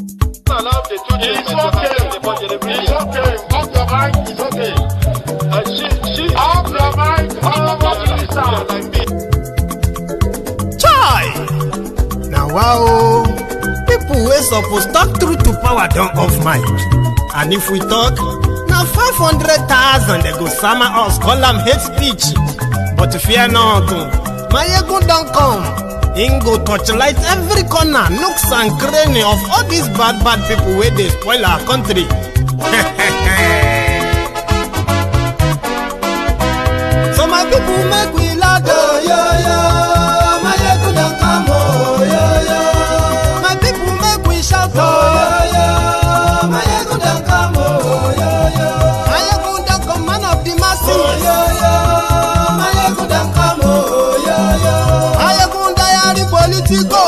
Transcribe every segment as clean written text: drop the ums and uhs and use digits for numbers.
Allow the children to attend the budget every year. It's okay. Off your mind. It's okay. She off your mind. Like me. Chai! Now wow, people wey suppose talk truth to power don't off mic. And if we talk, now 500,000 they go sama us, call them hate speech. But fear not, my ego don't come. Ingo torchlight every corner, nooks and cranny of all these bad people where they spoil our country. So my people make we laugh, yo. My ego don't come, yo. My people make we shout, yo. My ego don't come, yo. My ego don't come, man of the masses, yo. My ego don't come, yo. Politico,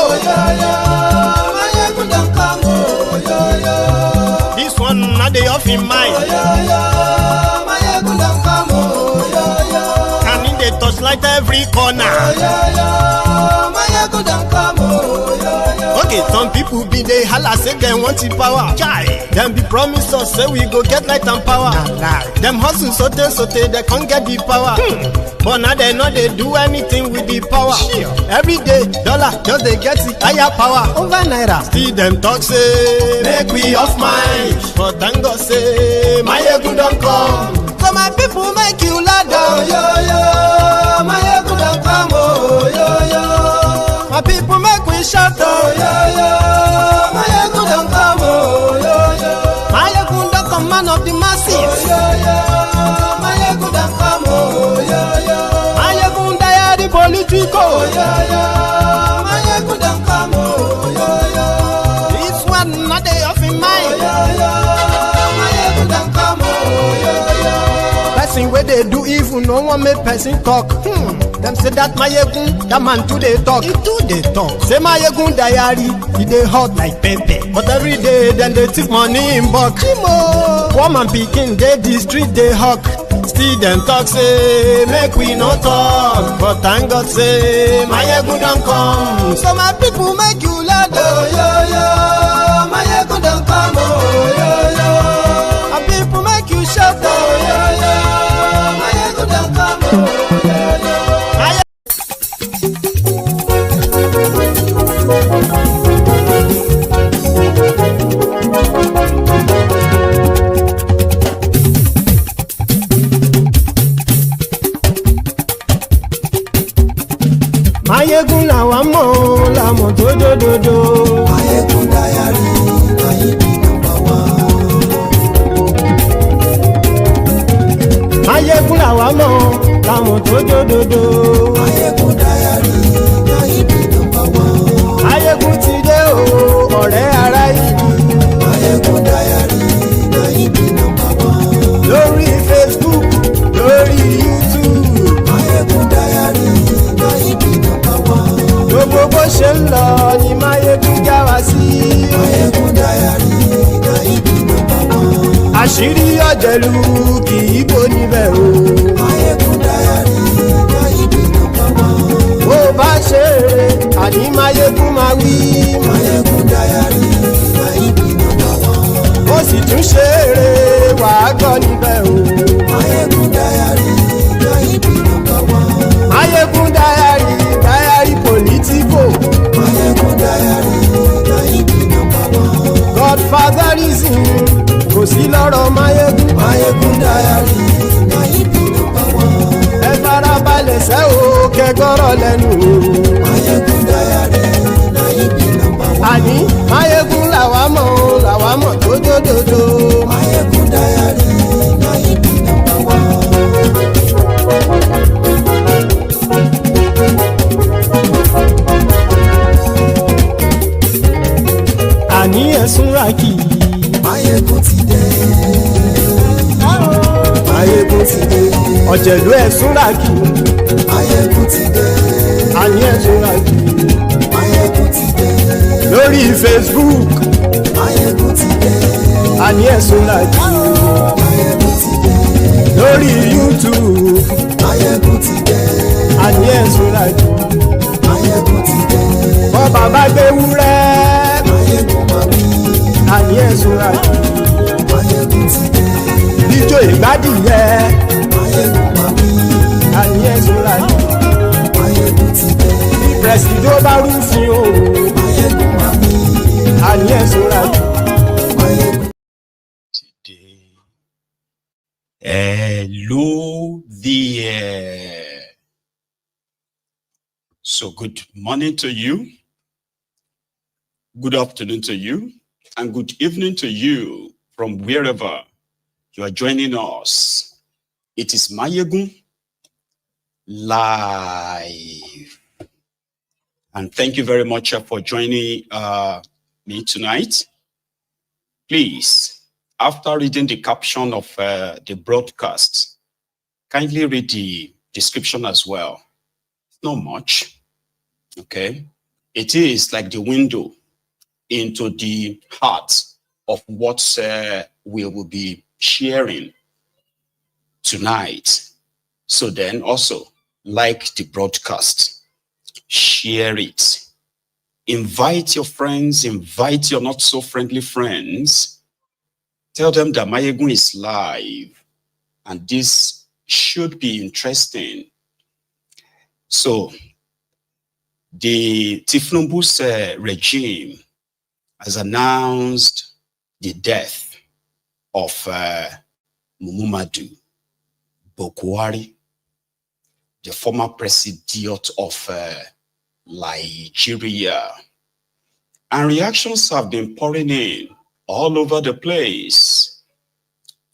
this one not the off in mind. And in the touchlight every corner. Okay, some people be they holla say they want the power. Chai, them be promise us say we go get light and power. Them hustle sote they can't get the power. But now they know they do anything with the power. Every day, dollar just they get the higher power over naira. Still them talk say make we off mind. But thank God say my ego don't come. So my people make you ladder, yo. My ego don't come, yo. My people make we shout, yo. My ego don't come, yo. My ego don't come, man of the masses, yo. My ego don't come, yo. My ego die the politico, yo. My ego don't come, yo. This one not the off in mind, yo. My ego don't come, yo. Person where they do evil, no one make person talk. Them say that my yegun, that man too they talk. He too they talk. Say my yegun diary, he they hot like pepper. But every day then they take money in bulk. Woman picking they the street they hawk. Still them talk say make we no talk. But thank God say my yegun don't come. So my people make you laugh, yo. My yegun don't come, yo. My people make you shout, yo. My yegun don't come, yo. Mayegun làwa mọ̀ làmọ̀ tó dòdòdò. Mayegun dayari Mayebi number one. Mayegun làwa mọ̀ làmọ̀ tó dòdòdò. Mayegun dayari Mayebi number one. Mayegun ti dé o ọ̀rẹ́ ara yìí. Mayegun dayari Mayebi number one. Lórí Facebook lórí YouTube. Mayegun dayari Mayebi number one. Gbogbo bó ṣe ń lọ ni Mayegun já wa sí. Mayegun dayari Mayebi number one. Àṣírí ọ̀jẹ̀lú kì í bò níbẹ̀ o. Mayegun dayari Mayebi number one. Bó bá ṣe eré àní Mayegun máa wí. Mayegun dayari Mayebi number one. Ó sì tún ṣe eré wàá gbọ́ níbẹ̀ o. Mayegun dayari Mayebi number one. Mayegun dayari politico. Mayegun dayari Mayebi number one. Godfatherism kò sí lọ́rọ̀ Mayegun. Mayegun dayari Mayebi number one. Ẹ farabalẹ̀ sẹ́ o kẹgọ́rọ̀ lẹ́nu o. Mayegun dayari Mayebi number one. Àní Mayegun làwa mọ̀ tó dòdòdò. Mayegun dayari Mayebi number one. Àní ẹ̀sùn ràkì. Mayegun ti dé. Mayegun ti dé. Ọ̀jẹ̀lú ẹ̀sùn ràkì. Mayegun ti dé. Àní ẹ̀sùn ràkì. Mayegun ti dé. Lórí Facebook. Mayegun ti dé. Àní ẹ̀sùn ràkì. Mayegun ti dé. Lórí YouTube. Mayegun ti dé. Àní ẹ̀sùn ràkì. Mayegun ti dé. Bọ́ bàbá gbé wúrẹ́. Mayegun máa wí. àní ẹ̀sùn àjò. Ijó ìgbádìyẹ. Àní ẹ̀sùn àjò. Bí pẹ̀sìdó bá rúfin o. Àní ẹ̀sùn àjò. Hello there. So good morning to you, good afternoon to you, and good evening to you from wherever you are joining us. It is Mayegun live. And thank you very much for joining me tonight. Please, after reading the caption of the broadcast, kindly read the description as well. Not much, okay? It is like the window into the heart of what we will be sharing tonight. So then also, like the broadcast, share it. Invite your friends, invite your not so friendly friends. Tell them that Mayegun is live and this should be interesting. So, the Tifnumbu's regime has announced the death of Mohammadu Buhari, the former president of Nigeria. And reactions have been pouring in all over the place.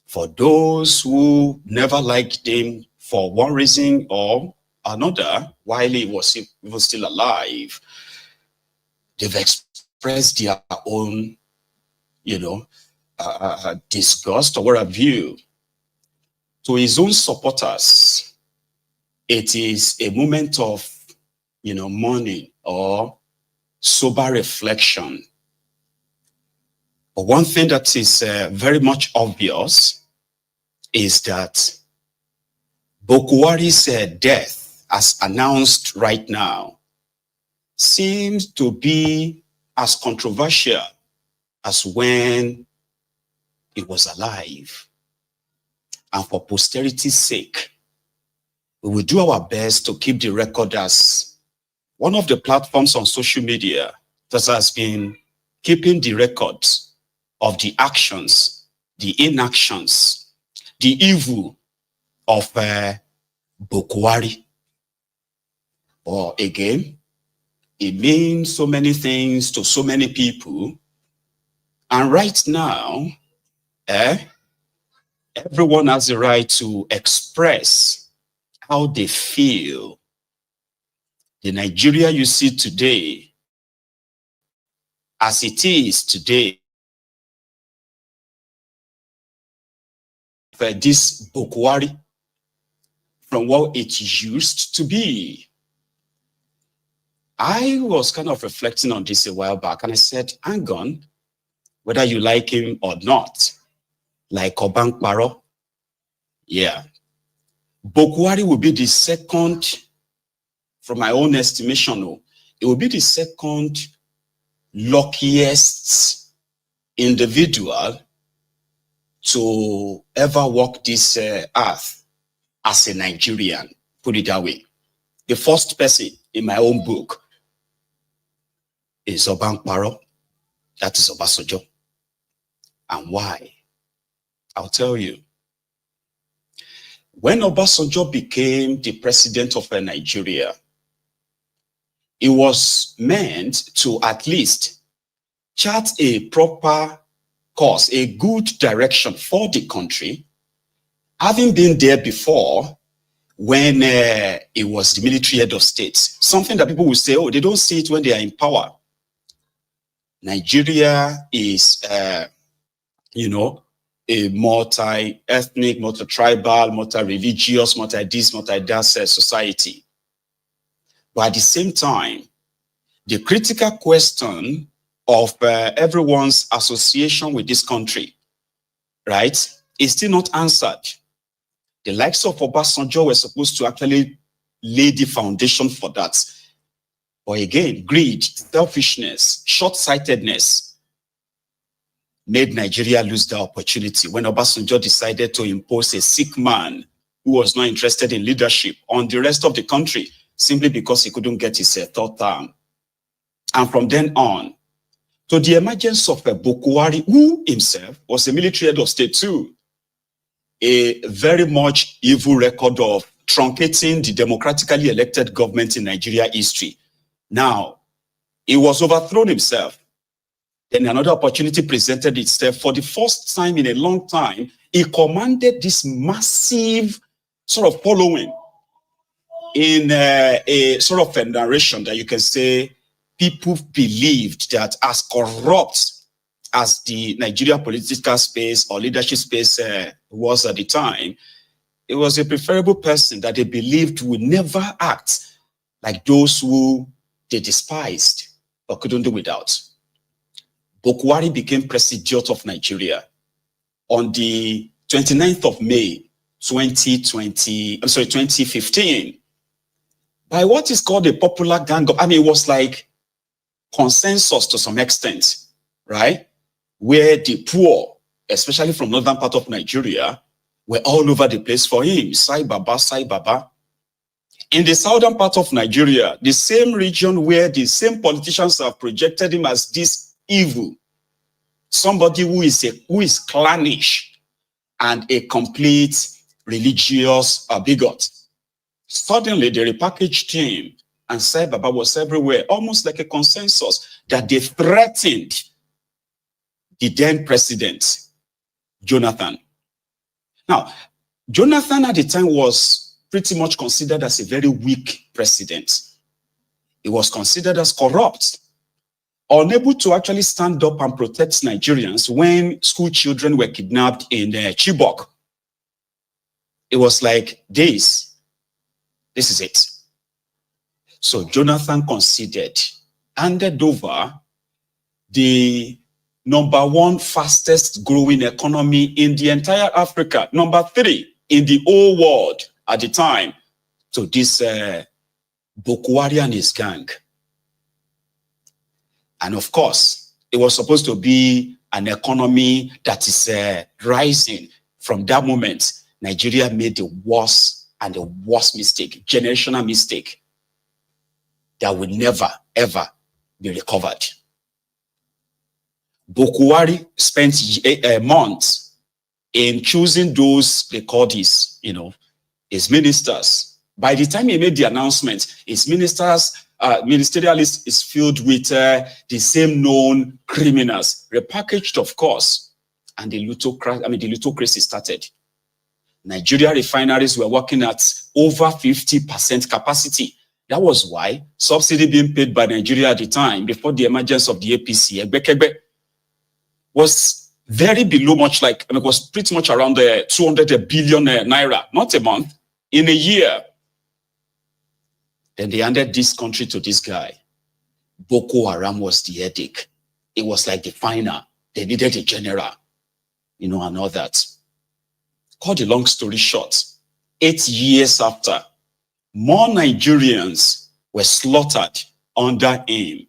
For those who never liked him for one reason or another, while he was still alive, they've expressed their own, disgust or what have you. To his own supporters, it is a moment of, mourning or sober reflection. But one thing that is very much obvious is that Bokohari's death, as announced right now, seems to be as controversial as when he was alive. And for posterity's sake, we will do our best to keep the record as one of the platforms on social media that has been keeping the records of the actions, the inactions, the evil of Bokohari. Or again, it means so many things to so many people. And right now, everyone has the right to express how they feel. The Nigeria you see today, as it is today, this Bokohari from what it used to be. I was kind of reflecting on this a while back and I said, hang on, whether you like him or not, like Obank Paro, yeah, Bokohari will be the second, from my own estimation, it will be the second luckiest individual to ever walk this earth as a Nigerian, put it that way. The first person in my own book is Obank Paro, that is Obasanjo. And why? I'll tell you. When Obasanjo became the president of Nigeria, it was meant to at least chart a proper course, a good direction for the country, having been there before when it was the military head of state. Something that people will say, oh, they don't see it when they are in power. Nigeria is, a multi-ethnic, multi-tribal, multi-religious, multi-this, multi-that society. But at the same time, the critical question of everyone's association with this country, right, is still not answered. The likes of Obasanjo were supposed to actually lay the foundation for that. But again, greed, selfishness, short-sightedness made Nigeria lose the opportunity when Obasanjo decided to impose a sick man who was not interested in leadership on the rest of the country simply because he couldn't get his third term. And from then on, to the emergence of Bokohari, who himself was a military head of state too, a very much evil record of truncating the democratically elected government in Nigeria history. Now, he was overthrown himself. Then another opportunity presented itself. For the first time in a long time, he commanded this massive sort of following in a sort of a narration that you can say people believed that as corrupt as the Nigeria political space or leadership space was at the time, it was a preferable person that they believed would never act like those who they despised or couldn't do without. Bokohari became president of Nigeria on the 29th of May, 2015, by what is called a popular gang of, it was like consensus to some extent, right? Where the poor, especially from northern part of Nigeria, were all over the place for him. Sai Baba, Sai Baba. In the southern part of Nigeria, the same region where the same politicians have projected him as this evil, somebody who is clannish and a complete religious bigot. Suddenly, they repackaged him and said Baba was everywhere, almost like a consensus that they threatened the then president, Jonathan. Now, Jonathan at the time was pretty much considered as a very weak president. He was considered as corrupt, unable to actually stand up and protect Nigerians when school children were kidnapped in Chibok. It was like this is it. So Jonathan conceded, handed over the #1 fastest growing economy in the entire Africa, #3 in the whole world at the time, to this Bokohari and his gang. And of course, it was supposed to be an economy that is rising. From that moment, Nigeria made the worst and the worst mistake, generational mistake, that will never, ever be recovered. Bokohari spent months in choosing those, they call this, his ministers. By the time he made the announcement, his ministers, ministerial list is filled with the same known criminals, repackaged, of course, and the plutocracy started. Nigeria refineries were working at over 50% capacity. That was why subsidy being paid by Nigeria at the time, before the emergence of the APC, was very below, much like, it was pretty much around 200 billion naira, not a month, in a year. Then they handed this country to this guy. Boko Haram was the headache. It was like the final. They needed a general, and all that. Cut the long story short, 8 years after, more Nigerians were slaughtered under him.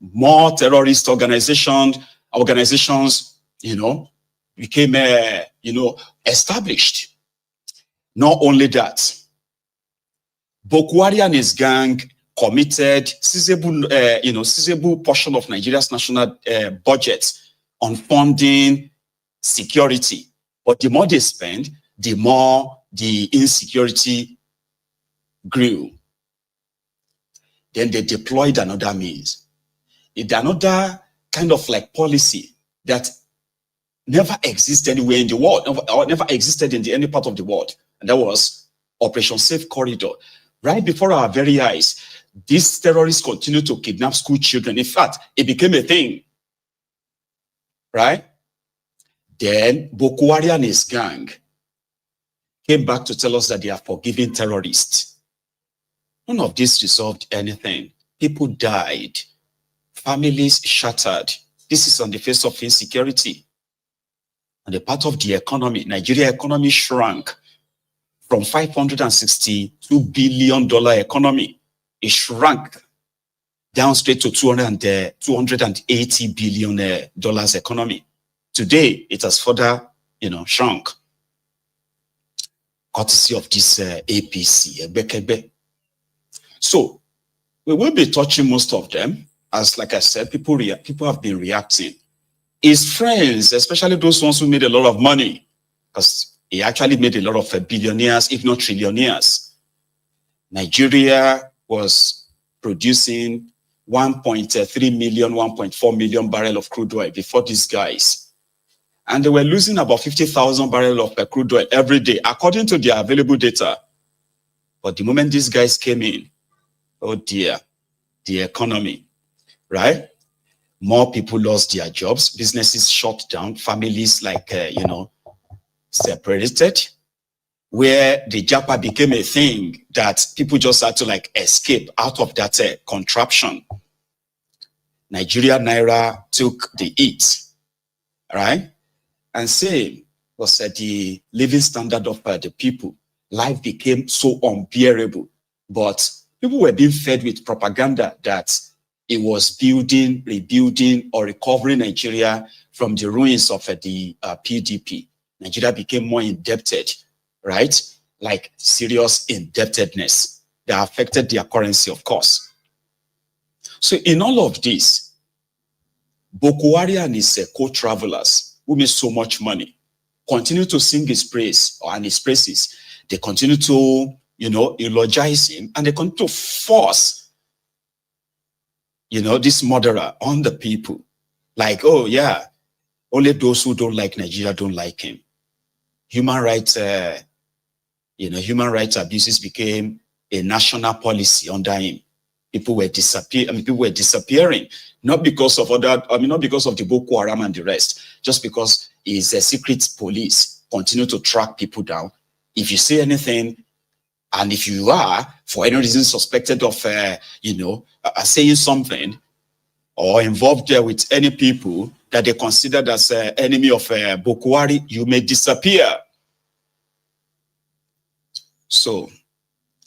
More terrorist organizations, became, established. Not only that, Bokohari and his gang committed sizable portion of Nigeria's national budget on funding security. But the more they spend, the more the insecurity grew. Then they deployed another means. Another kind of like policy that never existed anywhere in the world, or never existed in any part of the world. And that was Operation Safe Corridor. Right before our very eyes, these terrorists continued to kidnap school children. In fact, it became a thing. Right? Then Bokohari and his gang came back to tell us that they are forgiving terrorists. None of this resolved anything. People died. Families shattered. This is on the face of insecurity. On the part of the economy, Nigeria economy shrank from $562 billion economy. It shrank down straight to $280 billion economy. Today, it has further, shrunk. Courtesy of this APC, Ebekebe. So, we will be touching most of them. As like I said, people have been reacting. His friends, especially those ones who made a lot of money, because he actually made a lot of billionaires, if not trillionaires. Nigeria was producing 1.3 million, 1.4 million barrel of crude oil before these guys. And they were losing about 50,000 barrel of crude oil every day, according to their available data. But the moment these guys came in, oh dear, the economy, right? More people lost their jobs, businesses shut down, families separated, where the Japa became a thing that people just had to escape out of that contraption. Nigeria naira took the hit, right? And same was the living standard of the people. Life became so unbearable, but people were being fed with propaganda that it was building, rebuilding, or recovering Nigeria from the ruins of the PDP. Nigeria became more indebted, right? Like serious indebtedness that affected their currency, of course. So in all of this, Bokohari and his co-travelers who made so much money continue to sing his praise and his praises. They continue to, eulogize him, and they continue to force, this murderer on the people. Like, oh yeah, only those who don't like Nigeria don't like him. Human rights, human rights abuses became a national policy under him. People were disappearing, not because of not because of the Boko Haram and the rest, just because his secret police continue to track people down. If you say anything, and if you are, for any reason, suspected of, saying something or involved there with any people that they considered as enemy of Bokohari, you may disappear. So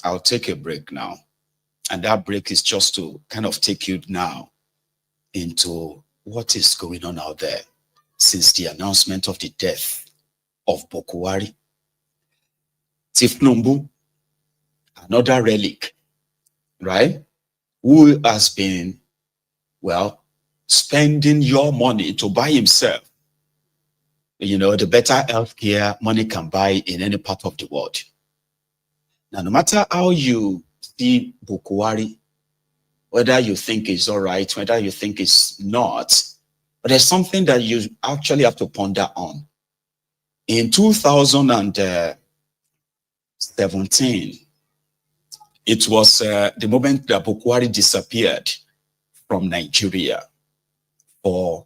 I'll take a break now. And that break is just to kind of take you now into what is going on out there since the announcement of the death of Bokohari. Tifnumbu, another relic, right? Who has been, spending your money to buy himself, the better healthcare money can buy in any part of the world. Now, no matter how you see Bokohari, whether you think it's all right, whether you think it's not, but there's something that you actually have to ponder on. In 2017, it was the moment that Bokohari disappeared from Nigeria for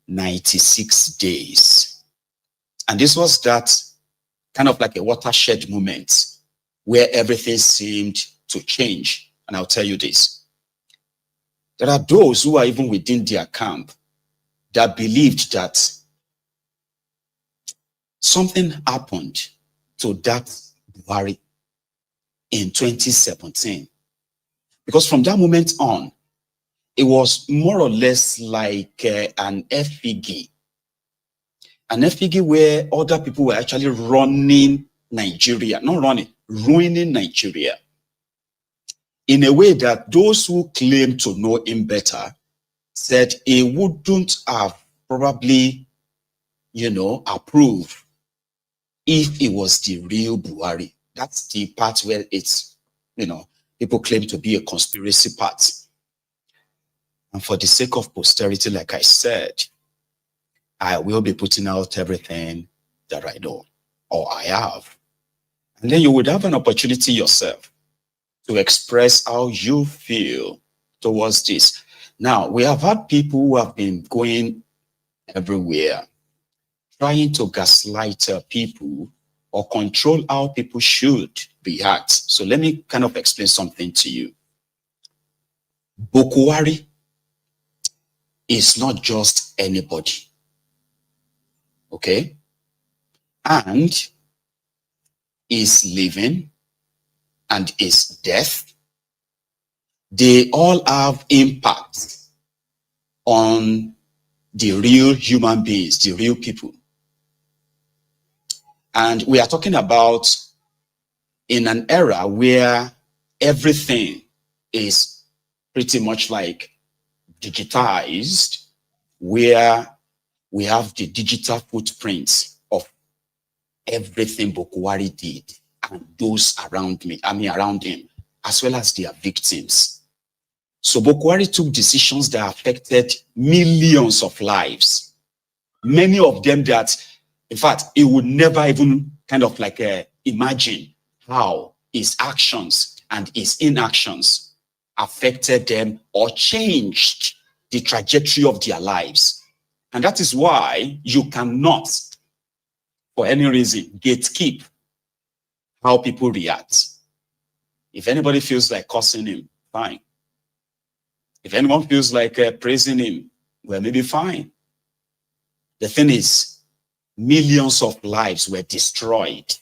96 days. And this was that kind of like a watershed moment where everything seemed to change. And I'll tell you this. There are those who are even within their camp that believed that something happened to that Buhari in 2017. Because from that moment on, it was more or less like an effigy. An effigy where other people were actually running Nigeria, not running, ruining Nigeria. In a way that those who claim to know him better said he wouldn't have probably, approved if it was the real Buhari. That's the part where it's, people claim to be a conspiracy part. And for the sake of posterity, like I said, I will be putting out everything that I know or I have. And then you would have an opportunity yourself to express how you feel towards this. Now, we have had people who have been going everywhere, trying to gaslight people or control how people should react. So let me kind of explain something to you. Bokohari is not just anybody, okay? And is living and is death. They all have impact on the real human beings, the real people. And we are talking about in an era where everything is pretty much like digitized, where we have the digital footprints of everything Bokohari did and those around him, as well as their victims. So Bokohari took decisions that affected millions of lives. Many of them that, in fact, he would never even kind of like imagine how his actions and his inactions affected them or changed the trajectory of their lives. And that is why you cannot, for any reason, gatekeep how people react. If anybody feels like cursing him, fine. If anyone feels like praising him, well, maybe fine. The thing is, millions of lives were destroyed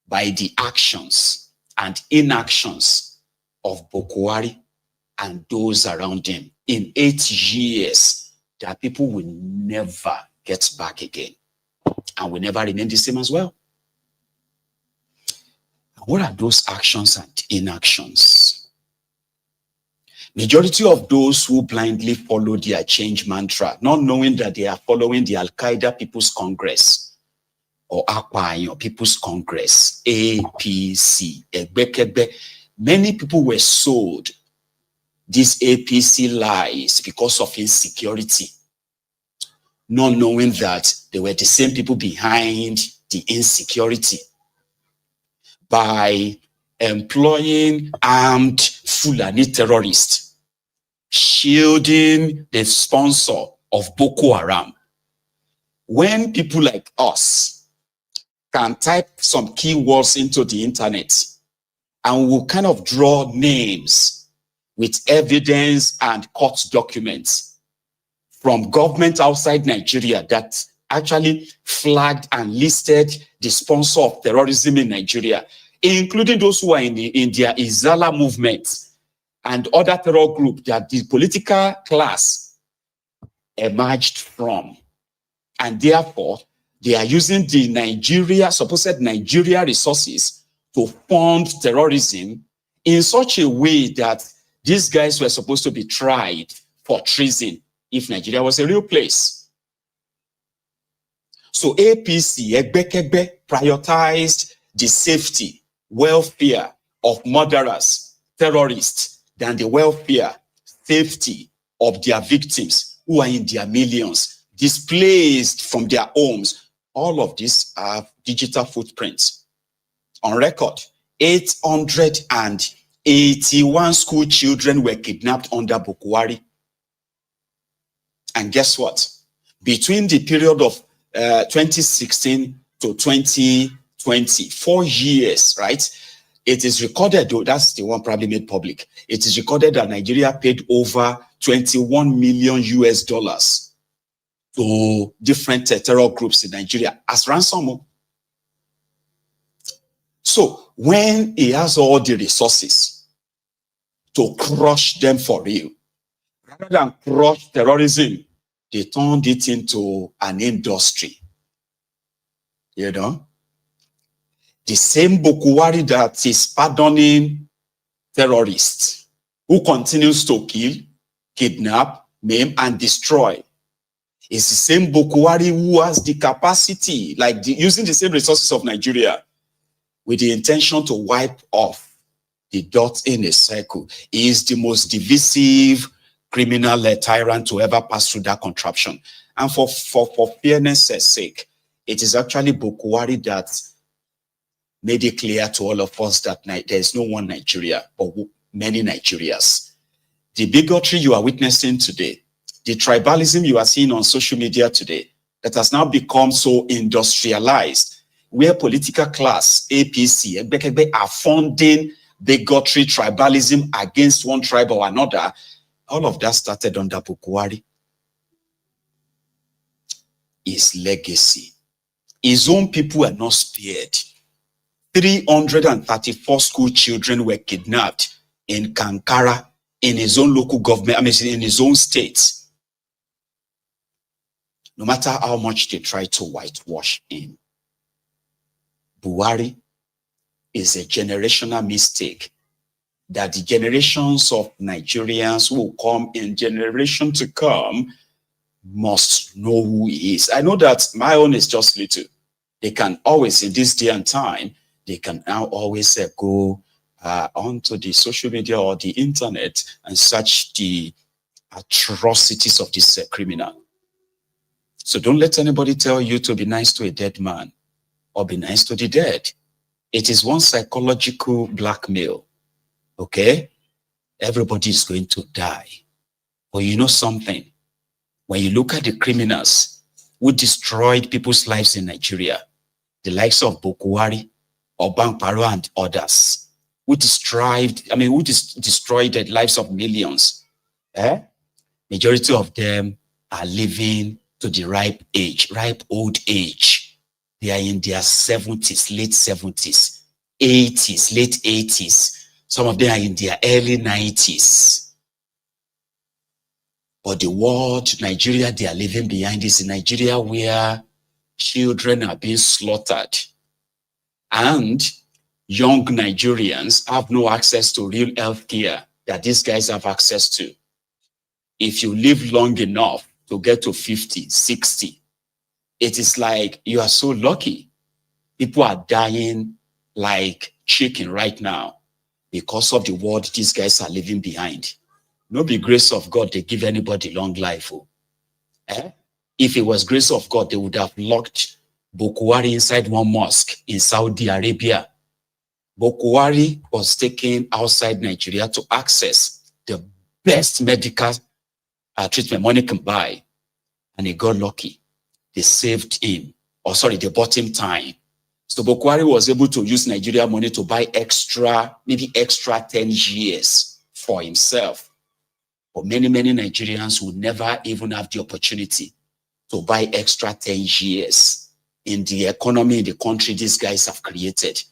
by the actions and inactions of Bokohari and those around him in 8 years that people will never get back again and will never remain the same as well. What are those actions and inactions? Majority of those who blindly follow their change mantra, not knowing that they are following the Al-Qaeda People's Congress or APA, People's Congress, APC, Egbekebe. Many people were sold these APC lies because of insecurity, not knowing that they were the same people behind the insecurity. By employing armed Fulani terrorists, shielding the sponsor of Boko Haram. When people like us can type some keywords into the internet and will kind of draw names with evidence and court documents from government outside Nigeria that actually flagged and listed the sponsor of terrorism in Nigeria, including those who are in their Izala movement and other terror group that the political class emerged from. And therefore, they are using the supposed Nigeria resources to fund terrorism in such a way that these guys were supposed to be tried for treason if Nigeria was a real place. So APC, Egbekebe, prioritized the safety, welfare of murderers, terrorists, than the welfare, safety of their victims who are in their millions, displaced from their homes. All of these are digital footprints. On record, 881 school children were kidnapped under Bokohari. And guess what? Between the period of 2016 to 2020, 4 years, right? It is recorded, though, that's the one probably made public. It is recorded that Nigeria paid over $21 million to different terror groups in Nigeria as ransom. So when he has all the resources to crush them for real, rather than crush terrorism, they turned it into an industry. You know? The same Bokohari that is pardoning terrorists who continues to kill, kidnap, maim, and destroy is the same Bokohari who has the capacity, using the same resources of Nigeria, with the intention to wipe off the dots in a circle. He is the most divisive criminal tyrant to ever pass through that contraption. And for fairness' sake, it is actually Bokohari that made it clear to all of us that there is no one Nigeria, but many Nigerias. The bigotry you are witnessing today, the tribalism you are seeing on social media today, that has now become so industrialized, where political class, APC, and Bekebe are funding bigotry, tribalism against one tribe or another. All of that started under Bokohari. His legacy. His own people are not spared. 334 school children were kidnapped in Kankara, in his own local government, in his own state. no matter how much they try to whitewash him. Buhari is a generational mistake that the generations of Nigerians who will come in generation to come must know who he is. I know that my own is just little. They can always, in this day and time, they can now always go onto the social media or the internet and search the atrocities of this criminal. So don't let anybody tell you to be nice to a dead man or be nice to the dead. It is one psychological blackmail. Okay? Everybody is going to die. But you know something? When you look at the criminals who destroyed people's lives in Nigeria, the likes of Bokohari, Obankparo and others, who destroyed the lives of millions, majority of them are living to the ripe old age. They are in their 70s, late 70s, 80s, late 80s. Some of them are in their early 90s. But the world, Nigeria, they are living behind is a Nigeria where children are being slaughtered. And young Nigerians have no access to real health care that these guys have access to. If you live long enough to get to 50, 60, it is like you are so lucky. People are dying like chicken right now because of the world these guys are living behind. No be grace of God, they give anybody long life. If it was grace of God, they would have locked Bokohari inside one mosque in Saudi Arabia. Bokohari was taken outside Nigeria to access the best medical treatment money can buy. And he got lucky. They saved him. They bought him time. So Bokohari was able to use Nigeria money to buy maybe extra 10 years for himself. But many, many Nigerians would never even have the opportunity to buy extra 10 years in the economy in the country these guys have created.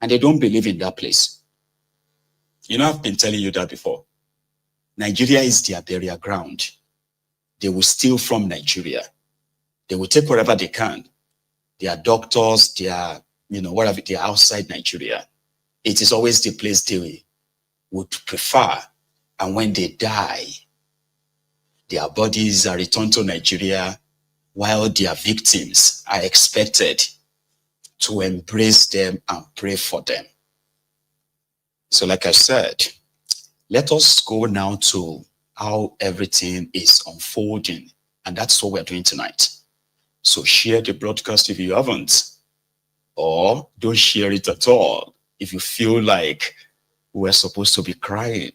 And they don't believe in that place. You know, I've been telling you that before. Nigeria is their burial ground. They will steal from Nigeria. They will take whatever they can. Their doctors, whatever, they are outside Nigeria. It is always the place they would prefer. And when they die, their bodies are returned to Nigeria while their victims are expected to embrace them and pray for them. So like I said, let us go now to how everything is unfolding. And that's what we're doing tonight. So share the broadcast if you haven't, or don't share it at all if you feel like we're supposed to be crying.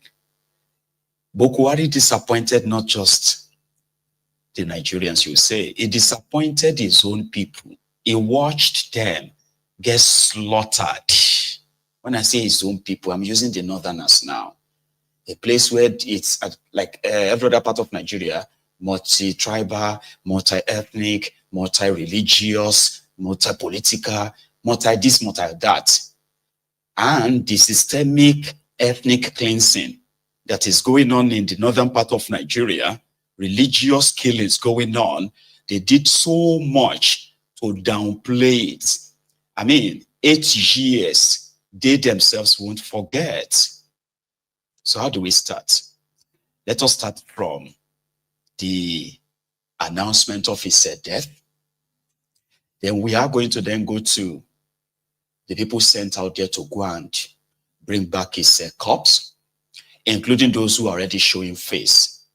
Bokohari disappointed not just the Nigerians, you say. He disappointed his own people. He watched them get slaughtered. When I say his own people, I'm using the Northerners now. A place where it's like every other part of Nigeria, multi-tribal, multi-ethnic, multi-religious, multi-political, multi-this, multi-that. And the systemic ethnic cleansing that is going on in the northern part of Nigeria, religious killings going on, they did so much to downplay it. I mean, 8 years, they themselves won't forget. So how do we start? Let us start from the announcement of his death. Then we are going to then go to the people sent out there to go and bring back his corpse, including those who are already showing face.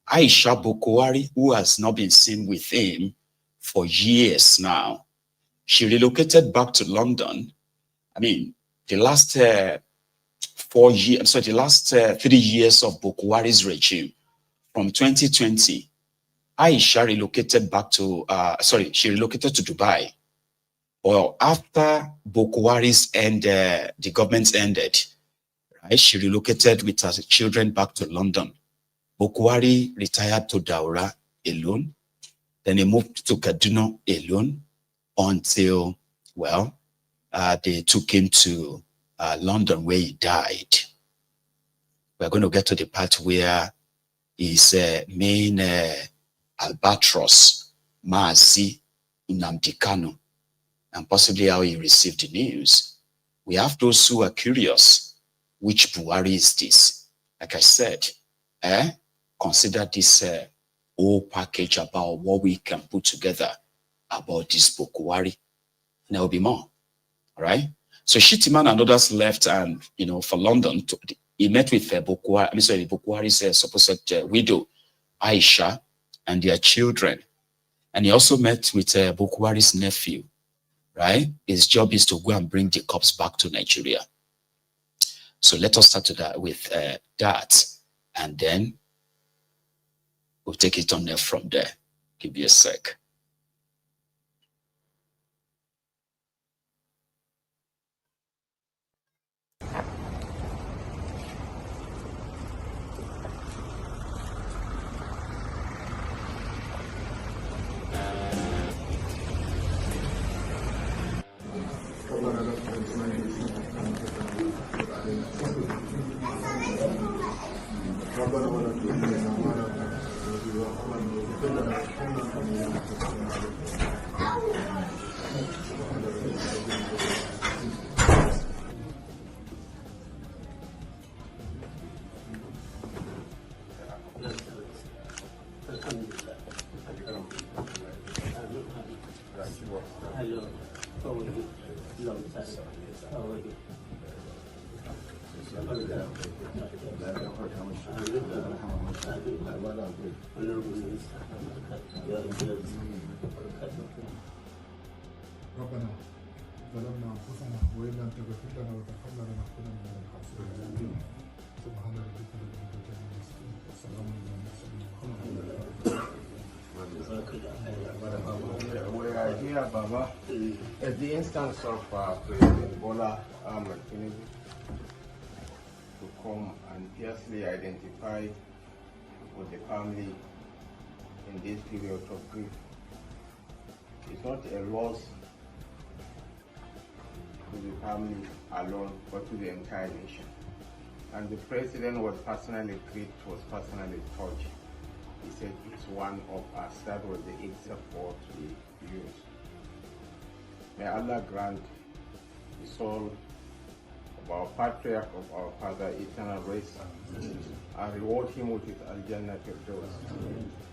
Aisha Bokohari, who has not been seen with him for years now, she relocated back to London. I mean, the last 3 years of Bokohari's regime, from 2020, Aisha relocated back to, she relocated to Dubai. Well, after Bokohari's the government ended, right, she relocated with her children back to London. Bokohari retired to Daura alone. Then he moved to Kaduna alone until, well, they took him to London where he died. We're going to get to the part where his main albatross Mazi Nnamdi Kanu, and possibly how he received the news. We have those who are curious, which Buhari is this? Like I said, consider this whole package about what we can put together about this Bokohari. And there will be more. All right. So Shettima and others left, and for London, he met with Bokohari's supposed widow, Aisha, and their children. And he also met with Bokohari's nephew. Right? His job is to go and bring the cops back to Nigeria. So let us start with that, and then we'll take it on there from there. Give you a sec. ربنا ظلمنا انفسنا وان لم تغفر لنا وترحمنا لنكونن من الخاسرين سبحان ربك رب العزه عما يصفون وسلام على المرسلين. We are here, Baba, at the instance of President Bola Ahmed Tinubu to come and fiercely identify with the family in this period of grief. It's not a loss to the family alone, but to the entire nation. And the president was personally grieved, was personally touched. He said it's one of us. That was the exact word he used. May Allah grant the soul of our patriarch, of our father, eternal rest, and reward him with his Al-Jannah Firdaus.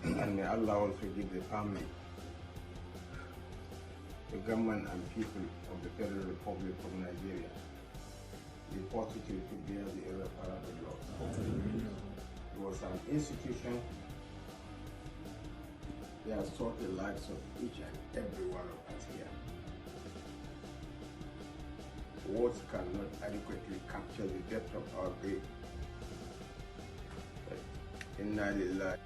And may Allah also give the family, the government and people of the Federal Republic of Nigeria the fortitude to bear the irreparable loss. It was an institution that has taught the lives of each and every one of us here. Words cannot adequately capture the depth of our grief. Inna lillahi.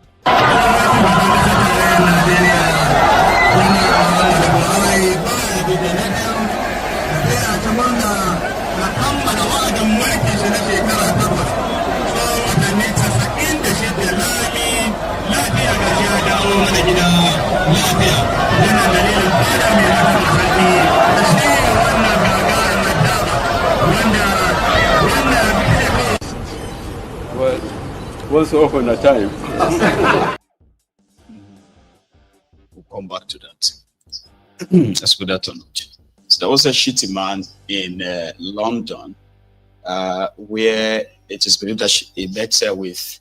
Once upon a time. We'll come back to that. Let's put that on. So there was a Shettima in London where it is believed that he met with,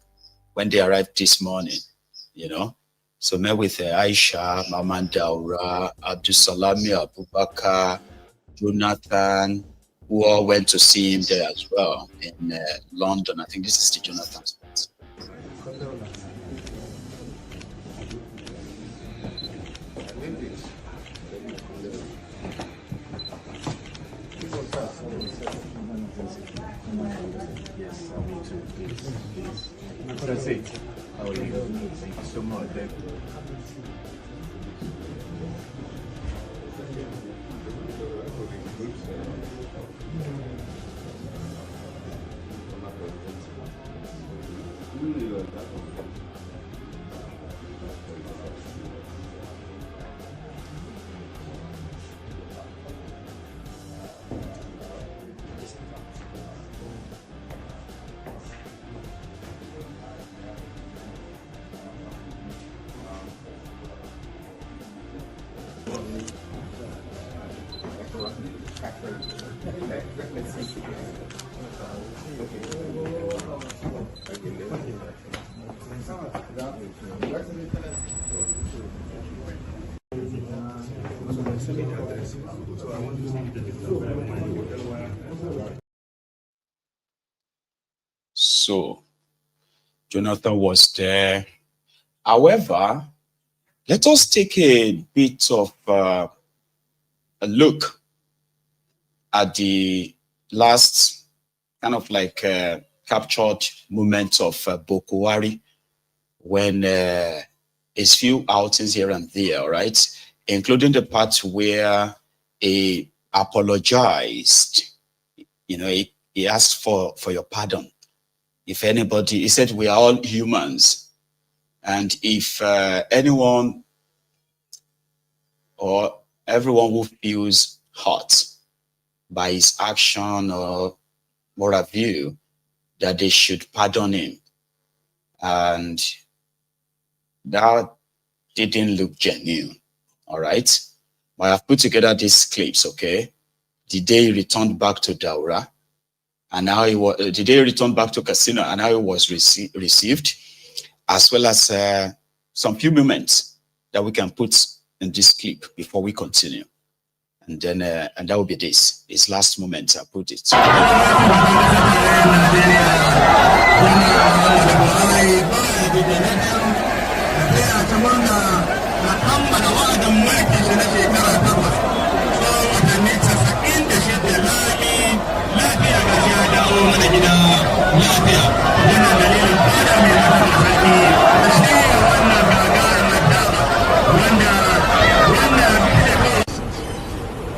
when they arrived this morning, so met with Aisha, Mamman Daura, Abdusalami Abubakar, Jonathan, who all went to see him there as well in London. I think this is the Jonathan's place. That's it. How are you? Thank you so much. So, Jonathan was there. However, let us take a bit of a look at the last kind of like captured moment of Bokohari when his few outings here and there, right? Including the part where he apologized. You know, he asked for your pardon. If anybody, he said we are all humans. And if anyone or everyone who feels hurt by his action or what have you, that they should pardon him. And that didn't look genuine, all right? But I have put together these clips, okay? The day he returned back to Daura, and how he was, the day he returned back to Katsina, and how he was received, as well as some few moments that we can put in this clip before we continue. And then, and that will be this, his last moment, I put it.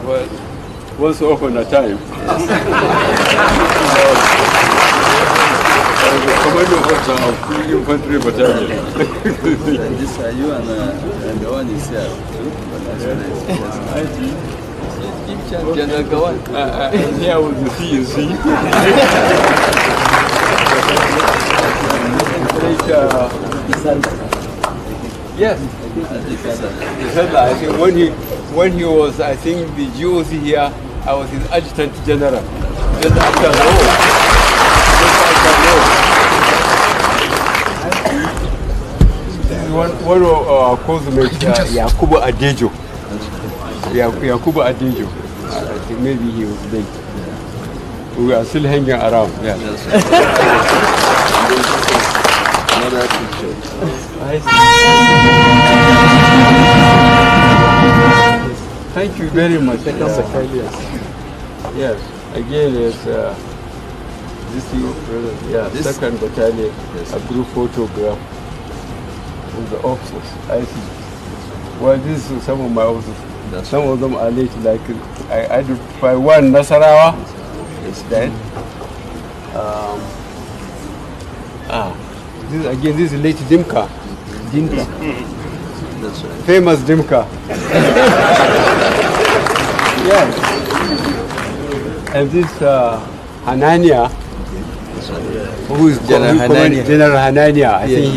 Well, once upon a time, I was the commanding officer of the infantry battalion. This are you and the one is here. General Gawan. Here was the CNC. Yes. I think when he was, I think the GOC here, I was his adjutant general. Just after the war. One of our co-mates, Yakubu Adejo. Yakubu Adejo. I think maybe he was late. We are still hanging around. Yeah. Another picture. Thank you very much. Yes. Again, it's this is second battalion, a group photograph with the officers. I see. Well, this is some of my officers. Some of them are late. Like I do by one Nasarawa. It's dead. This is late Dimka. That's right. Famous Dimka. Yes. And this Hanania, who is General Hanania. I think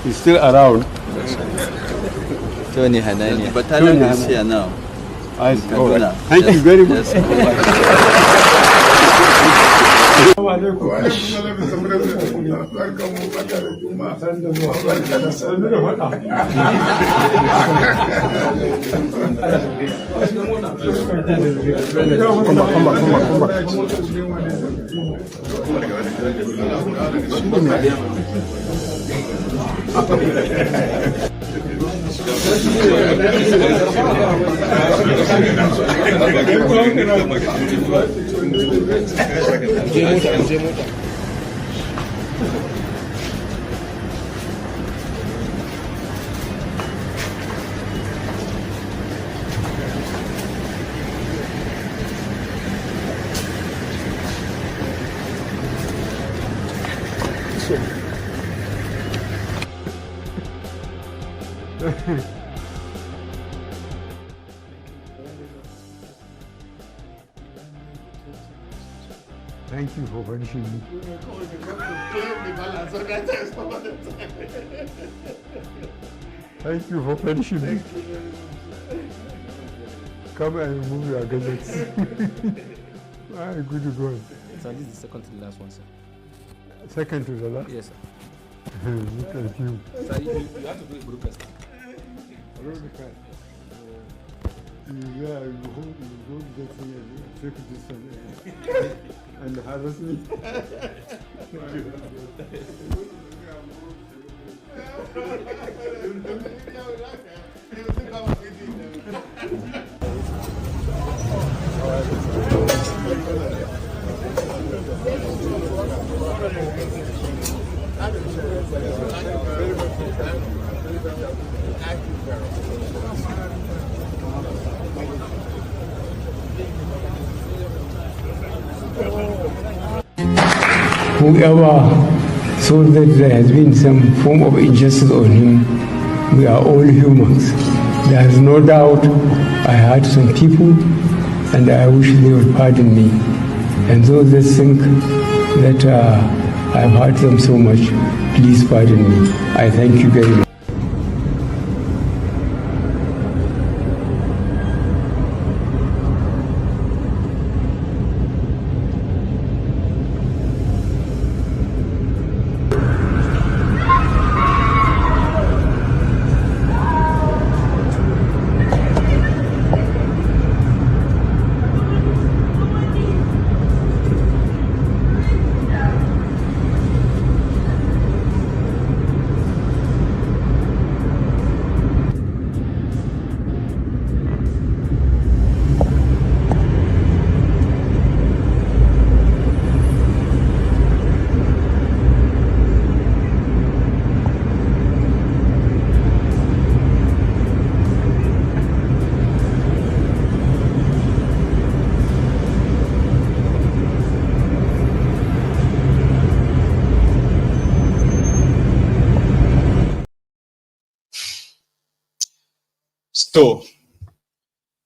he's still around. Tony Hanania. The battalion is here now. Right. Thank you very much. Thank you for punishing me. Thank you for punishing me. come and remove your gadgets. Ah, good God. So this is the second to the last one, sir. Second to the last? Yes, sir. Look at you. Sir, you have to do a broadcast. Yeah, you hold that thing and take this and harvest me. Whoever thought that there has been some form of injustice on him, we are all humans. There is no doubt I hurt some people and I wish they would pardon me. And those that think that I have hurt them so much, please pardon me. I thank you very much. So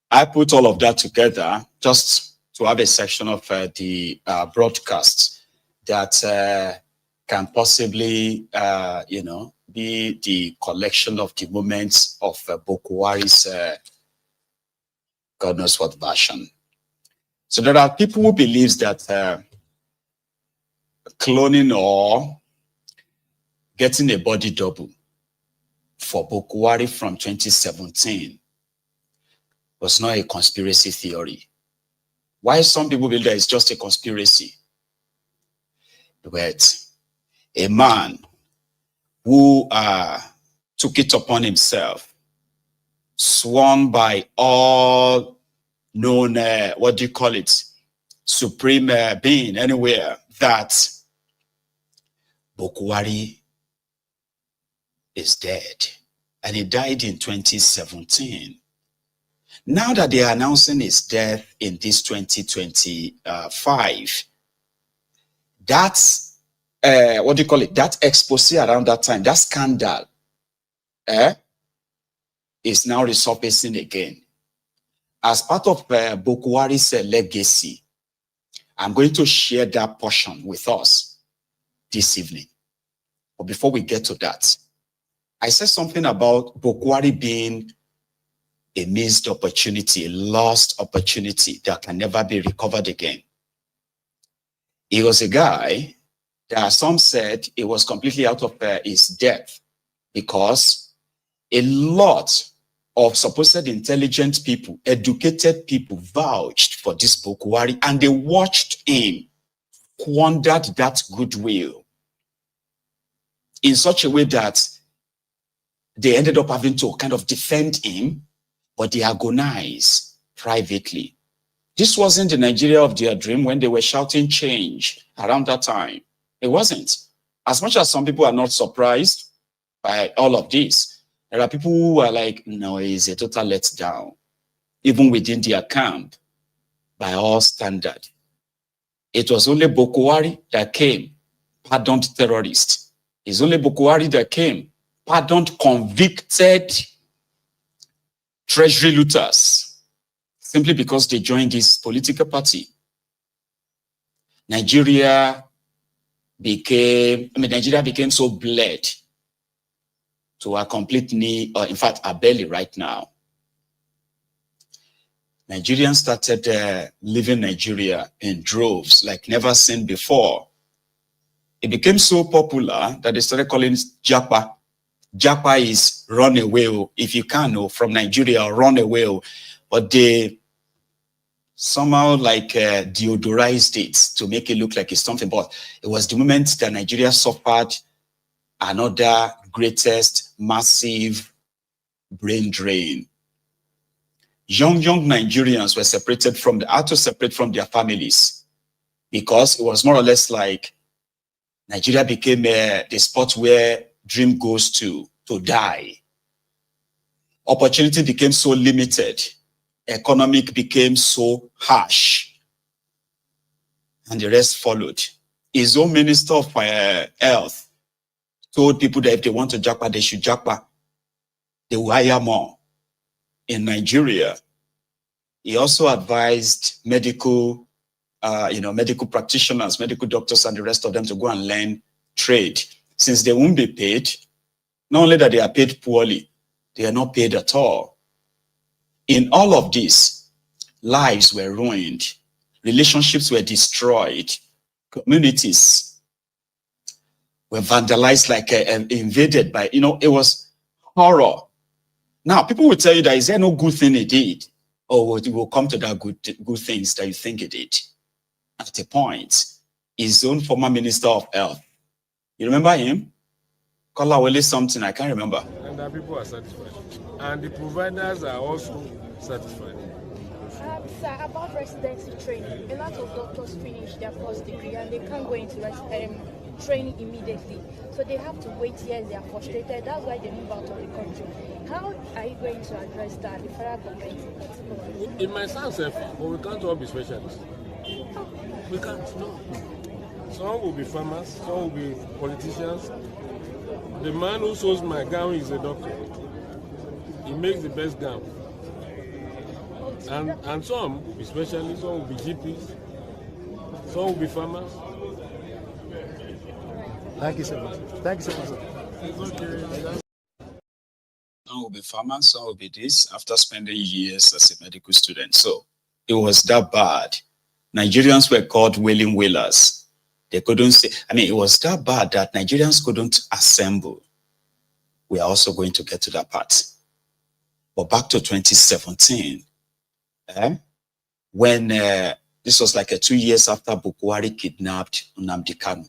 I put all of that together just to have a section of the broadcast that can possibly, be the collection of the moments of Bokohari's God knows what version. So there are people who believe that cloning or getting a body double for Bokohari from 2017 was not a conspiracy theory. Why some people believe that it's just a conspiracy? But a man who took it upon himself, sworn by all known, supreme being anywhere, that Bokohari is dead. And he died in 2017. Now that they are announcing his death in this 2025, that's, that expose around that time, that scandal, is now resurfacing again. As part of Bokohari's legacy, I'm going to share that portion with us this evening. But before we get to that, I said something about Bokohari being a missed opportunity, a lost opportunity that can never be recovered again. He was a guy that some said it was completely out of his depth because a lot of supposed intelligent people, educated people vouched for this Bokohari and they watched him squandered that goodwill in such a way that they ended up having to kind of defend him, but they agonized privately. This wasn't the Nigeria of their dream when they were shouting change around that time. It wasn't. As much as some people are not surprised by all of this, there are people who are like, no, it's a total letdown, even within their camp, by all standard. It was only Bokohari that came, pardoned terrorists. It's only Bokohari that came, pardoned convicted treasury looters, simply because they joined this political party. Nigeria became so bled to a complete knee, or in fact, a belly right now. Nigerians started leaving Nigeria in droves like never seen before. It became so popular that they started calling it Japa. Japa is run away. If you can, from Nigeria, run away. But they somehow like deodorized it to make it look like it's something. But it was the moment that Nigeria suffered another greatest massive brain drain. Young Nigerians were separated from had to separate from their families, because it was more or less like Nigeria became the spot where dream goes to die. Opportunity became so limited. Economic became so harsh. And the rest followed. His own minister of health told people that if they want to japa, they should japa. They will hire more. In Nigeria, he also advised medical practitioners, medical doctors, and the rest of them to go and learn trade. Since they won't be paid, not only that they are paid poorly, they are not paid at all. In all of this, lives were ruined, relationships were destroyed, communities were vandalized, like invaded by, it was horror. Now, people will tell you that is there no good thing he did? Or it will come to that good things that you think he did. At a point, his own former minister of health, you remember him? Kolawole something, I can't remember. And the people are satisfied. And the providers are also satisfied. Sir, about residency training, a lot of doctors finish their first degree and they can't go into training immediately. So they have to wait years, they are frustrated. That's why they move out of the country. How are you going to address that, the federal government? It might sound safe, but we can't all be specialists. We can't, no. Some will be farmers, some will be politicians. The man who sews my gown is a doctor. He makes the best gown. And some will be specialists, some will be GPs, some will be farmers. Thank you so much. Thank you so much, sir. It's okay. Some will be farmers, some will be this, after spending years as a medical student. So it was that bad. Nigerians were called wailing wailers. They couldn't say, it was that bad that Nigerians couldn't assemble. We are also going to get to that part. But back to 2017, when this was like 2 years after Bokohari kidnapped Nnamdi Kanu.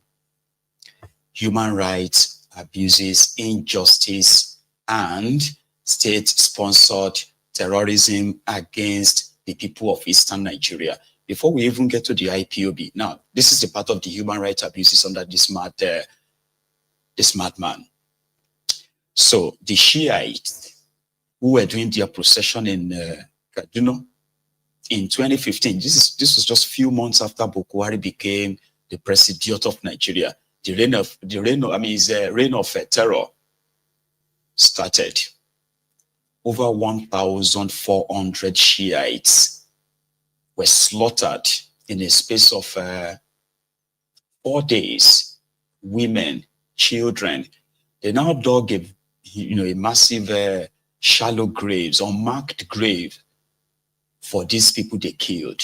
Human rights abuses, injustice, and state-sponsored terrorism against the people of Eastern Nigeria. Before we even get to the IPOB, now, this is the part of the human rights abuses under this madman. So the Shiites who were doing their procession in Kaduna in 2015, this was just a few months after Bokohari became the president of Nigeria. The reign of terror started. Over 1,400 Shiites were slaughtered in a space of 4 days. Women, children. They now dug a massive shallow graves, unmarked grave for these people they killed.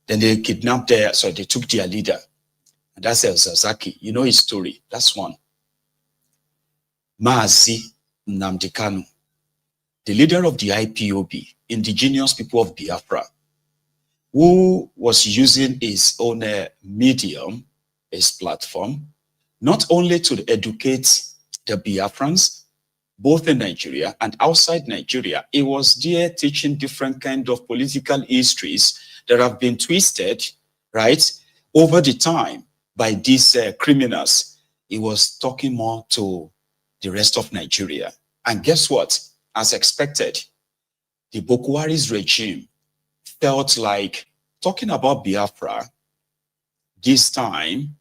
Then they kidnapped they took their leader. And that's Zazaki. You know his story. That's one. Mazi Nnamdi Kanu, the leader of the IPOB, indigenous people of Biafra, who was using his own medium, his platform, not only to educate the Biafrans, both in Nigeria and outside Nigeria. He was there teaching different kind of political histories that have been twisted, right, over the time by these criminals. He was talking more to the rest of Nigeria. And guess what? As expected, the Bokohari's regime felt like talking about Biafra this time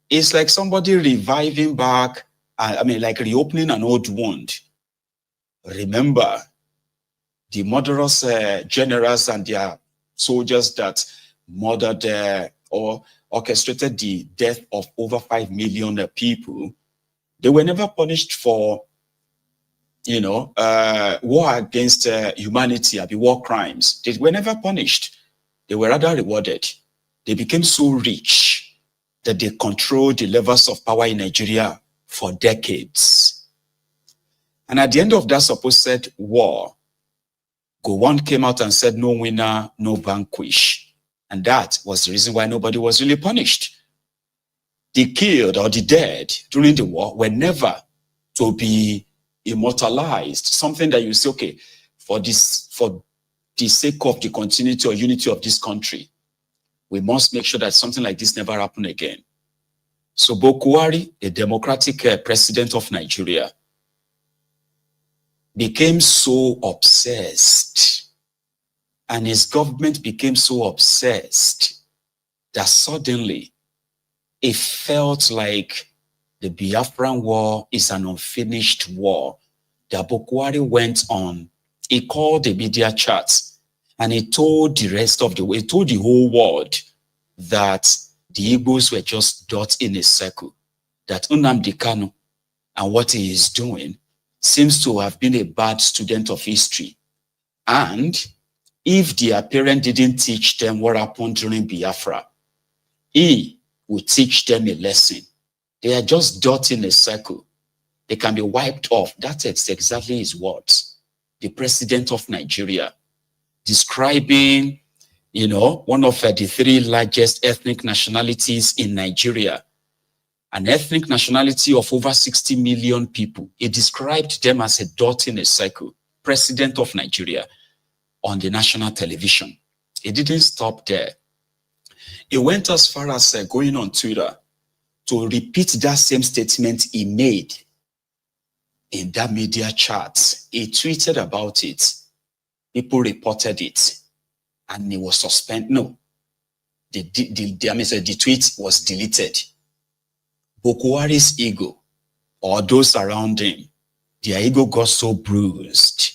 is like somebody reviving back, like reopening an old wound. Remember, the murderous generals and their soldiers that murdered or orchestrated the death of over 5 million people, they were never punished for war against humanity, war crimes, they were never punished. They were rather rewarded. They became so rich that they controlled the levels of power in Nigeria for decades. And at the end of that supposed war, Gowon came out and said, no winner, no vanquish. And that was the reason why nobody was really punished. The killed or the dead during the war were never to be immortalized. Something that you say, okay, for the sake of the continuity or unity of this country, we must make sure that something like this never happen again. So Bokohari, the democratic president of Nigeria, became so obsessed, and his government became so obsessed that suddenly it felt like the Biafran war is an unfinished war. That Bokohari went on, he called the media chats, and he told the rest of the world, he told the whole world that the Igbos were just dots in a circle, that Nnamdi Kanu and what he is doing seems to have been a bad student of history. And if their parent didn't teach them what happened during Biafra, he would teach them a lesson. They are just dots in a circle. They can be wiped off. That's exactly his words. The president of Nigeria, describing, one of the three largest ethnic nationalities in Nigeria, an ethnic nationality of over 60 million people. He described them as a dot in a circle, president of Nigeria, on the national television. He didn't stop there. He went as far as going on Twitter to repeat that same statement he made in that media chat. He tweeted about it. People reported it. And he was suspended. No. The tweet was deleted. Bokohari's ego, or those around him, their ego got so bruised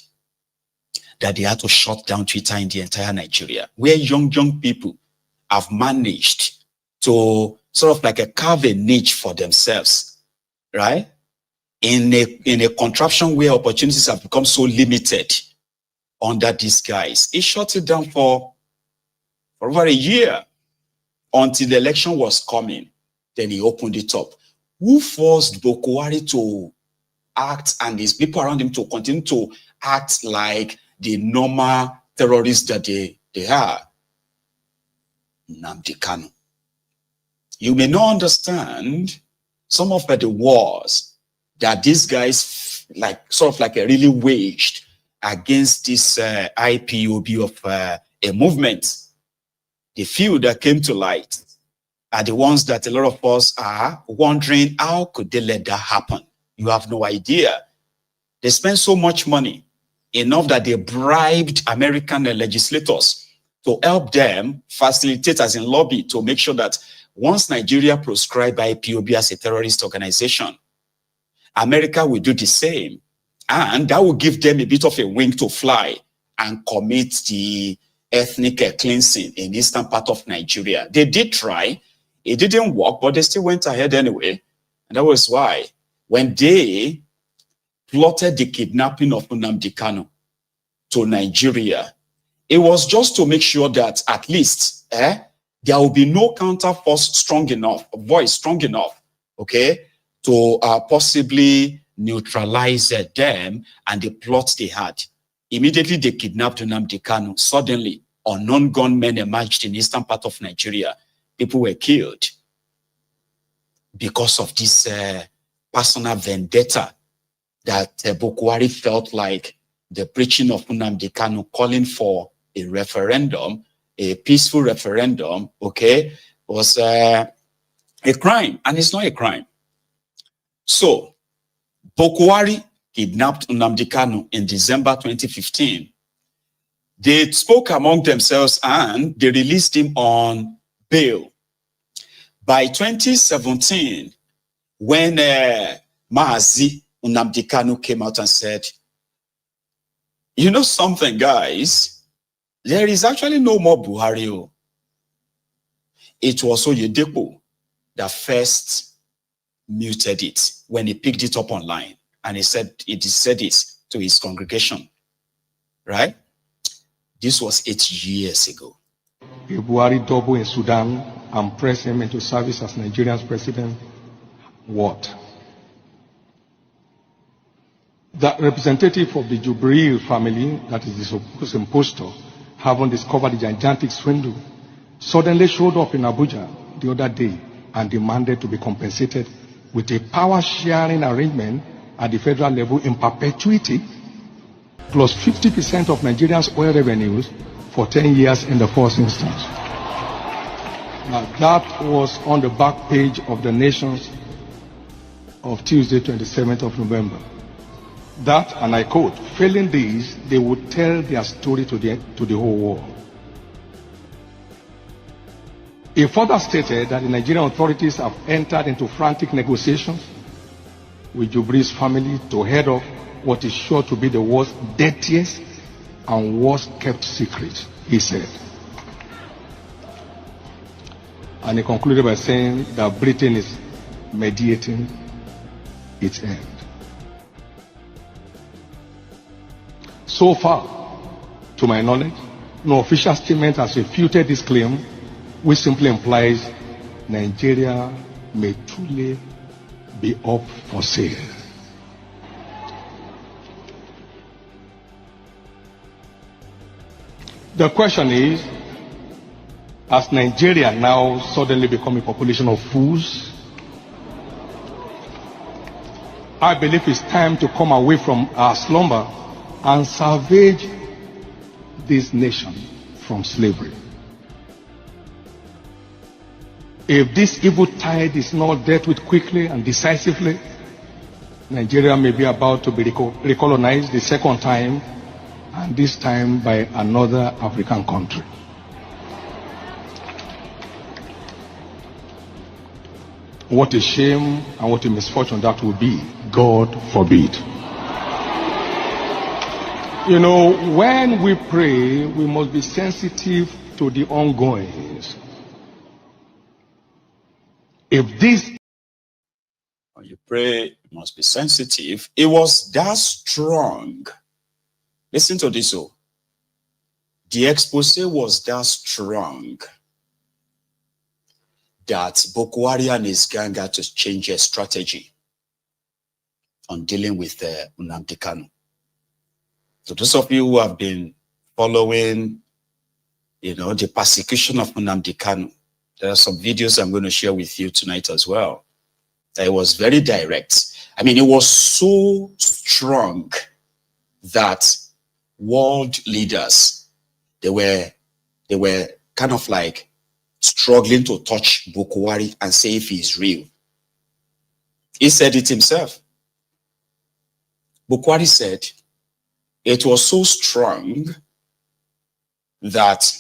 that they had to shut down Twitter in the entire Nigeria, where young people have managed to sort of like carve a niche for themselves, right? In a contraption where opportunities have become so limited under these guys. He shut it down for over a year until the election was coming. Then he opened it up. Who forced Bokohari to act and his people around him to continue to act like the normal terrorists that they are? Nnamdi Kanu. You may not understand some of the wars that these guys sort of really waged against this IPOB of a movement. The few that came to light are the ones that a lot of us are wondering, how could they let that happen? You have no idea. They spent so much money, enough that they bribed American legislators to help them facilitate, as in lobby, to make sure that once Nigeria proscribed IPOB as a terrorist organization, America will do the same. And that will give them a bit of a wing to fly and commit the ethnic cleansing in the eastern part of Nigeria. They did try. It didn't work, but they still went ahead anyway. And that was why when they plotted the kidnapping of Nnamdi Kanu to Nigeria, it was just to make sure that at least there will be no counter voice strong enough, okay, to possibly neutralize them and the plot they had. Immediately they kidnapped Nnamdi Kanu. Suddenly, unknown gunmen emerged in the eastern part of Nigeria. People were killed because of this personal vendetta that Bokohari felt like the preaching of Nnamdi Kanu calling for a referendum, a peaceful referendum, okay, was a crime, and it's not a crime. So, Bokohari kidnapped Nnamdi Kanu in December 2015. They spoke among themselves and they released him on bail. By 2017, when Mazi Nnamdi Kanu came out and said, you know something, guys, there is actually no more Buhari. It was Oyedepo that first muted it when he picked it up online. And he said this to his congregation, right? This was 8 years ago. Buhari double in Sudan and press him into service as Nigeria's president. What? The representative of the Jubril family, that is the supposed impostor, having discovered the gigantic swindle, suddenly showed up in Abuja the other day and demanded to be compensated with a power-sharing arrangement at the federal level in perpetuity, plus 50% of Nigerians' oil revenues for 10 years in the first instance. Now, that was on the back page of the Nations of Tuesday, 27th of November. That, and I quote, failing these, they would tell their story to the whole world. It further stated that the Nigerian authorities have entered into frantic negotiations with Jubri's family to head off what is sure to be the world's dirtiest and worst kept secret, he said. And he concluded by saying that Britain is mediating its end. So far, to my knowledge, no official statement has refuted this claim, which simply implies Nigeria may truly be up for sale. The question is, has Nigeria now suddenly become a population of fools? I believe it's time to come away from our slumber and salvage this nation from slavery. If this evil tide is not dealt with quickly and decisively, Nigeria may be about to be recolonized the second time, and this time by another African country. What a shame and what a misfortune that will be. God forbid. You know, when we pray, we must be sensitive to the ongoings. If this... When you pray, you must be sensitive. It was that strong. Listen to this. Oh. The expose was that strong that Bokohari and his gang had to change their strategy on dealing with Nnamdi Kanu. So those of you who have been following, the persecution of Nnamdi Kanu, there are some videos I'm going to share with you tonight as well. It was very direct. I mean, it was so strong that world leaders, they were kind of like struggling to touch Bokohari and say if he's real. He said it himself. Bokohari said it was so strong that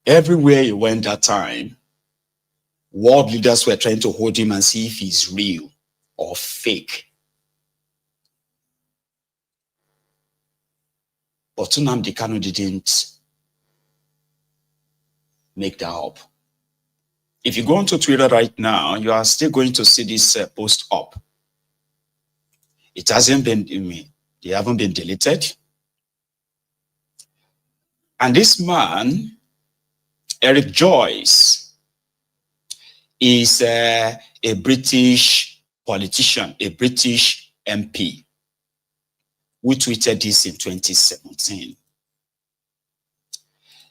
everywhere he went that time, world leaders were trying to hold him and see if he's real or fake. But Nnamdi Kanu didn't make that up. If you go onto Twitter right now, you are still going to see this post up. It hasn't been, they haven't been deleted. And this man, Eric Joyce, is a British politician, a British MP, who tweeted this in 2017.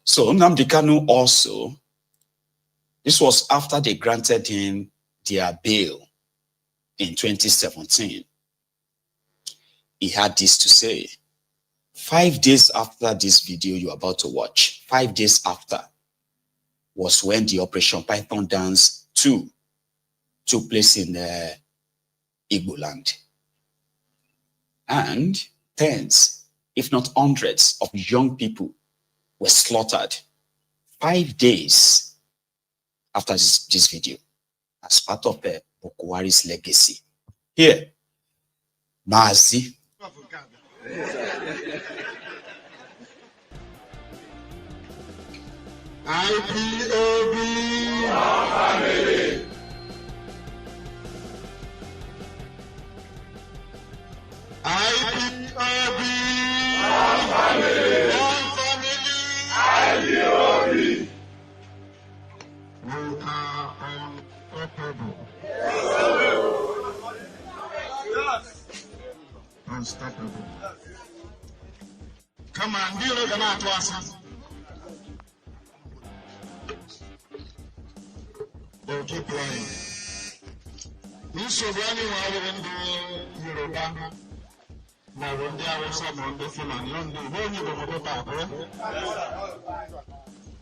So Nnamdi Kanu also, this was after they granted him their bail in 2017. He had this to say. 5 days after this video you're about to watch, 5 days after, was when the Operation Python Dance 2 took place in Igbo land. And tens, if not hundreds, of young people were slaughtered 5 days after this video as part of Bokohari's legacy. Here, Mazi. IPOB, family. Unstoppable. Come on, deal with the matter. They'll keep playing. This is running the Yoruba. Now, when they are someone, the Fulani, when you go to Papa.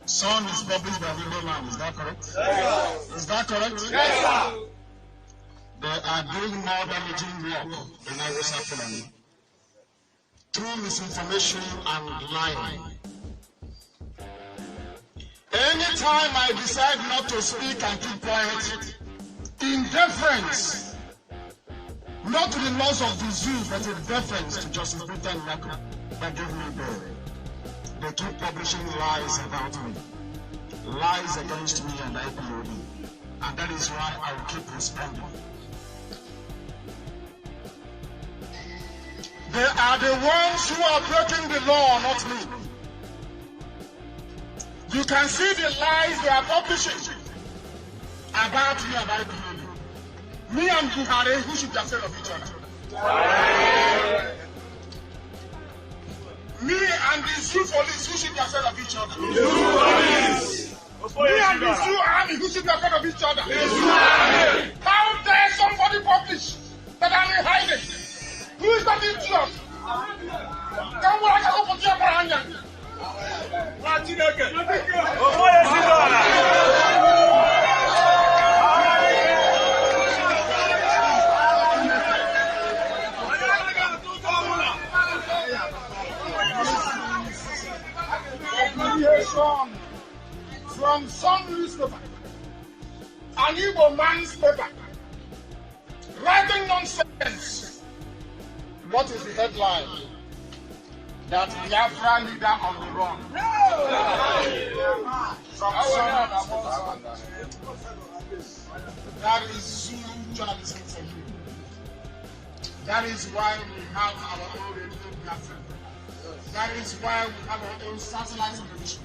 Son is published by the Roman, is that correct? Yes. Is that correct? Yes, sir. They are doing more damaging work in Hausa Fulani through misinformation and lying. Anytime I decide not to speak and keep quiet, in deference, not to the laws of the zoo, but in deference to Justice Britain Nako that gave me bail. They keep publishing lies about me, lies against me and IPOB, and that is why I will keep responding. They are the ones who are breaking the law, not me. You can see the lies they are publishing about me and IPOB. Me and Buhari, who should be afraid of each other? Me and the Zoo police, who should be afraid of each other? The Zoo police! Me and the Zoo army, who should be afraid of each other? The Zoo army! How dare somebody publish that I'm in hiding? Who is that idiot? Come on, I can go for your brand. From some newspaper, an Igbo man's paper, writing nonsense. What is the headline? That Biafra leader on the run. That is Zulu journalism for you. That is why we have our own radio Biafra. That is why we have our own satellite television.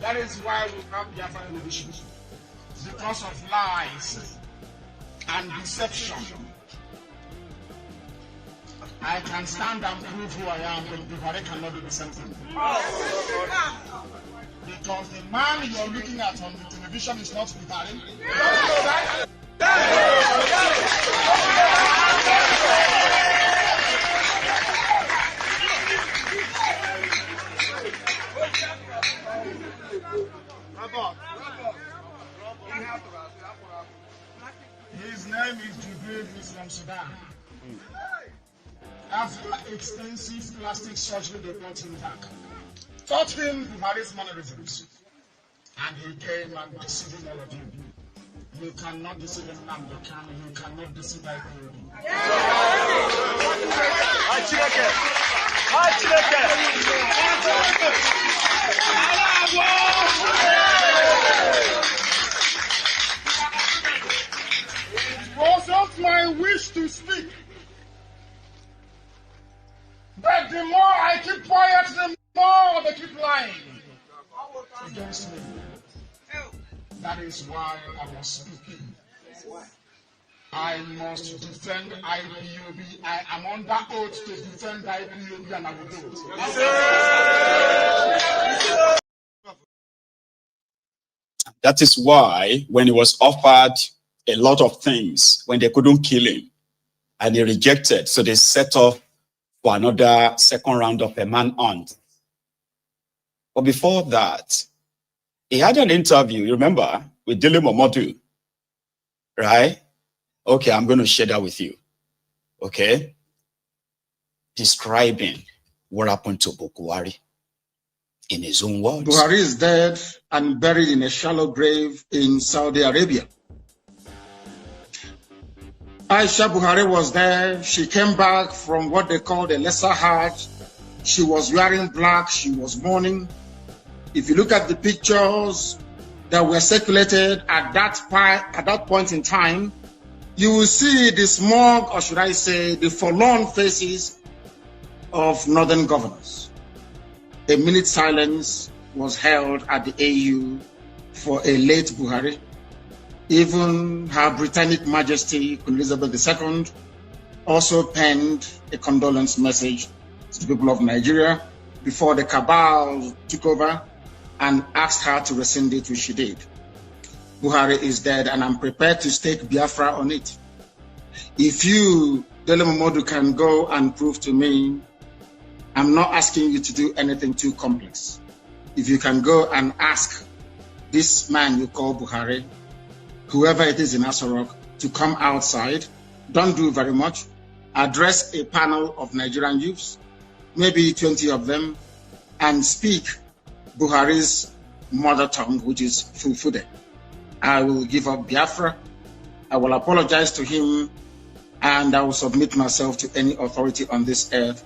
That is why we have Biafra television. Because of lies and deception. I can stand and prove who I am, but Buhari cannot do the same thing. Because the man you're looking at on the television is not Buhari. His name is Jubril, he's from Sudan. After extensive plastic surgery, they brought him back. Taught him Buhari's mannerisms. And he came and deceived all of you. You cannot deceive Nnamdi Kanu, you cannot deceive IPOB. It wasn't my wish to speak. But the more I keep quiet, the more they keep lying against me. That is why I was speaking. I must defend IPOB. I am under oath to defend IPOB, and I will do it. That is why when he was offered a lot of things, when they couldn't kill him, and he rejected, so they set off for another second round of a manhunt. But before that, he had an interview, you remember, with Mohammadu, right? Okay, I'm going to share that with you. Okay? Describing what happened to Bokohari in his own words. Buhari is dead and buried in a shallow grave in Saudi Arabia. Aisha Buhari was there. She came back from what they called a lesser Hajj. She was wearing black. She was mourning. If you look at the pictures that were circulated at that point in time, you will see the smug, or should I say, the forlorn faces of northern governors. A minute silence was held at the AU for a late Buhari. Even Her Britannic Majesty Queen Elizabeth II also penned a condolence message to the people of Nigeria before the cabal took over and asked her to rescind it, which she did. Buhari is dead, and I'm prepared to stake Biafra on it. If you, Dele Momodu, can go and prove to me, I'm not asking you to do anything too complex. If you can go and ask this man you call Buhari, whoever it is in Asorok, to come outside, don't do very much, address a panel of Nigerian youths, maybe 20 of them, and speak Buhari's mother tongue, which is Fulfude. I will give up Biafra, I will apologize to him, and I will submit myself to any authority on this earth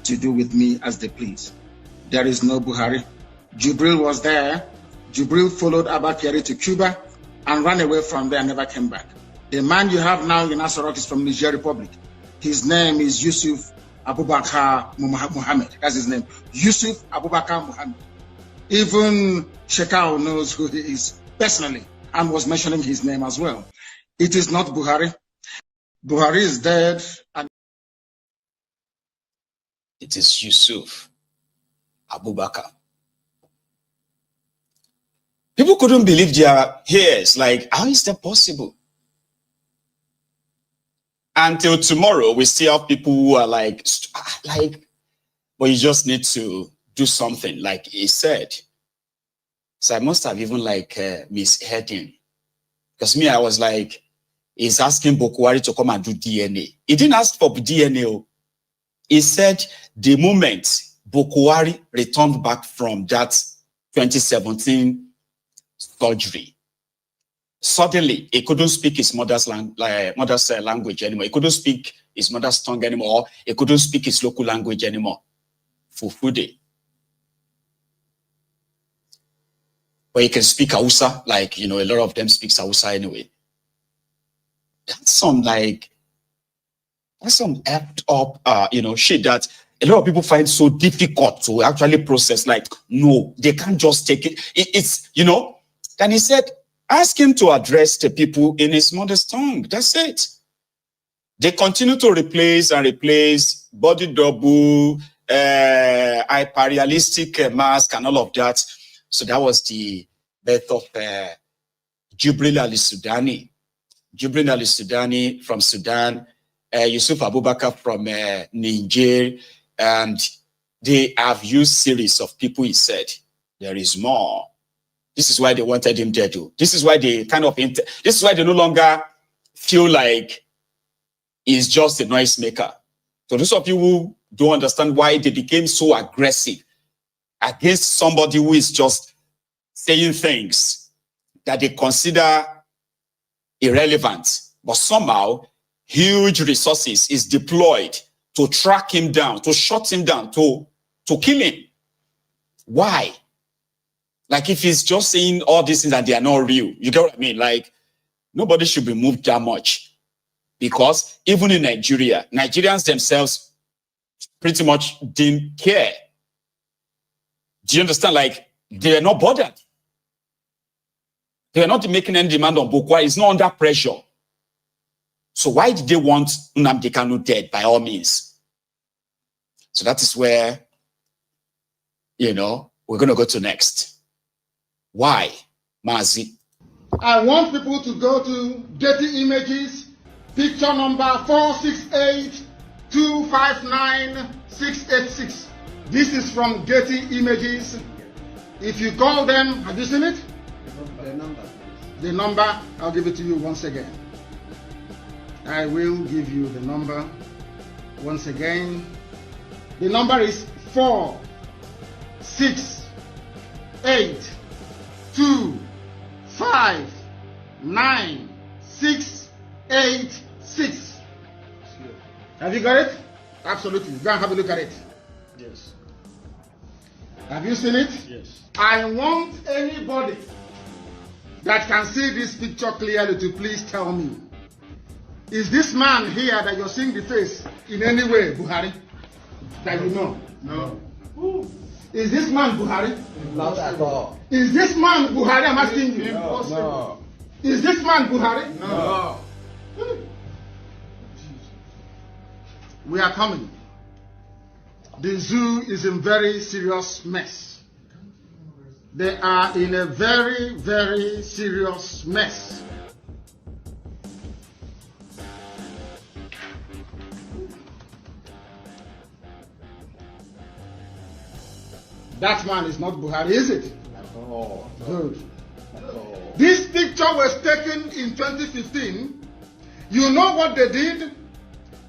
to do with me as they please. There is no Buhari. Jubril was there. Jubril followed Abakari to Cuba and ran away from there and never came back. The man you have now in Asorok is from Niger Republic. His name is Yusuf Abubakar Muhammad. That's his name. Yusuf Abubakar Muhammad. Even Shekau knows who he is personally and was mentioning his name as well. It is not Buhari. Buhari is dead. And it is Yusuf Abubakar. People couldn't believe their ears. Like, how is that possible? Until tomorrow, we still have people who are like, but you just need to do something, like he said. So I must have even misheard him. Because me, I was like, he's asking Bokohari to come and do DNA. He didn't ask for DNA. He said the moment Bokohari returned back from that 2017 surgery, suddenly he couldn't speak his mother's language anymore. He couldn't speak his mother's tongue anymore. He couldn't speak his local language anymore. Fufude. But he can speak Hausa, a lot of them speak Hausa anyway. That's some effed up, shit that a lot of people find so difficult to actually process. Like, no, they can't just take it. It's. And he said, ask him to address the people in his mother's tongue. That's it. They continue to replace body double, hyperrealistic mask and all of that. So that was the birth of Jubril al-Sudani. Jubril al-Sudani from Sudan, Yusuf Abubakar from Niger, and they have used series of people. He said, there is more. This is why they wanted him dead. This is why they this is why they no longer feel like he's just a noisemaker. So those of you who don't understand why they became so aggressive against somebody who is just saying things that they consider irrelevant, but somehow huge resources is deployed to track him down, to shut him down, to kill him. Why? Like, if he's just saying all these things and they are not real, you get what I mean? Like, nobody should be moved that much. Because even in Nigeria, Nigerians themselves pretty much didn't care. Do you understand? Like, they are not bothered. They are not making any demand on Bokohari. It's not under pressure. So why did they want Nnamdi Kanu dead, by all means? So that is where, we're going to go to next. Why, Mazi? I want people to go to Getty Images, picture number 468259686. This is from Getty Images. If you call them, have you seen it? The number. The number, I'll give it to you once again. I will give you the number once again. The number is 468259686. Have you got it? Absolutely. Go and have a look at it. Yes. Have you seen it? Yes. I want anybody that can see this picture clearly to please tell me, is this man here that you're seeing the face in any way Buhari? that you know? No. Is this man Buhari? Not at all. Is this man Buhari? I'm asking you. No. Is this man Buhari? No. We are coming. The zoo is in very serious mess. They are in a very, very serious mess. That man is not Buhari, is it? Oh. Good. This picture was taken in 2015. You know what they did?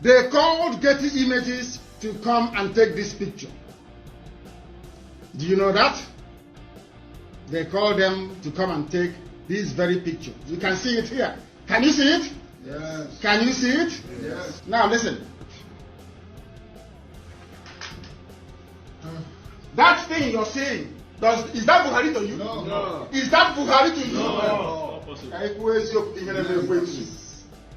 They called Getty Images to come and take this picture. Do you know that? They called them to come and take this very picture. You can see it here. Can you see it? Yes. Can you see it? Yes. Now listen. That thing you're seeing, is that Buhari to you? No. No. Is that Buhari to you? No.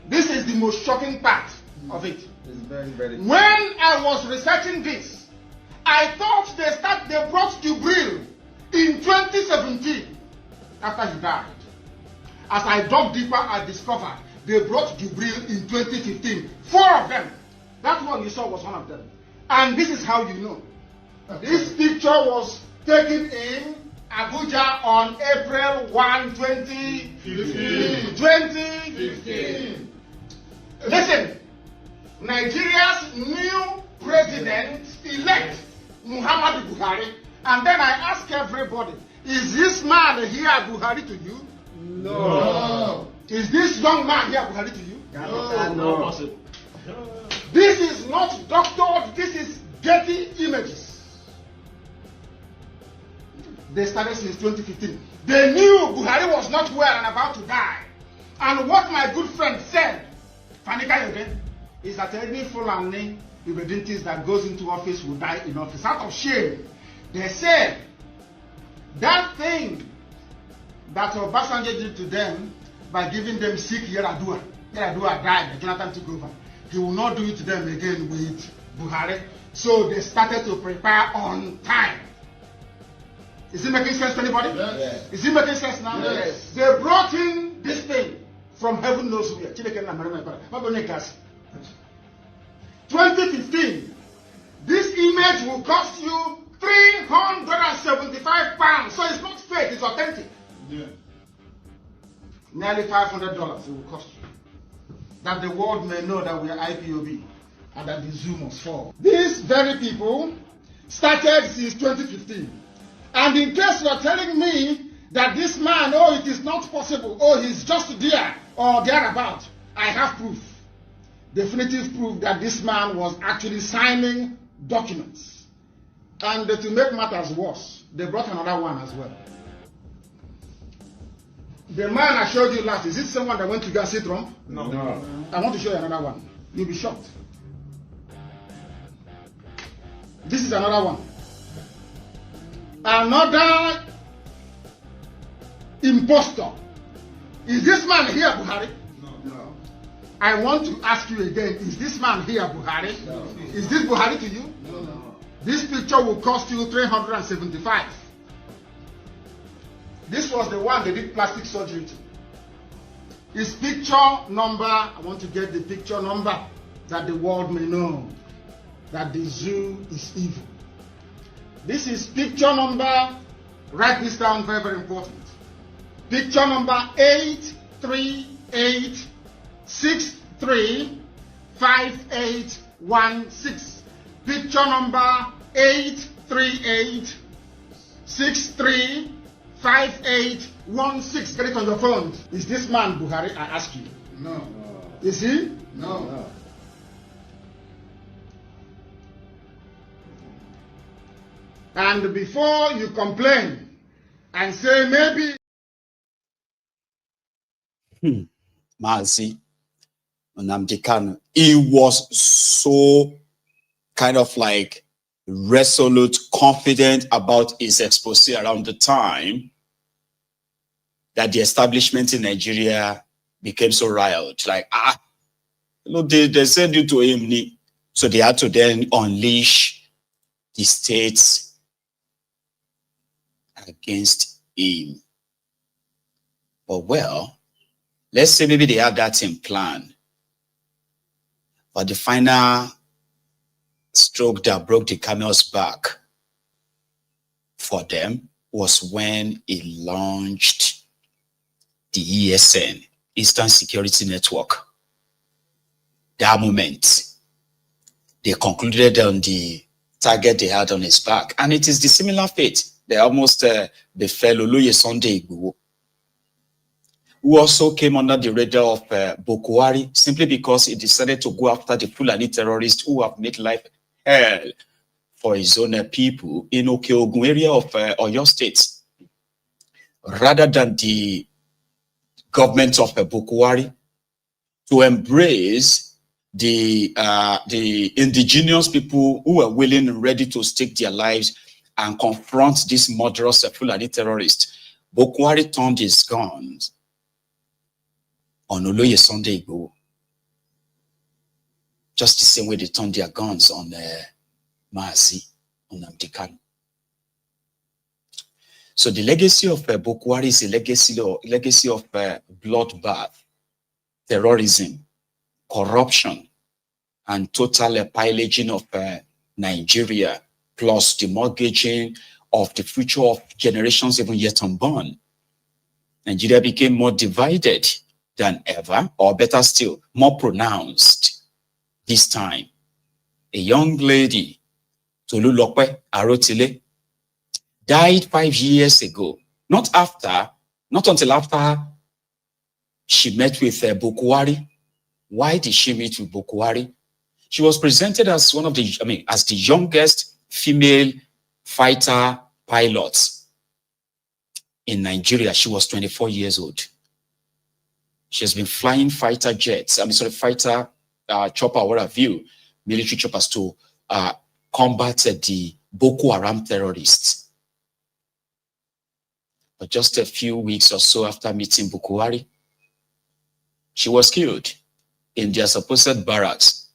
This is the most shocking part of it. It's very, very. When I was researching this, I thought they brought Jubril in 2017 after he died. As I dug deeper, I discovered they brought Jubril in 2015. 4 of them. That one you saw was one of them. And this is how you know. This picture was taken in Abuja on April 1, 2015. 2015. Listen, Nigeria's new president-elect, Mohammadu Buhari, and then I ask everybody, is this man here Buhari to you? No. Is this young man here Buhari to you? No. This is not doctored, this is Getty Images. They started since 2015. They knew Buhari was not well and about to die. And what my good friend said, Fanika again, is that any Fulani Ibedintis that goes into office will die in office. Out of shame, they said that thing that Obasanjo did to them by giving them sick Yaradua. Yaradua died, Jonathan took over. He will not do it to them again with Buhari. So they started to prepare on time. Is it making sense to anybody? Yes. Is it making sense now? Yes. They brought in this thing from heaven knows where. 2015. This image will cost you £375. So it's not fake, it's authentic. Yeah. Nearly $500 it will cost you. That the world may know that we are IPOB and that the zoo must fall. These very people started since 2015. And in case you are telling me that this man, oh, it is not possible, oh, he's just there or thereabout, I have proof. Definitive proof that this man was actually signing documents. And to make matters worse, they brought another one as well. The man I showed you last, is it someone that went to go and see Trump? No. I want to show you another one. You'll be shocked. This is another one. Another impostor. Is this man here Buhari? No. I want to ask you again, is this man here Buhari? No. Is this Buhari to you? No. This picture will cost you $375. This was the one they did plastic surgery to. His picture number, I want to get the picture number that the world may know that the zoo is evil. This is picture number, write this down, very, very important. Picture number 838635816. Picture number 838635816. Get it on your phone. Is this man Buhari? I ask you. No. Is he? No. And before you complain and say maybe Mazi Nnamdi Kanu, he was so kind of like resolute, confident about his expose around the time that the establishment in Nigeria became so riot. Like, they sent you to him, so they had to then unleash the state against him. But well, let's say maybe they have that in plan. But the final stroke that broke the camel's back for them was when he launched the ESN, Eastern Security Network. That moment, they concluded on the target they had on his back. And it is the similar fate. They almost befell Oloye Sunday Igboho, who also came under the radar of Bokohari simply because he decided to go after the Fulani terrorists who have made life hell for his own people in Okeogun area of Oyo State. Rather than the government of Bokohari to embrace the indigenous people who were willing and ready to stake their lives and confront this murderous Fulani terrorist, Bokohari turned his guns on Oloye Sunday Igboho, just the same way they turned their guns on Mazi Nnamdi Kanu. So the legacy of Bokohari is a legacy of bloodbath, terrorism, corruption, and total pillaging of Nigeria, plus the mortgaging of the future of generations even yet unborn. Nigeria became more divided than ever, or better still, more pronounced this time. A young lady, Tolulope Arotile, died 5 years ago. Not until after she met with Bokohari. Why did she meet with Bokohari? She was presented as one of the, as the youngest female fighter pilots in Nigeria. She was 24 years old. She has been flying fighter jets, fighter chopper, what have you, military choppers to combat the Boko Haram terrorists. But just a few weeks or so after meeting Bokohari, she was killed in their supposed barracks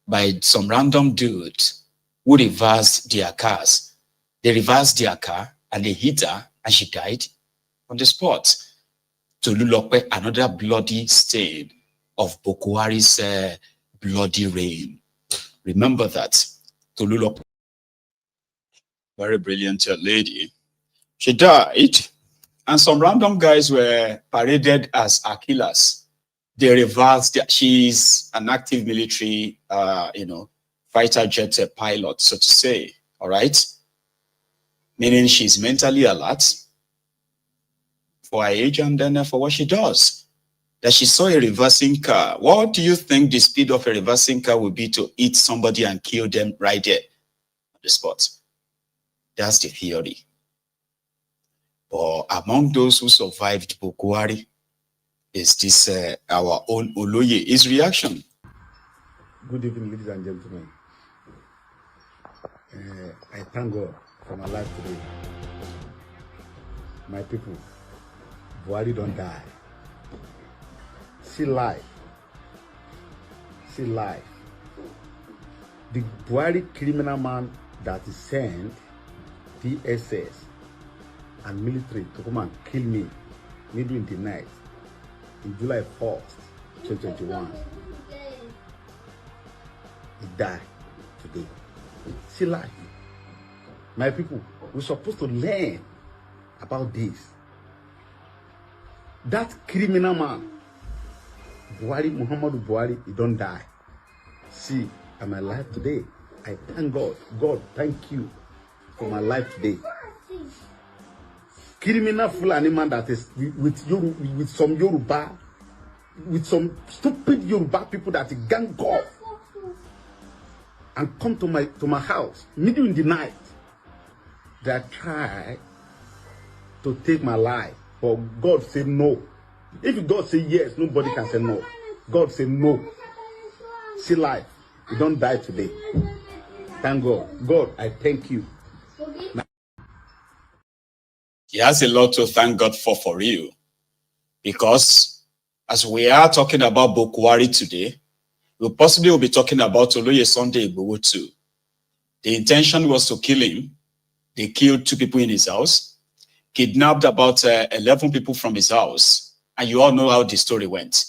by some random dudes who reversed their cars. They reversed their car and they hit her and she died on the spot. Tolulope, another bloody stain of Bokohari's bloody reign. Remember that. Tolulope, very brilliant lady. She died, and some random guys were paraded as her killers. They reversed. She's an active military, fighter jet pilot, so to say. All right, meaning she's mentally alert for her age and then for what she does. That she saw a reversing car. What do you think the speed of a reversing car would be to hit somebody and kill them right there on the spot? That's the theory. But among those who survived Bokohari is this our own Oloye. His reaction. Good evening, ladies and gentlemen. I thank God for my life today. My people, Buhari don't die. See life. See life. The Buhari criminal man that is sent DSS and military to come and kill me middle in the night in July 4th, 2021. He died today. See life. My people, we're supposed to learn about this. That criminal man, Buhari, Mohammadu Buhari, he don't die. See, I'm alive today. I thank God. God, thank you for my life today. Criminal Fulani man that is with some Yoruba, with some stupid Yoruba people that gang off and come to my house middle in the night. They try to take my life, but God said no. If God say yes, nobody can say no. God said no. See life. You don't die today. Thank God. God, I thank you. He has a lot to thank God for you. Because as we are talking about Bokohari today, we possibly will be talking about Oloye Sunday Igboho too. The intention was to kill him. They killed 2 people in his house, kidnapped about 11 people from his house. And you all know how the story went.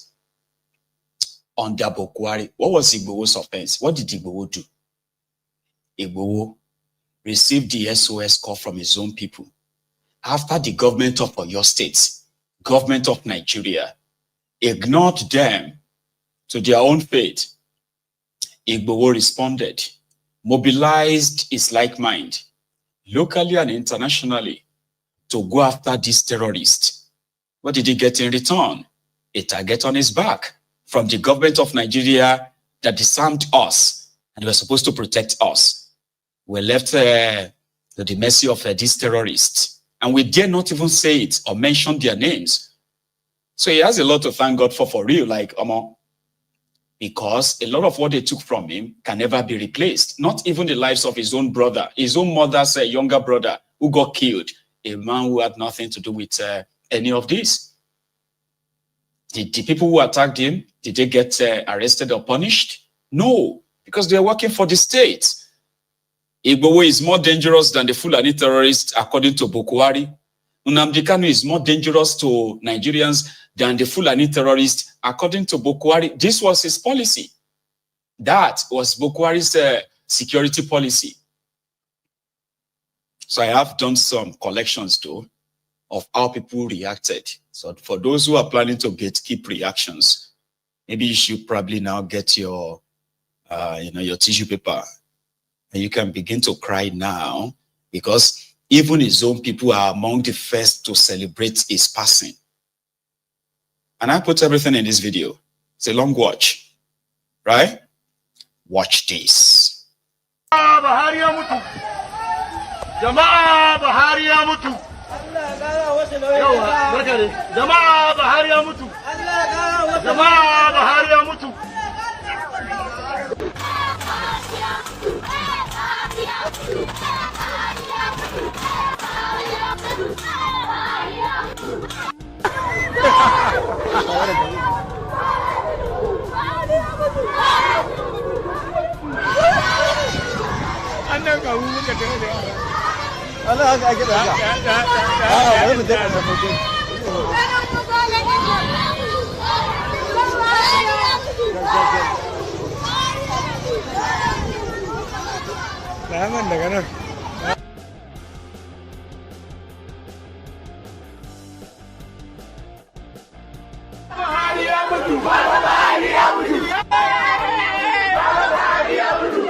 Under Bokohari, what was Igbowo's offense? What did Igbowo do? Igbowo received the SOS call from his own people. After the government of Oyo State, government of Nigeria, ignored them to their own fate, Igbowo responded, mobilized his like mind, locally and internationally, to go after these terrorists. What did he get in return? A target on his back from the government of Nigeria that disarmed us and were supposed to protect us. We're left to the mercy of these terrorists. And we dare not even say it or mention their names. So he has a lot to thank God for real, like, because a lot of what they took from him can never be replaced. Not even the lives of his own brother, his own mother's younger brother who got killed, a man who had nothing to do with any of this. Did the people who attacked him, did they get arrested or punished? No, because they're working for the state. Igbowo is more dangerous than the Fulani terrorists, according to Bokohari. Nnamdi Kanu is more dangerous to Nigerians than the Fulani terrorists, according to Bokohari. This was his policy. That was Bokohari's security policy. So I have done some collections, though, of how people reacted. So for those who are planning to keep reactions, maybe you should probably now get your, your tissue paper. And you can begin to cry now, because even his own people are among the first to celebrate his passing. And I put everything in this video. It's a long watch, right? Watch this. Buhari ya mutu. Jama'a Buhari ya mutu. Yawa, barka dai. Jama'a Buhari ya mutu. Jama'a Buhari ya mutu. Annan ka mu muka tare da yara. Allah haka ake da ka. Bari mu tafi da farko. Laman daga nan. Buhari ya mutu. Buhari ya mutu. Buhari ya mutu.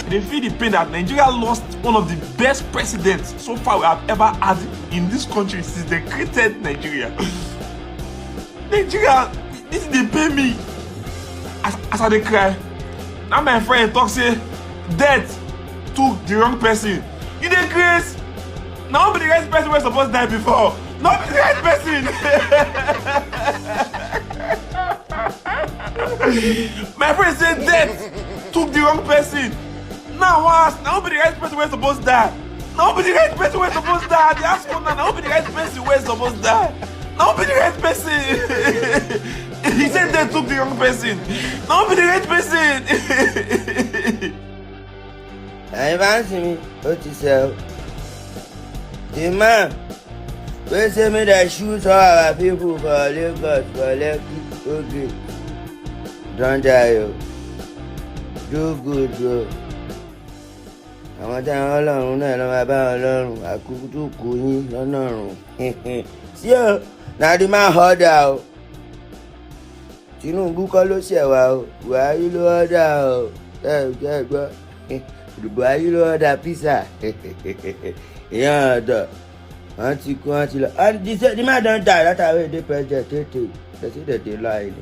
they feel the pain that Nigeria lost one of the best presidents so far we have ever had in this country since they created Nigeria. Nigeria, this they pay me as I dey cry. Now my friend talk say death took the wrong person. You dey craze? Now be the right person was supposed to die before. Not be the right person. My friend said death took the wrong person. Now be the right person was supposed to die. Now be the right person was supposed to die. They ask for now be the right person was supposed to die. Now be the right person. He said death took the wrong person. Now be the right person. I advance me. What you say? The man. We say me that shoot all our people for Lagos, for Lekki, okay. Don't die, yo. Do good, bro. I want to hold on, I know about alone. I could do good, no. See, now the man hold out. Tinubu kọ́ ló ṣẹ̀ wá o, Buhari ló ọ́dà o. Gbọ́, Buhari ló ọ́dà pizza. Ìyá ọ̀dọ̀. Auntie, and the man don't die. That's how they president. They say that they lie.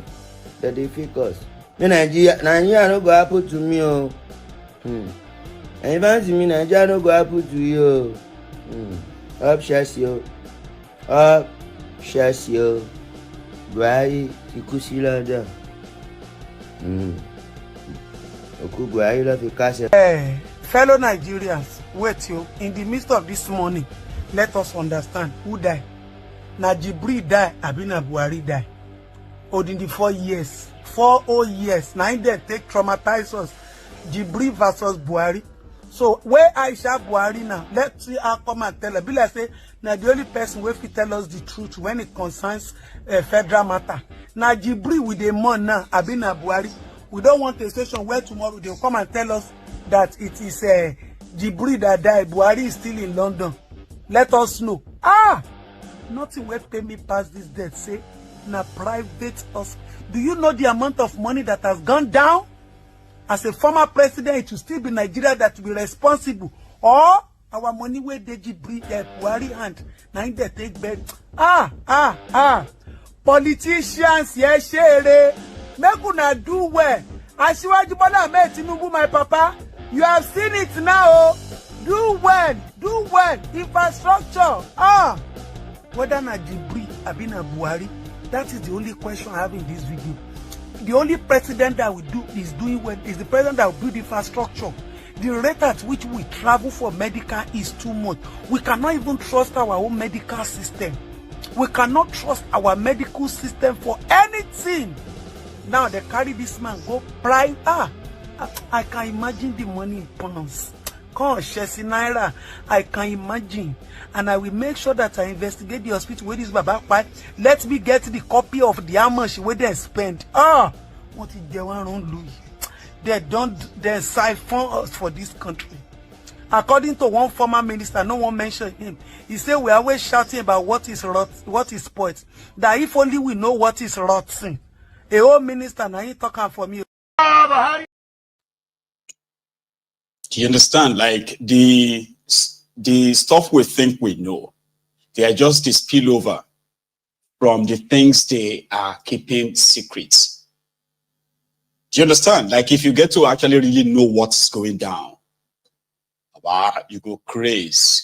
That they fake us. Nigeria no go happen to me. Oh. And if me, Nigeria no go happen to you. Up Shasio. Up Shasio. Buhari, Ikusi Landa. Oku Buhari love the castle. Hey, fellow Nigerians, wait you. In the midst of this morning, let us understand who died. Na Jibril died, Abina Buhari died. In the 4 years, 4 whole years, now they take traumatize us. Jibril versus Buhari. So where Aisha Buhari now? Let's see her come and tell her. Be like say, now the only person who will tell us the truth when it concerns federal matter. Now Jibril with the man now, Abina Buhari. We don't want a station where tomorrow they'll come and tell us that it is Jibril that died. Buhari is still in London. Let us know. Nothing will pay me past this death. Say, na private hospital. Do you know the amount of money that has gone down? As a former president, it will still be Nigeria that will be responsible. Or our money where they Buhari hand. Now they take bed. Politicians, yes, share. Make una do well. Asiwaju Bola Ahmed Tinubu, my papa. You have seen it now. Do well. Infrastructure. Whether na Jibril Abina Buhari, that is the only question I have in this video. The only president that is doing well is the president that will build infrastructure. The rate at which we travel for medical is too much. We cannot even trust our own medical system. We cannot trust our medical system for anything. Now they carry this man go private. I can imagine the money in pounds. Naira, I can imagine, and I will make sure that I investigate the hospital where this Baba fight. Let me get the copy of the how much where they spend. What is they want on Louis? They siphon us for this country. According to one former minister, no one mentioned him. He said we are always shouting about what is rot, what is spoiled. That if only we know what is rotting. A whole minister now he talking for me. Do you understand? Like the stuff we think we know, they are just the spillover from the things they are keeping secrets. Do you understand? Like if you get to actually really know what's going down, you go crazy.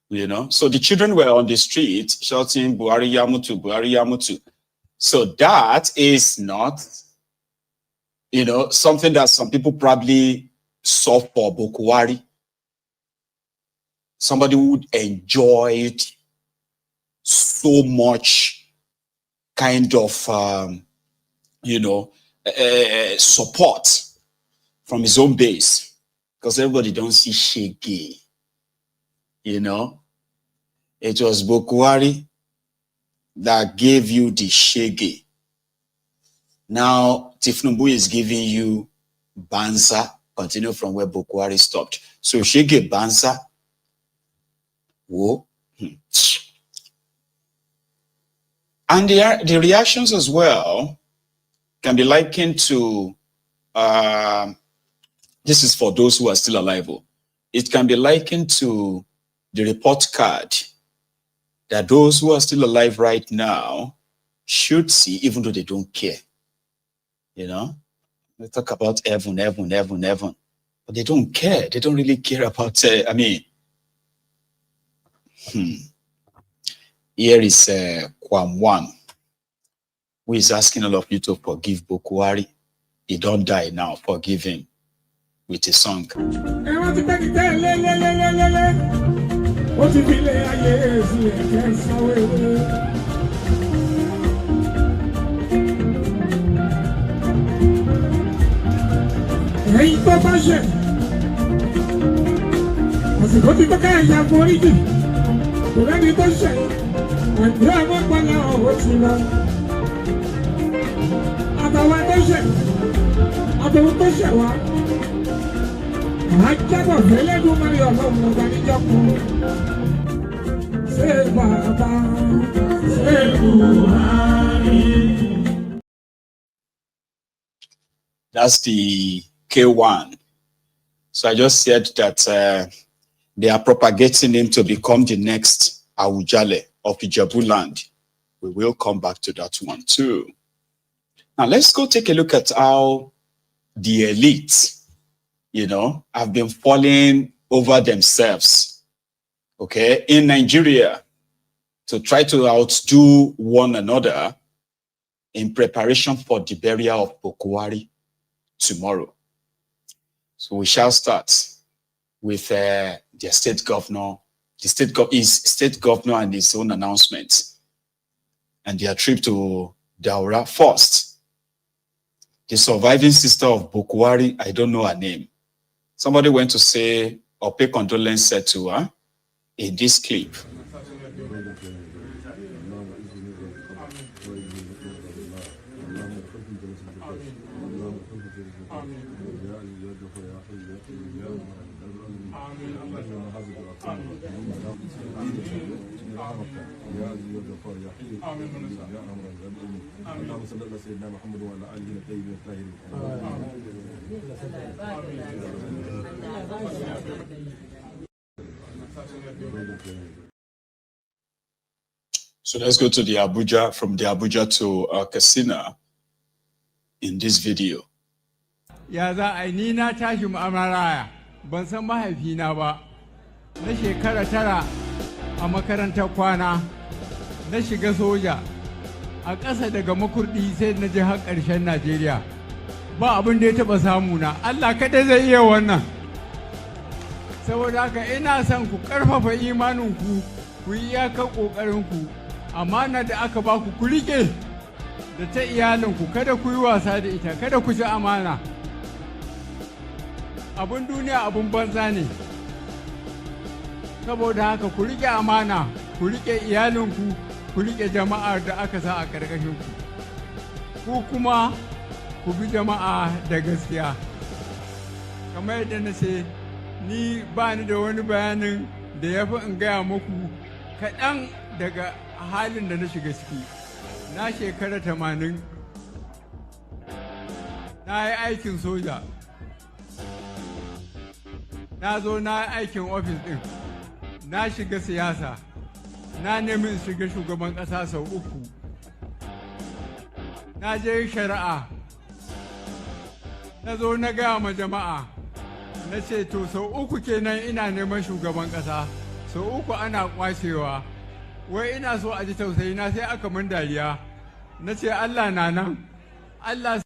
You know? So the children were on the street shouting Buhari Yamutu, Buhari Yamutu. So that is not, you know, something that some people probably saw for Bokohari. Somebody would enjoy it so much kind of, you know, support from his own base. Because everybody don't see Shege. You know? It was Bokohari that gave you the Shege. Now, Tifnumbu is giving you Banza. Continue from where Bokohari stopped. So Shege Banza. Whoa. And the reactions as well can be likened to the This is for those who are still alive. It can be likened to the report card that those who are still alive right now should see, even though they don't care. You know, they talk about heaven, but they don't care. They don't really care about, Here is Kwam1, who is asking all of you to forgive Bokohari. He don't die now. Forgive him with a song. That's the K1. So I just said that they are propagating him to become the next Awujale of Ijebu land. We will come back to that one too. Now let's go take a look at how the elite, have been falling over themselves, okay, in Nigeria to try to outdo one another in preparation for the burial of Bokohari tomorrow. So we shall start with the state governor, his state governor and his own announcements, and their trip to Daura first. The surviving sister of Bokohari, I don't know her name. Somebody went to say or pay condolences to her in this clip. So let's go to the Abuja, from the Abuja to Katsina in this video. Ya za a ni na tashi mu'amaraya ban san mahaifina ba na shekara 9 a makarantar kwana na shiga soja a ƙasa daga makurdi sai na je har ƙarshen Najeriya ba abin da ya taɓa samu na Allah kaɗai zai iya wannan saboda haka ina son ku ƙarfafa imaninku ku yi iyakar ƙoƙarinku amana da aka ba ku riƙe da ta iyalinku kada ku yi wasa da ita kada ku ci amana abun duniya abun banza ne saboda haka ku riƙe amana ku riƙe iyalinku ku riƙe jama'ar da aka sa a ƙarƙashinku ku kuma ku bi jama'a da gaskiya kamar yadda na ce ni ba ni da wani bayanin da ya fi in gaya muku kaɗan daga halin da na shiga ciki na shekara 80 na yi aikin soja na zo na yi aikin ofis ɗin na shiga siyasa na nemi in shiga shugaban ƙasa sau 3 na je shari'a na zo na gaya ma jama'a na ce to sau 3 kenan ina neman shugaban ƙasa sau 3 ana kwacewa wai ina so a ji tausayi na sai aka mun dariya na ce Allah na nan Allah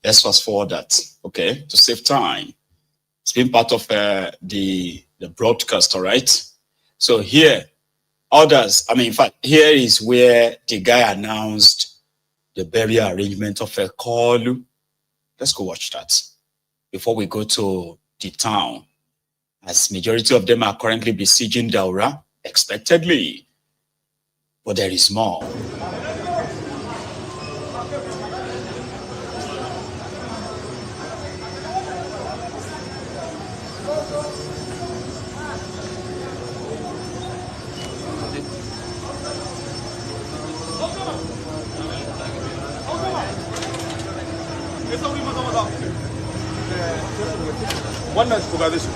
Let's fast forward that, okay, to save time. It's been part of the broadcast, all right? So here, others, in fact, here is where the guy announced the burial arrangement of a Koolu. Let's go watch that before we go to the town, as majority of them are currently besieging Daura, expectedly. But there is more. Wannan shugaban da shi.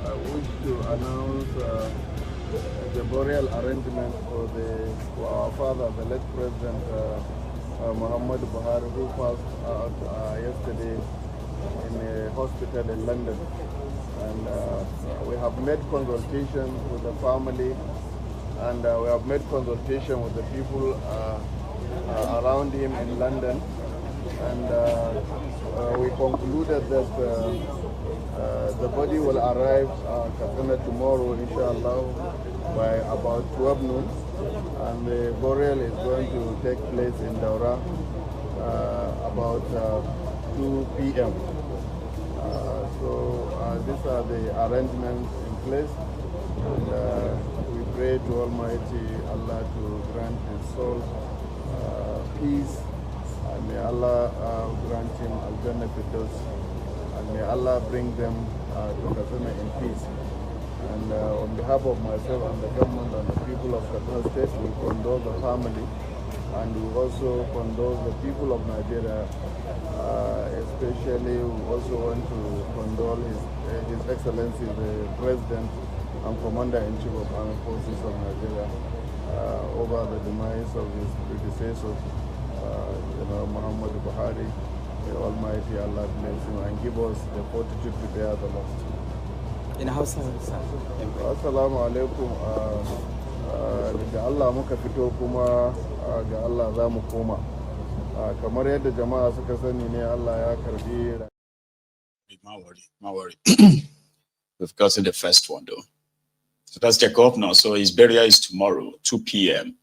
I wish to announce the burial arrangement for our father, the late President Mohammadu Buhari, who passed out yesterday in a hospital in London. And we have made consultation with the family, and we have made consultation with the people around him in London. And we concluded that the body will arrive Katsina tomorrow, inshallah, by about 12 noon. And the burial is going to take place in Daura about 2 p.m. So these are the arrangements in place. And we pray to Almighty Allah to grant his soul peace. And may Allah grant him Al-Jannah Firdaus. And may Allah bring them to Katsina in peace. And on behalf of myself and the government and the people of Katsina State, we condole the family, and we also condole the people of Nigeria. Especially, we also want to condole His Excellency, the President and Commander-in-Chief of Armed Forces of Nigeria, over the demise of his predecessors, Mohammadu Buhari. May Almighty Allah bless him and give us the fortitude to bear the loss. in Hausa. Assalamu alaikum. Daga Allah muka fito kuma ga Allah za mu koma. Kamar yadda jama'a suka sani ne Allah ya karbi. My worry. We've gotten the first one though. So that's the governor. So his burial is tomorrow, 2 p.m.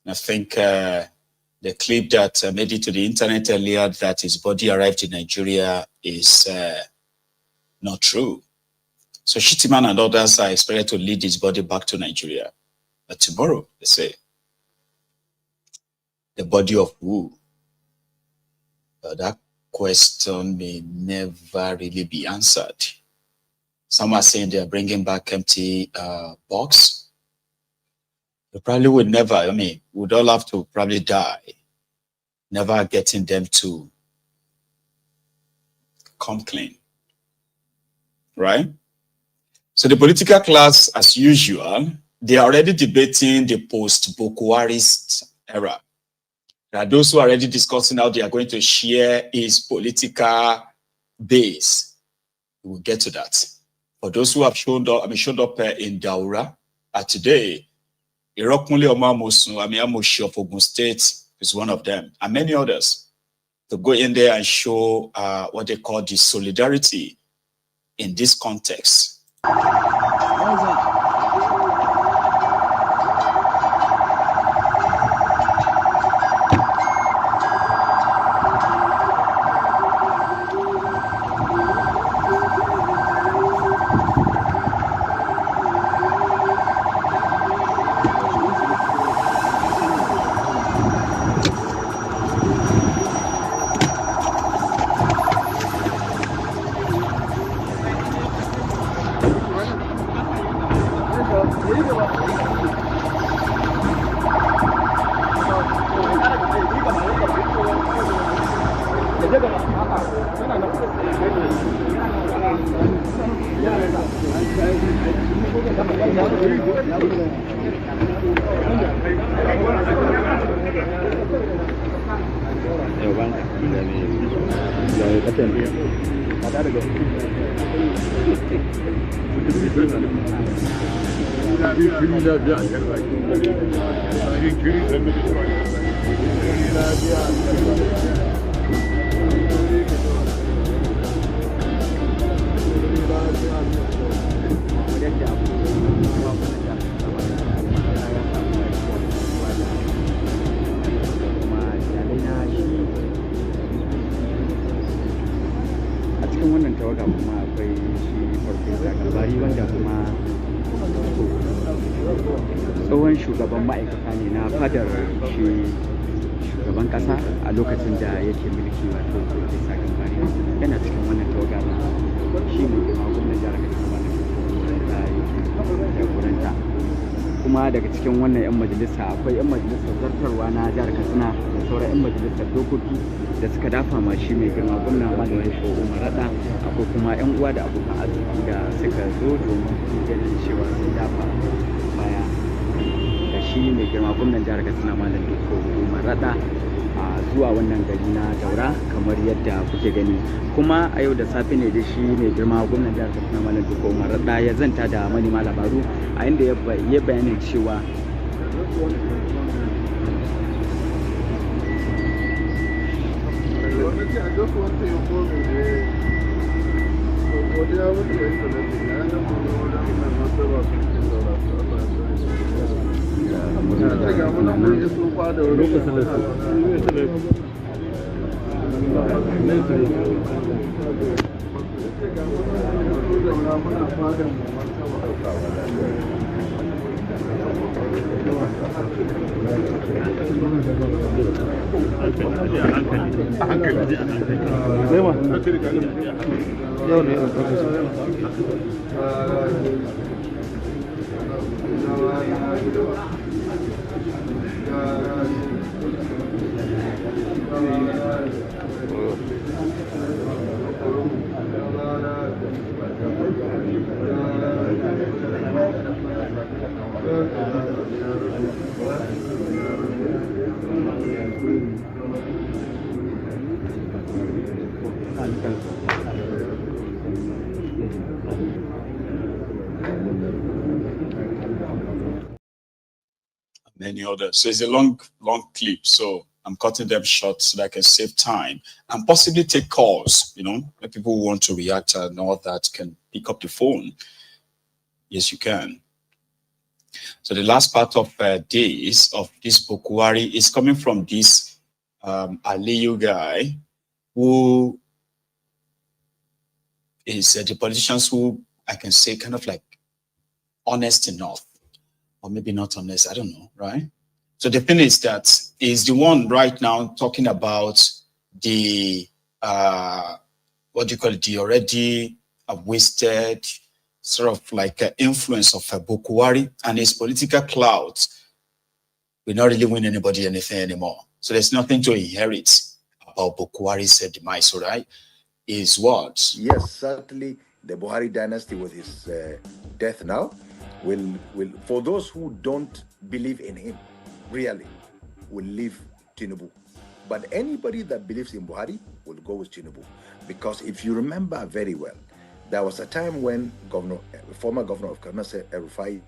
I think the clip that made it to the internet earlier that his body arrived in Nigeria is not true. So Shettima and others are expected to lead his body back to Nigeria. But tomorrow, they say, the body of who? That question may never really be answered. Some are saying they're bringing back empty box. They probably would never, would all have to probably die, never getting them to come clean, right? So the political class, as usual, they are already debating the post-Bokohari era. There are those who are already discussing how they are going to share his political base. We will get to that. For those who have showed up in Daura today, Irokunle Omamosun, Amoshi of Ogun State is one of them, and many others, to go in there and show what they call the solidarity in this context. shugaban ma'aikata ne na fadar shi shugaban kasa a lokacin da yake mulki wato Profesa Gambari yana cikin wannan tawaga na shi ne kuma gwamnan jihar Katsina da yake jagoranta. Kuma daga cikin wannan 'yan majalisa akwai 'yan majalisar zartarwa na jihar Katsina da sauran 'yan majalisar dokoki da suka dafa ma shi mai girma gwamna Malam Umar Rada, akwai kuma 'yan uwa da abokan arziki da suka zo domin ganin cewa sun dafa baya da shi mai girma gwamnan jihar Katsina Malam Umar Rada a zuwa wannan gari na Daura kamar yadda kuke gani. Kuma a yau da safe ne da shi mai girma gwamnan jihar Katsina Malam Umar Rada ya zanta da manema labaru a inda ya bayanin cewa many others. So it's a long clip. So I'm cutting them short so that I can save time and possibly take calls, you know, if people who want to react and all that can pick up the phone. Yes, you can. So the last part of this Bokohari is coming from this Aliyu guy, who is the politicians who I can say kind of like honest enough, or maybe not honest, I don't know, right? So the thing is that is the one right now talking about the, what do you call it, the already wasted sort of like influence of Bokohari and his political clout will not really win anybody anything anymore. So there's nothing to inherit about Bokohari's demise, all right? Is what? Yes, certainly the Buhari dynasty with his death now will, for those who don't believe in him, really, will leave Tinubu. But anybody that believes in Buhari will go with Tinubu. Because if you remember very well, there was a time when former governor of Kano, Rufai,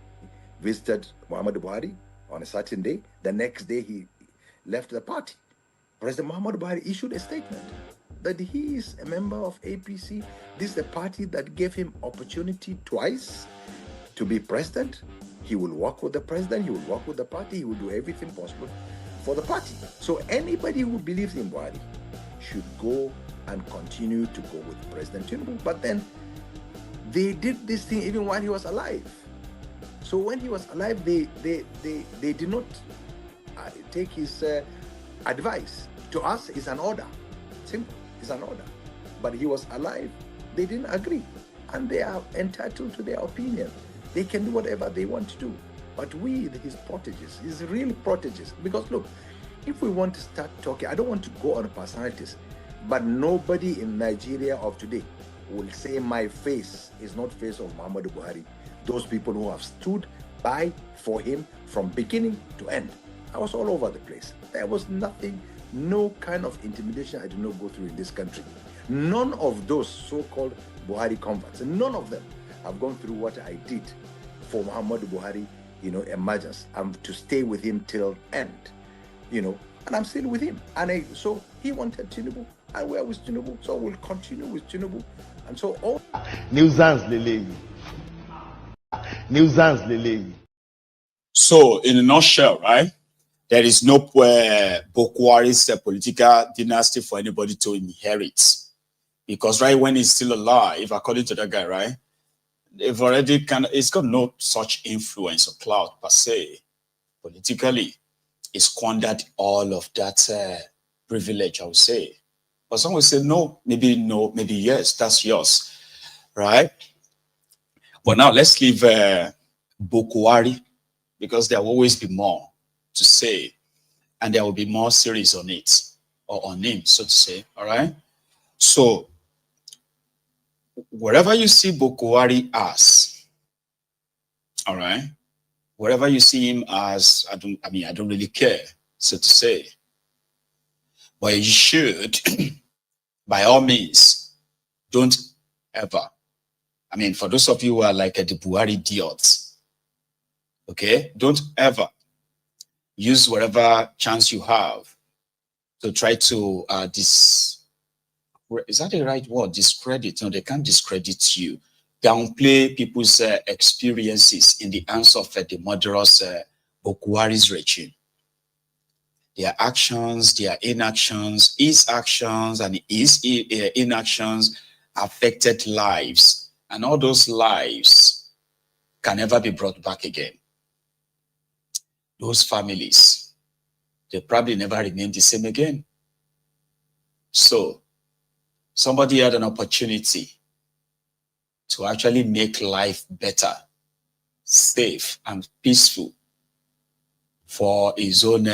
visited Mohammadu Buhari on a certain day. The next day he left the party. President Mohammadu Buhari issued a statement that he is a member of APC. This is the party that gave him opportunity twice to be president. He will work with the president, he will work with the party, he will do everything possible for the party. So anybody who believes in Buhari should go and continue to go with President Tinubu. But then they did this thing even while he was alive. So when he was alive, they did not take his advice. To us, it's an order. Simple, it's an order. But he was alive, they didn't agree. And they are entitled to their opinion. They can do whatever they want to do. But we, his proteges, his real proteges, because look, if we want to start talking, I don't want to go on personalities, but nobody in Nigeria of today will say my face is not face of Muhammadu Buhari. Those people who have stood by for him from beginning to end. I was all over the place. There was nothing, no kind of intimidation I did not go through in this country. None of those so-called Buhari converts, none of them have gone through what I did for Muhammadu Buhari, emergence. I'm to stay with him till end, and I'm still with him. And so he wanted Tinubu, and we're with Tinubu, so we'll continue with Tinubu. And so all Nuisance Lele. Nuisance Lele. So in a nutshell, right? There is no Bokohari's political dynasty for anybody to inherit. Because right when he's still alive, according to that guy, right? They've already it's got no such influence or clout per se. Politically, it's squandered all of that privilege, I would say. But some will say no, maybe yes, that's yours, right? But now let's leave Bokohari, because there will always be more to say, and there will be more series on it, or on him, so to say, all right? So, wherever you see Bokohari as, all right, wherever you see him as, I don't really care, so to say. But you should, by all means, don't ever, for those of you who are like the Buhari idiots, okay, don't ever use whatever chance you have to try to is that the right word? Discredit? No, they can't discredit you. Downplay people's experiences in the hands of the murderous Bokohari's regime. Their actions, their inactions, his actions and his inactions affected lives. And all those lives can never be brought back again. Those families, they probably never remain the same again. So, somebody had an opportunity to actually make life better, safe, and peaceful for his own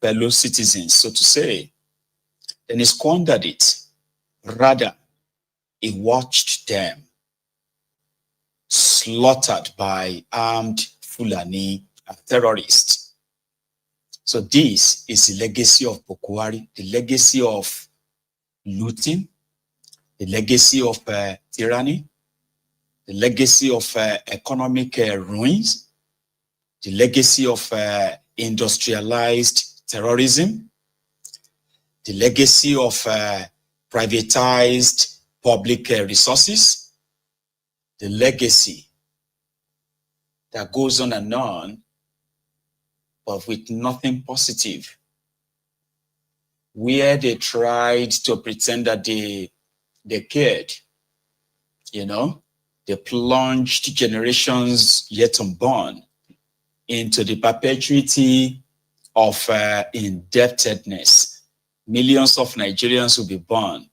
fellow citizens, so to say. Then he squandered it. Rather, he watched them slaughtered by armed Fulani terrorists. So this is the legacy of Bokohari, the legacy of looting, the legacy of tyranny, the legacy of economic ruins, the legacy of industrialized terrorism, the legacy of privatized public resources, the legacy that goes on and on, but with nothing positive, where they tried to pretend that they cared, you know, they plunged generations yet unborn into the perpetuity of indebtedness. Millions of Nigerians will be born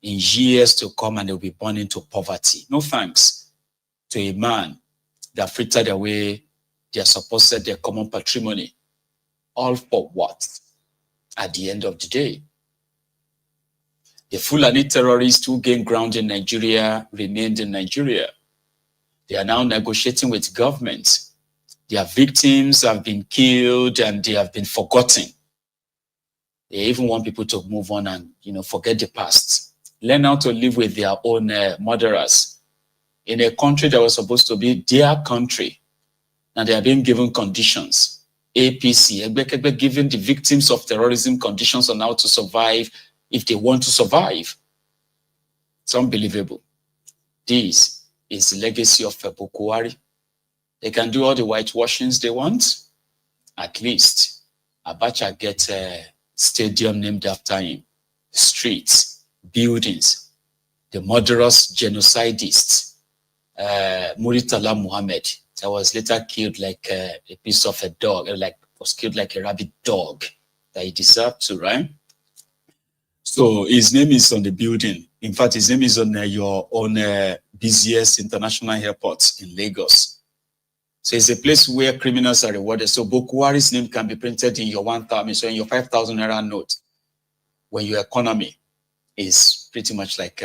in years to come, and they'll be born into poverty. No thanks to a man that frittered away their supposed their common patrimony. All for what? At the end of the day, the Fulani terrorists who gained ground in Nigeria remained in Nigeria. They are now negotiating with government. Their victims have been killed and they have been forgotten. They even want people to move on and, you know, forget the past. Learn how to live with their own murderers in a country that was supposed to be their country. And they are being given conditions. APC, Egbekegbe giving the victims of terrorism conditions on how to survive if they want to survive. It's unbelievable. This is the legacy of Bokohari. They can do all the whitewashings they want. At least Abacha gets a stadium named after him, streets, buildings, the murderous genocidist, Muritala Muhammad, that was later killed like a piece of a dog, was killed like a rabid dog that he deserved to, right? So his name is on the building. In fact, his name is on your own busiest international airport in Lagos. So it's a place where criminals are rewarded. So Bokohari's name can be printed in your 1,000, so in your 5,000 naira note, when your economy is pretty much like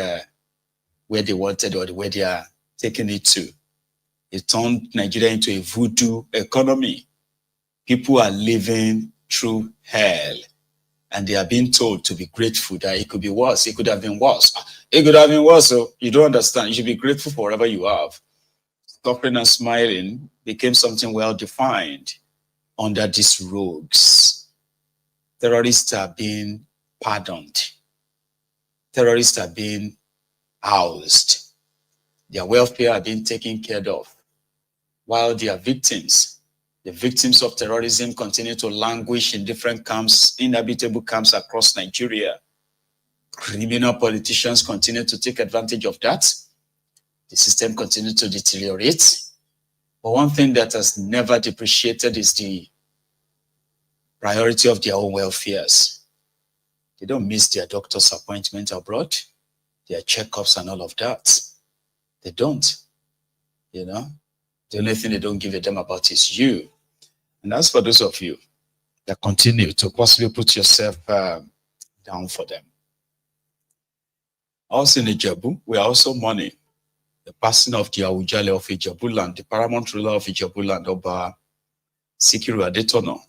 where they wanted or where they are taking it to. It turned Nigeria into a voodoo economy. People are living through hell, and they are being told to be grateful that it could be worse. It could have been worse. It could have been worse, so you don't understand. You should be grateful for whatever you have. Suffering and smiling became something well-defined under these rogues. Terrorists are being pardoned. Terrorists are being housed. Their welfare are being taken care of, while their victims, the victims of terrorism, continue to languish in different camps, inhabitable camps across Nigeria. Criminal politicians continue to take advantage of that. The system continues to deteriorate. But one thing that has never depreciated is the priority of their own welfares. They don't miss their doctor's appointment abroad, their checkups and all of that. They don't, you know. The only thing they don't give a damn about is you. And as for those of you that continue to possibly put yourself down for them. Also in Ijebu, we are also mourning the passing of the Awujale of Ijebuland, the paramount ruler of Ijebuland, Oba Sikiru Adetono,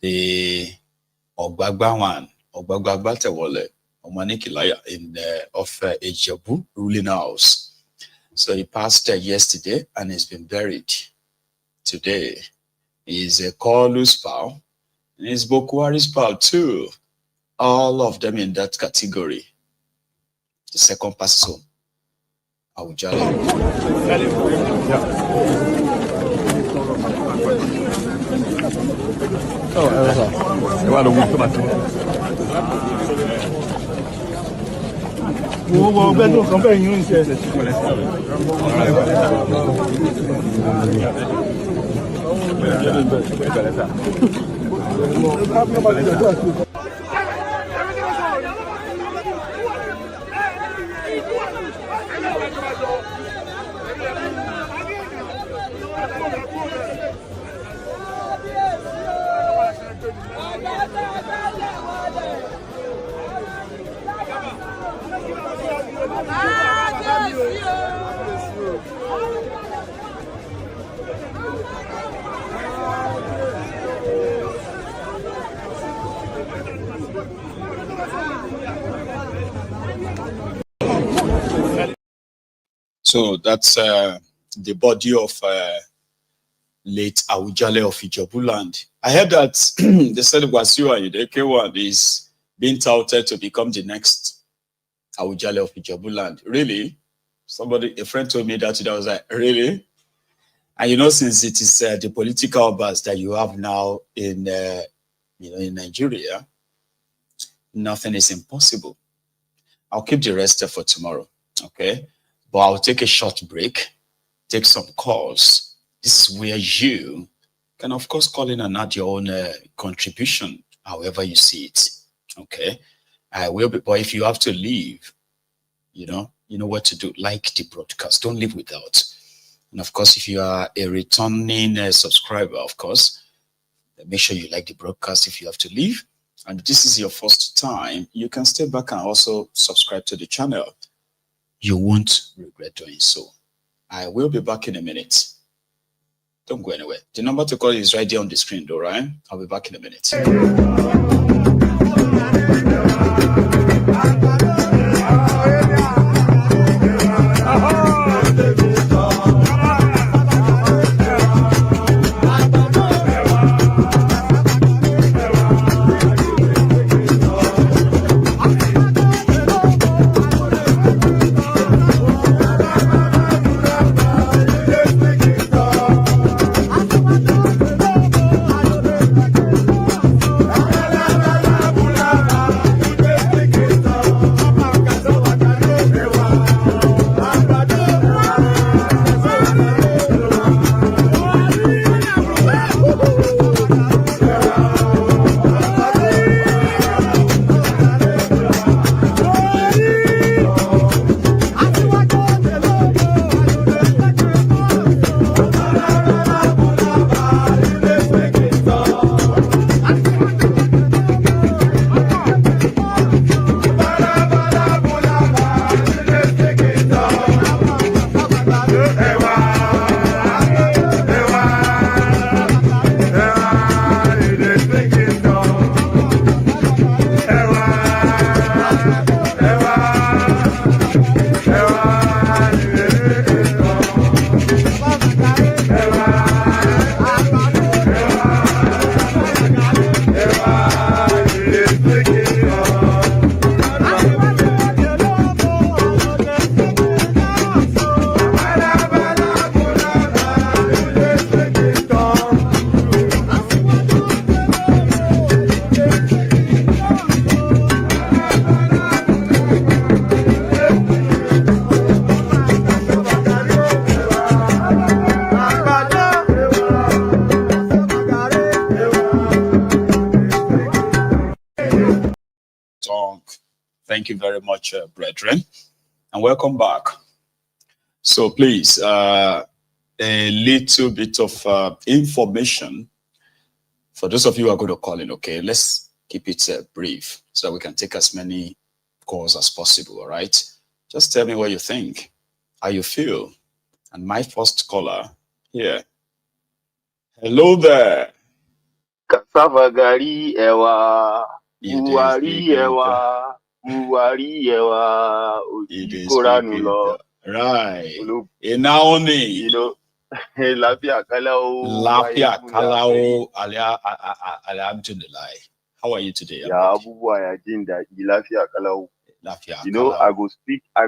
the Ogbagbawan, Ogbagbatewole, Omanikilaya of Ijebu ruling house. So he passed yesterday and he's been buried today. He's a Koolu's pal and he's Bokohari's pal too. All of them in that category. The second passes home. Awujale. So that's the body of late Awujale of Ijebuland. I heard that they said Wasiu Ayinde is being touted to become the next Awujale of Ijebuland. Really? A friend told me that today. I was like, really? And you know, since it is the political buzz that you have now in in Nigeria, nothing is impossible. I'll keep the rest for tomorrow, okay? But I'll take a short break, take some calls. This is where you can, of course, call in and add your own contribution, however you see it, okay? I will be, but if you have to leave, you know what to do. Like the broadcast, don't leave without. And of course, if you are a returning subscriber, of course, make sure you like the broadcast if you have to leave. And if this is your first time, you can stay back and also subscribe to the channel. You won't regret doing so. I will be back in a minute. Don't go anywhere. The number to call is right there on the screen, though, right? I'll be back in a minute. Thank you very much, brethren, and welcome back. So please, a little bit of information for those of you who are going to call in, okay? Let's keep it brief so that we can take as many calls as possible, all right? Just tell me what you think, how you feel. And my first caller here. Hello there. Cassava gari ewa, Buhari ewa. Buhari ewa, Ojikoranulo. Right. Inaoni. You know, Lafia Kalao. Lafia Kalao. Alhamdulillah. How are you today? Yeah, Abubuwa Ajinda. Lafia Kalao. You know, I go speak a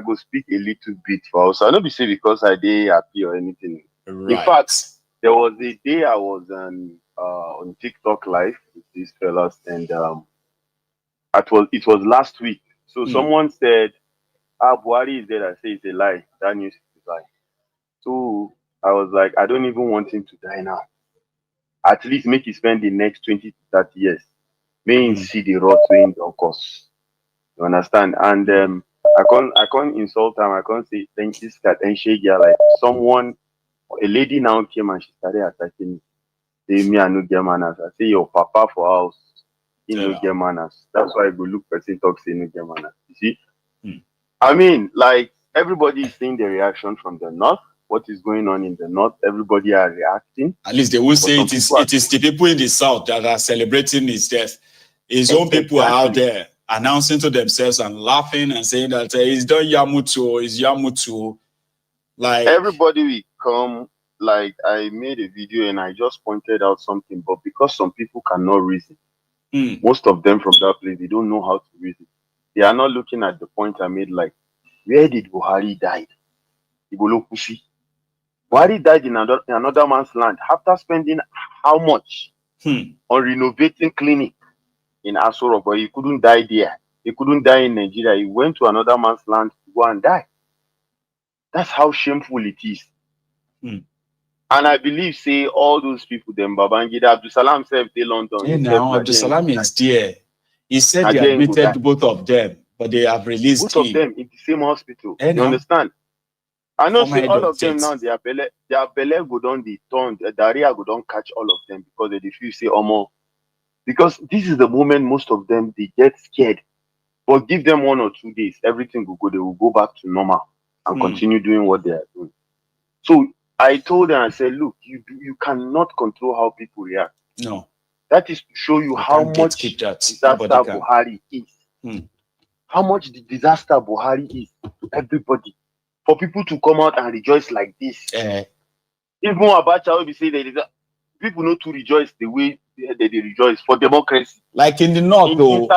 little bit for us. I not be say because I dey happy or anything. Right. In fact, there was a day I was on TikTok live with these fellas, and it was last week. So someone said, Buhari is there. I say it's a lie. That news is a lie. So I was like, I don't even want him to die now. At least make him spend the next 20 to 30 years. May him see the rot weighing on course. You understand? And I can't insult him. I can't say thank this guy and shake ya like someone, a lady now came and she started attacking me. Say me I no get manners. I say your papa for house. He no get manners. That's why I go look person talk say no get manners. You see? I mean, like everybody is seeing the reaction from the north. What is going on in the north? Everybody are reacting. At least they will say it is the people in the south that are celebrating his death. His own people are out there announcing to themselves and laughing and saying that he's done Yamutu, is Yamutu. Like everybody will come like I made a video and I just pointed out something, but because some people cannot reason, most of them from that place, they don't know how to reason. They are not looking at the point I made, like, where did Buhari die? Igolokushi. Buhari died in another man's land after spending how much on renovating clinic in Asoro, but he couldn't die there. He couldn't die in Nigeria. He went to another man's land to go and die. That's how shameful it is. And I believe, say, all those people, them Babangida, Abdusalam said they London. Yeah, now Abdusalam is there. He said they admitted both of them, but they have released both of them in the same hospital. You understand? I know say all of them now, their belly go down the turn, the diarrhea go down catch all of them because they feel say Omo. Because this is the moment most of them they get scared. But give them 1 or 2 days, everything will go, they will go back to normal and continue doing what they are doing. So I told them, I said, look, you cannot control how people react. No. That is to show you how much disaster Buhari is. How much the disaster Buhari is to everybody. For people to come out and rejoice like this. Even Abacha will be saying that people know to rejoice the way they rejoice for democracy. Like in the north, though,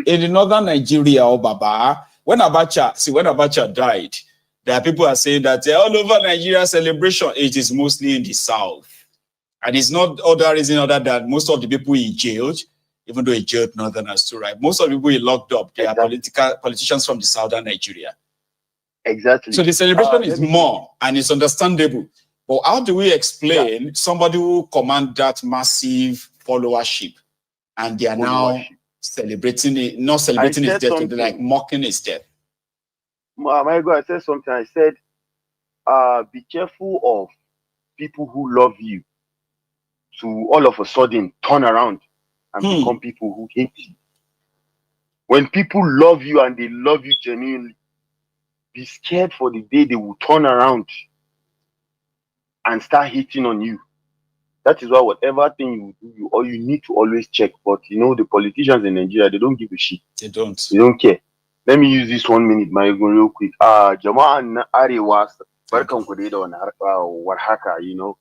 in the northern Nigeria, Baba, when Abacha died, there are people are saying that all over Nigeria celebration, it is mostly in the south. And it's not other reason other than most of the people he jailed, even though he jailed northerners too, right? Most of the people he locked up, they are politicians from the southern Nigeria. Exactly. So the celebration is more, and it's understandable. But how do we explain somebody who command that massive followership, and they are now celebrating it, not celebrating his death, they're like mocking his death? My God, I said something. I said, be careful of people who love you to all of a sudden turn around and become people who hate you. When people love you and they love you genuinely, be scared for the day they will turn around and start hating on you. That is why whatever thing you do, you need to always check. But you know, the politicians in Nigeria, they don't give a shit. They don't. They don't care. Let me use this 1 minute, my ego, real quick. Jama'an na Arewa, barkan ku dai da warhaka, you know.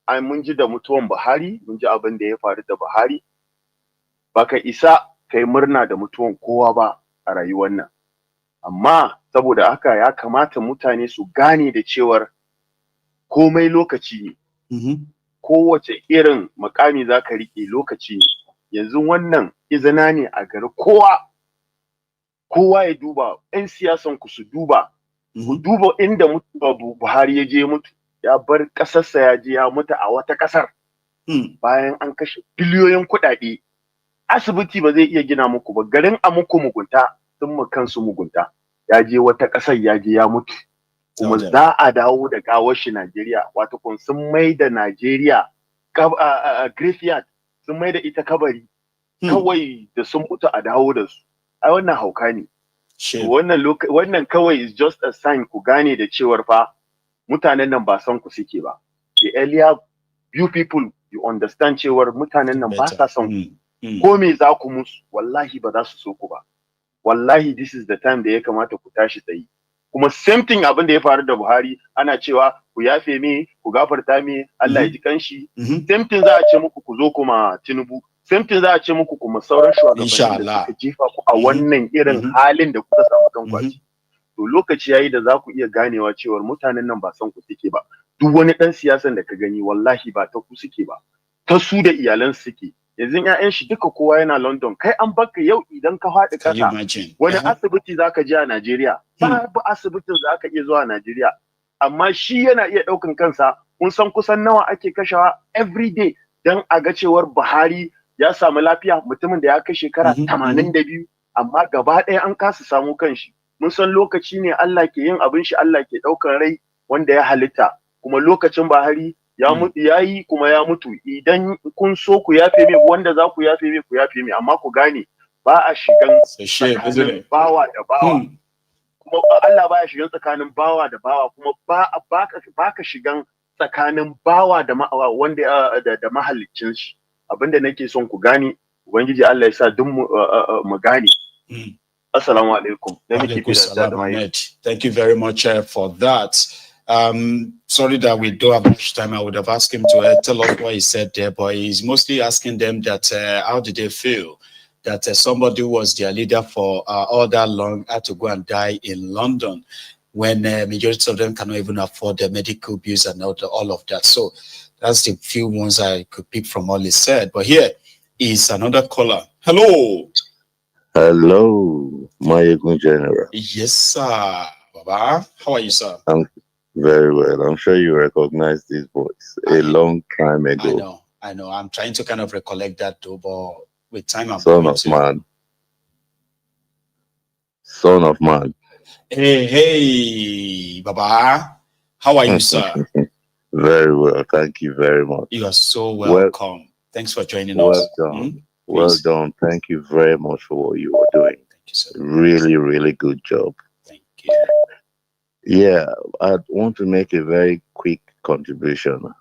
Ai mun ji da mutuwan Buhari, mun ji abin da ya faru da Buhari. Baka isa kai murna da mutuwan kowa ba a rayuwar nan. Amma saboda haka ya kamata mutane su gane da cewar komai lokaci ne. Kowace irin makami za ka rike lokaci ne. Yanzu wannan izina ne a gari kowa ya duba, 'yan siyasan ku su duba, ku duba inda Buhari ya je mutu, ya bar ƙasarsa ya je ya mutu a wata ƙasar bayan an kashe biliyoyin kuɗaɗe. Asibiti ba zai iya gina muku ba, garin a muku mugunta sun mu kansu mugunta, ya je wata ƙasar ya je ya mutu, kuma za a dawo da gawar shi Najeriya. Wato kun sun mai da Najeriya graveyard, sun mai da ita kabari kawai da sun mutu a dawo da su. Ai wannan hauka ne. Wannan kawai is just a sign ku gane da cewar fa mutanen nan ba son ku suke ba. The earlier you people you understand cewar mutanen nan ba sa son ku. Ko me za ku musu, wallahi ba za su so ku ba. Wallahi this is the time da ya kamata ku tashi tsayi. Kuma same thing abin da ya faru da Buhari, ana cewa ku yafe me, ku gafarta me, Allah ya ji kanshi. Same thing za a ce muku ku zo kuma Tinubu. Same thing za a ce muku kuma sauran shugabanni da suka jefa ku a wannan irin halin da kuka samu kanku a ciki. To lokaci yayi da za ku iya ganewa cewa mutanen nan ba son ku suke ba. Duk wani dan siyasan da ka gani wallahi ba ta ku suke ba, ta su da iyalan suke. Yanzu ƴaƴan shi duka kowa yana London, kai an baka yau idan ka faɗi kasa wani asibiti zaka je a Najeriya, babu asibitin da aka iya zuwa a Najeriya, amma shi yana iya ɗaukan kansa. Kun san kusan nawa ake kashewa every day dan a ga cewar Buhari ya samu lafiya, mutumin da ya kai shekara 82 amma gaba ɗaya an kasa samu kanshi. Mun san lokaci ne Allah ke yin abin shi, Allah ke ɗaukan rai wanda ya halitta, kuma lokacin Buhari ya mutu, yayi kuma ya mutu. Idan kun so ku yafe mai, wanda za ku yafe mai ku yafe mai, amma ku gane ba a shigan tsakanin bawa da bawa. Kuma Allah ba ya shigan tsakanin bawa da bawa, kuma ba ka shigan tsakanin bawa da wanda da mahaliccin shi. Abinda nake son ku gane, Ubangiji Allah ya sa duk mu gane. Assalamu alaikum. Thank you very much for that. sorry that we don't have much time. I would have asked him to tell us what he said there, but he's mostly asking them that how did they feel that somebody who was their leader for all that long had to go and die in London when majority of them cannot even afford the medical bills and all of that. So that's the few ones I could pick from all he said. But here is another caller. Hello. Hello, my Egun General. Yes, sir. Baba, how are you, sir? I'm very well. I'm sure you recognize this voice a long time ago. I know. I'm trying to kind of recollect that too, but with time I'm Son of man. Son of man. Hey, Baba. How are you, sir? Very well. Thank you very much. You are so welcome. Thanks for joining us. Well done. Well done. Thank you very much for what you are doing. Thank you, sir. Really, really good job. Thank you. Yeah, I want to make a very quick contribution.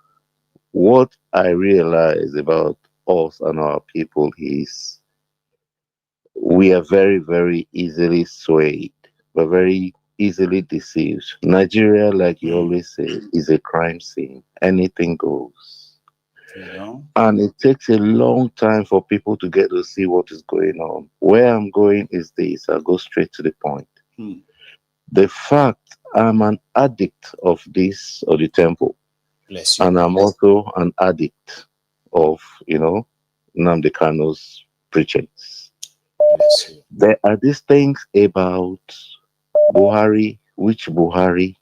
What I realize about us and our people is we are very, very easily swayed. We're very easily deceived. Nigeria, like you always say, is a crime scene. Anything goes. And it takes a long time for people to get to see what is going on. Where I'm going is this. I'll go straight to the point. The fact I'm an addict of this, of the temple. Bless you. And I'm also an addict of, Nnamdi Kanu's preachings. Bless you. There are these things about Buhari, which Buhari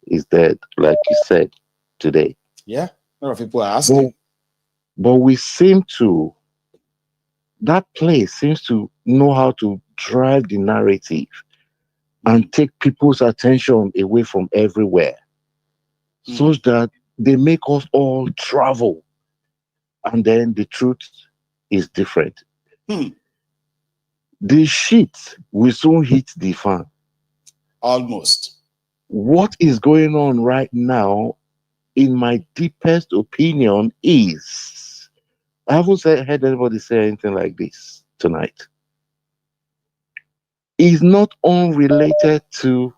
is dead, like you said today. Yeah, a lot of people are asking. But we seem to, that place seems to know how to drive the narrative and take people's attention away from everywhere, such that they make us all travel. And then the truth is different. The shit will soon hit the fan. Almost. What is going on right now, in my deepest opinion, is I haven't heard anybody say anything like this tonight. Is not unrelated to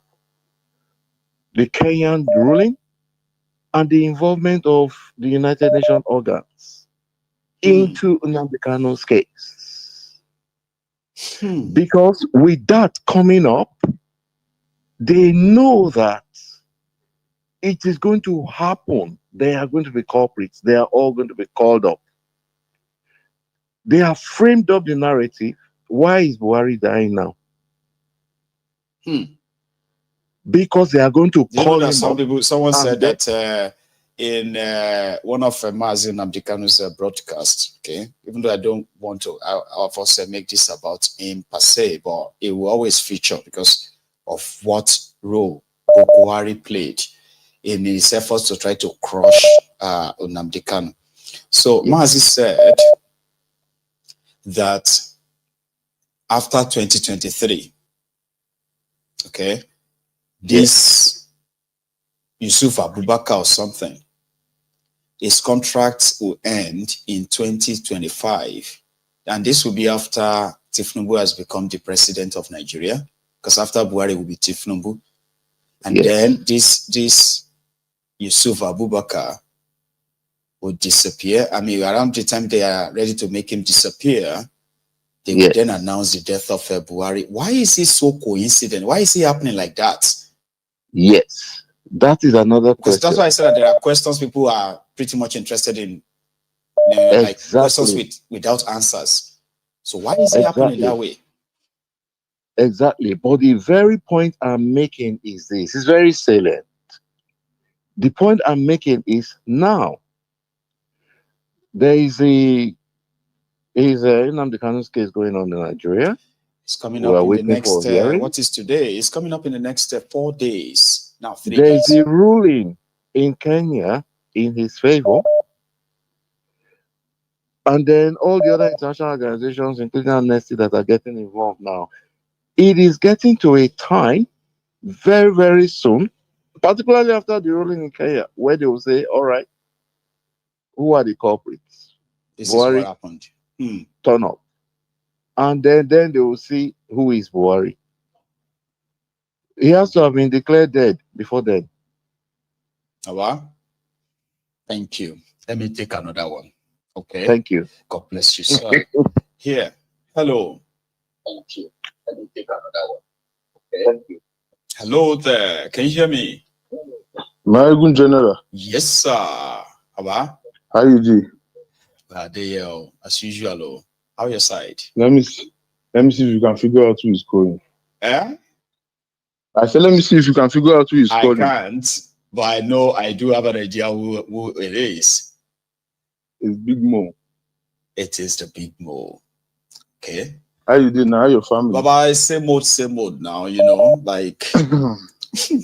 the Kenyan ruling and the involvement of the United Nations organs into Nnamdi Kanu's case. Because with that coming up, they know that it is going to happen. They are going to be culprits. They are all going to be called up. They have framed up the narrative. Why is Buhari dying now? Because they are going to call him up. Someone said that in one of Mazi Nnamdi Kanu's broadcast, okay, even though I don't want to, of course, make this about him per se, but it will always feature because of what role Bokohari played in his efforts to try to crush Nnamdi Kanu. So Mazi said that after 2023, okay, this Yusuf Abubakar or something, his contract will end in 2025. And this will be after Tifnubu has become the president of Nigeria, because after Buhari will be Tifnubu. And then this Yusuf Abubakar will disappear. I mean, around the time they are ready to make him disappear, they will then announce the death of Buhari. Why is it so coincident? Why is it happening like that? Yes, that is another question. Because that's why I said that there are questions people are pretty much interested in, like questions without answers. So why is it happening that way? Exactly. But the very point I'm making is this. It's very salient. The point I'm making is now there is a Nnamdi Kanu's case going on in Nigeria. It's coming up in the next, what is today? It's coming up in the next 4 days. Now, 3 days. There's a ruling in Kenya in his favor. And then all the other international organizations, including Amnesty, that are getting involved now. It is getting to a time very, very soon, particularly after the ruling in Kenya, where they will say, all right, who are the culprits? This Buhari, is what happened. Turn up. And then they will see who is Buhari. He has to have been declared dead before then. Awa? Thank you. Let me take another one. Okay. Thank you. God bless you, sir. Here. Hello. Thank you. Let me take another one. Okay. Thank you. Hello there. Can you hear me? My good general. Yes, sir. Awa? How you do? As usual. How your side? Let me see if you can figure out who is calling. Eh? I said, let me see if you can figure out who is calling. I can't, but I know I do have an idea who it is. It's Big Mo. It is the Big Mo. Okay. How you doing now? How your family? Baba, same old now, you know, like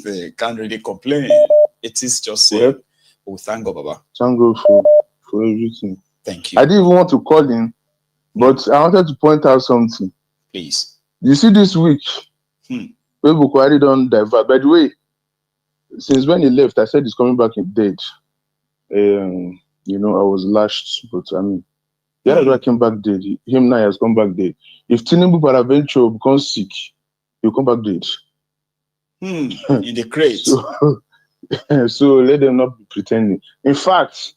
they can't really complain. It is just saying, oh, thank God, Baba. Thank God for everything. Thank you. I didn't even want to call in, but I wanted to point out something. Please. You see this week, when Bokohari don't divert. By the way, since when he left, I said he's coming back in dead. You know, I was lashed, but I mean, I came back dead. Him now has come back dead. If Tinubu peradventure becomes sick, he'll come back dead. In the crate. So let them not be pretending. In fact,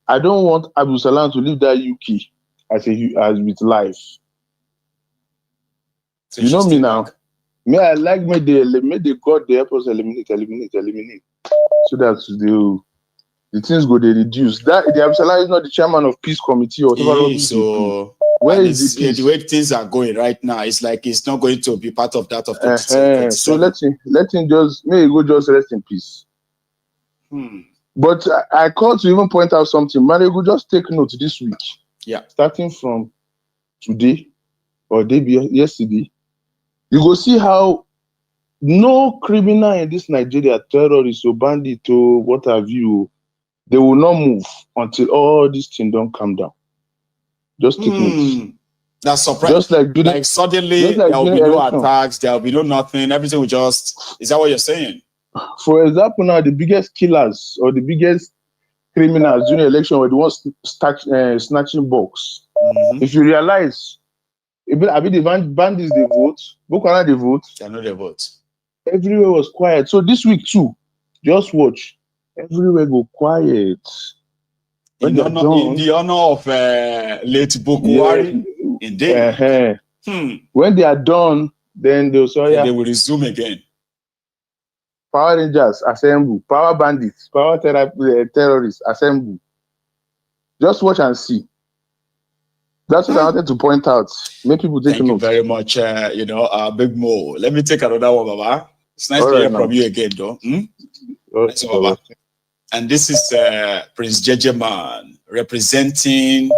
I don't want Abu Salam to leave that UK as with life. So you know me now. Back. Me, I like may the God they help us eliminate, so that the things go they reduce. That the Abu Salam is not the chairman of peace committee or whatever. So where is the peace? The way things are going right now, it's like it's not going to be part of that of 2027. So let him just may he go just rest in peace. But I called to even point out something. Man, you could just take note this week. Yeah. Starting from today or yesterday, you go see how no criminal in this Nigeria, terrorist or bandit or what have you, they will not move until all these things don't calm down. Just take note. That's surprising. Just like suddenly there will be no attacks, there will be no nothing, everything will just. Is that what you're saying? For example, now the biggest killers or the biggest criminals during the election were the ones snatching box. If you realize, I mean, the bandits they vote, Bokohari they vote. I know they vote. Everywhere was quiet. So this week too, just watch. Everywhere go quiet. In the honor of late Bokohari, indeed. When they are done, then they will resume again. Power Rangers assemble, power bandits, power terrorists assemble. Just watch and see. That's what I wanted to point out. Make people take Thank note. you very much, Big Mo. Let me take another one, Baba. It's nice to hear from you again, though. Nice, Baba. And this is Prince Jejeman representing.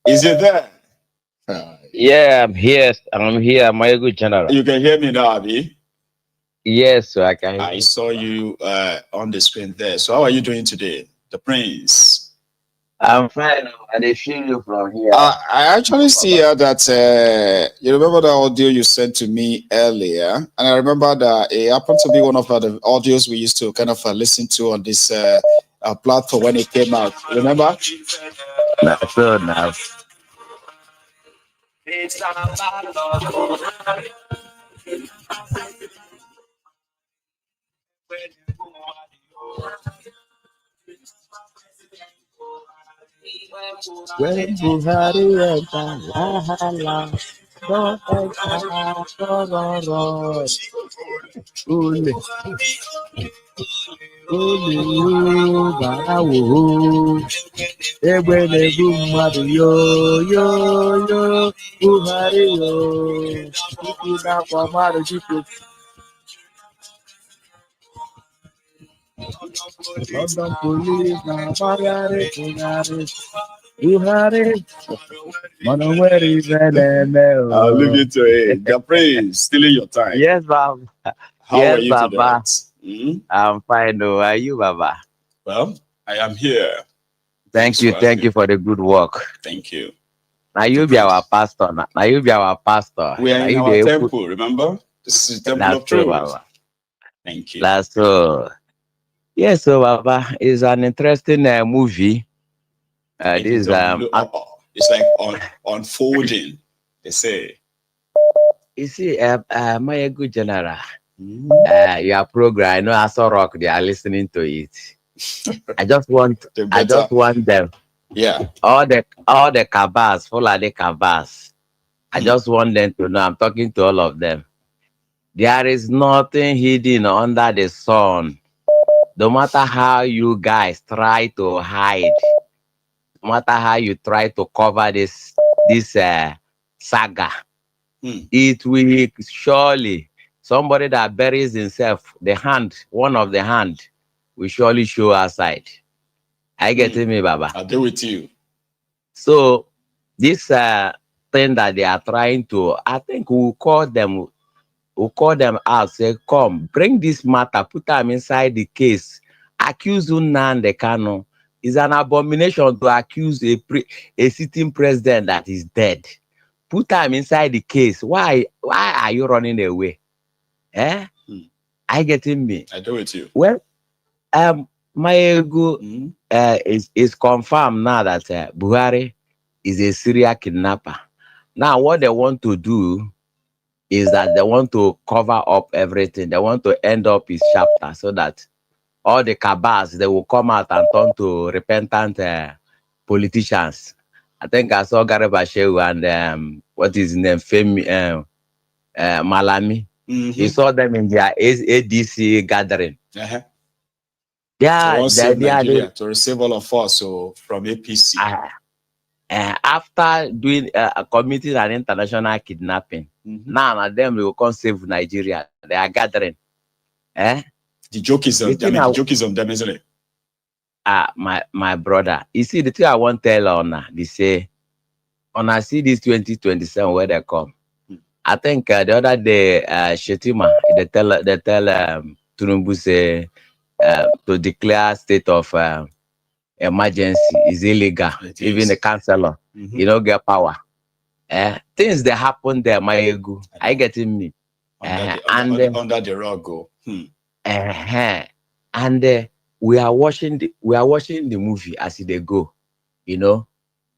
Is it there? Yeah, I'm here. I'm here, my good general. You can hear me now, Abi? Yes, sir, I can hear you. I saw you on the screen there. So how are you doing today? The Prince. I'm fine. I feel you from here. I actually see that you remember the audio you sent to me earlier, and I remember that it happened to be one of the audios we used to kind of listen to on this platform when it came out. Remember? That's so nice. When Buhari enter, la la, don't enter, ro. Ule, barawo, egbe mmadụ yo, Buhari yo, ikuku nakwa mmadụ jiko. London police na Buhari. Where is I'll leave it to it. The Prince, stealing your time. Yes, Baba. How are you Baba. today? I'm fine. How are you, Baba? Well, I am here. Thank you for the good work. Thank you. Now you be our pastor. Now you be our pastor. We are in our temple, remember? This is the temple of truth. Baba. Thank you. That's so. Yes, so Baba, it's an interesting movie. This it's like unfolding. They say. You see, my good general. Your program, I know I saw Rock, they are listening to it. I just want them. Yeah. All the cabas, Fulani cabas. I just want them to know I'm talking to all of them. There is nothing hidden under the sun. No matter how you guys try to hide, no matter how you try to cover this saga, it will surely, somebody that buries himself, one of the hand will surely show outside. I get me, Baba. I'll deal with you. So this thing that they are trying to, I think we'll call them out, say, come, bring this matter, put them inside the case, accuse Nnamdi Kanu. It's an abomination to accuse a sitting president that is dead. Put them inside the case. Why are you running away? I getting me. I do with you. Well, my ego is confirmed now that Buhari is a serial kidnapper. Now, what they want to do is that they want to cover up everything. They want to end up his chapter so that all the cabals, they will come out and turn to repentant politicians. I think I saw Garibashew and what is his name, Femi Malami. You saw them in their ADC gathering. Yeah, Nigeria to receive all of us from APC. After doing committing an international kidnapping, now them will come save Nigeria. They are gathering. The joke is on them. The joke is on them, isn't it? My brother. You see, the thing I want to tell Ona, they say, Ona see this 2027 where they come. I think the other day, Shettima, they tell Tinubu say to declare state of emergency is illegal. Even the councillor, you don't get power. Things that happen there, my ego. I getting me. Under the rug. And we are watching the movie as they go, you know.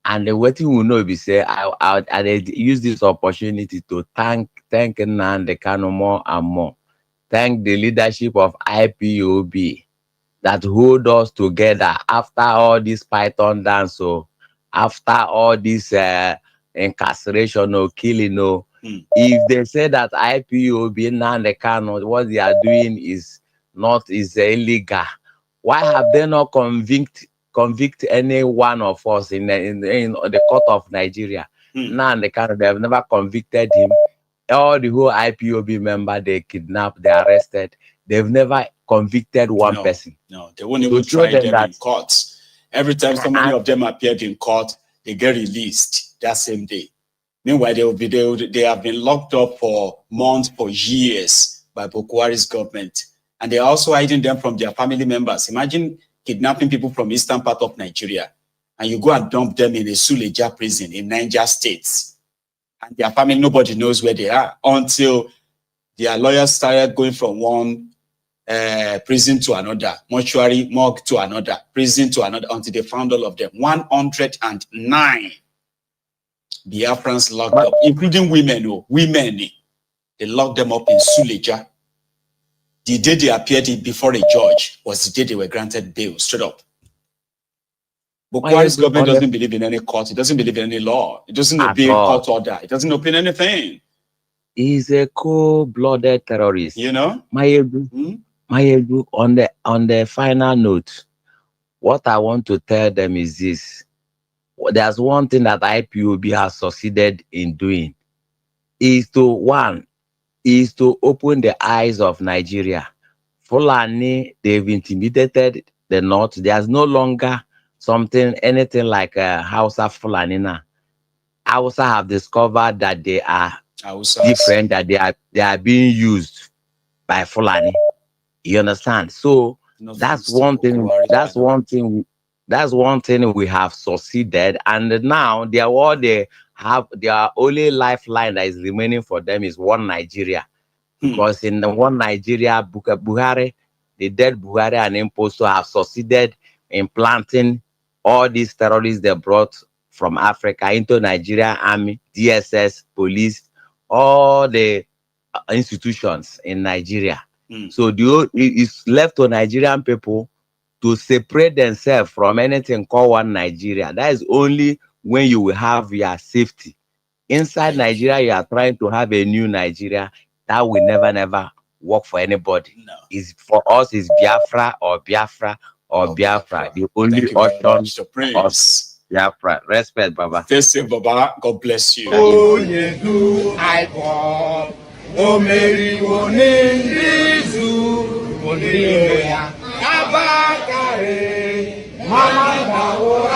And what you will know be say I use this opportunity to thank Nnamdi Kanu more and more. Thank the leadership of IPOB that hold us together after all this python dance, so after all this incarceration or killing. If they say that IPOB Nnamdi Kanu, what they are doing is illegal, why have they not convict any one of us in the court of Nigeria? Nnamdi Kanu, they have never convicted him. All the whole IPOB member they kidnapped, they arrested. They've never convicted one person. No, they won't even try them in court. Every time so many of them appeared in court, they get released that same day. Meanwhile, they have been locked up for months, for years by Bokohari's government. And they're also hiding them from their family members. Imagine kidnapping people from eastern part of Nigeria, and you go and dump them in a Suleja prison in Niger State. And their family, nobody knows where they are until their lawyers started going from one prison to another, mortuary, morgue to another, prison to another, until they found all of them. 109 Biafrans locked up, including women. They locked them up in Suleja. The day they appeared before a judge was the day they were granted bail, straight up. Buhari's government doesn't believe in any court. It doesn't believe in any law. It doesn't obey court order. It doesn't open anything. He's a cold-blooded terrorist. You know? Mayebu, on the final note, what I want to tell them is this. There's one thing that IPOB has succeeded in doing is to open the eyes of Nigeria. Fulani, they've intimidated the North. There's no longer anything like Hausa Fulani now. Hausa have discovered that they are different, that they are being used by Fulani. You understand? So that's one thing. That's one thing we have succeeded. And now their only lifeline that is remaining for them is one Nigeria. Because in the one Nigeria, Buhari, the dead Buhari and impostor have succeeded in planting all these terrorists they brought from Africa into Nigeria army, DSS, police, all the institutions in Nigeria. So it's left to Nigerian people to separate themselves from anything called one Nigeria. That is only when you will have your safety. Inside Nigeria, you are trying to have a new Nigeria. That will never work for anybody. No. Is for us is Biafra or Biafra or Biafra. The only option of Biafra. Respect, Baba. Thank you, Baba. God bless you. Oh, you do I call. Oh, Mary, oh, Nindizu, Moniya, Abakare, Mamman Daura,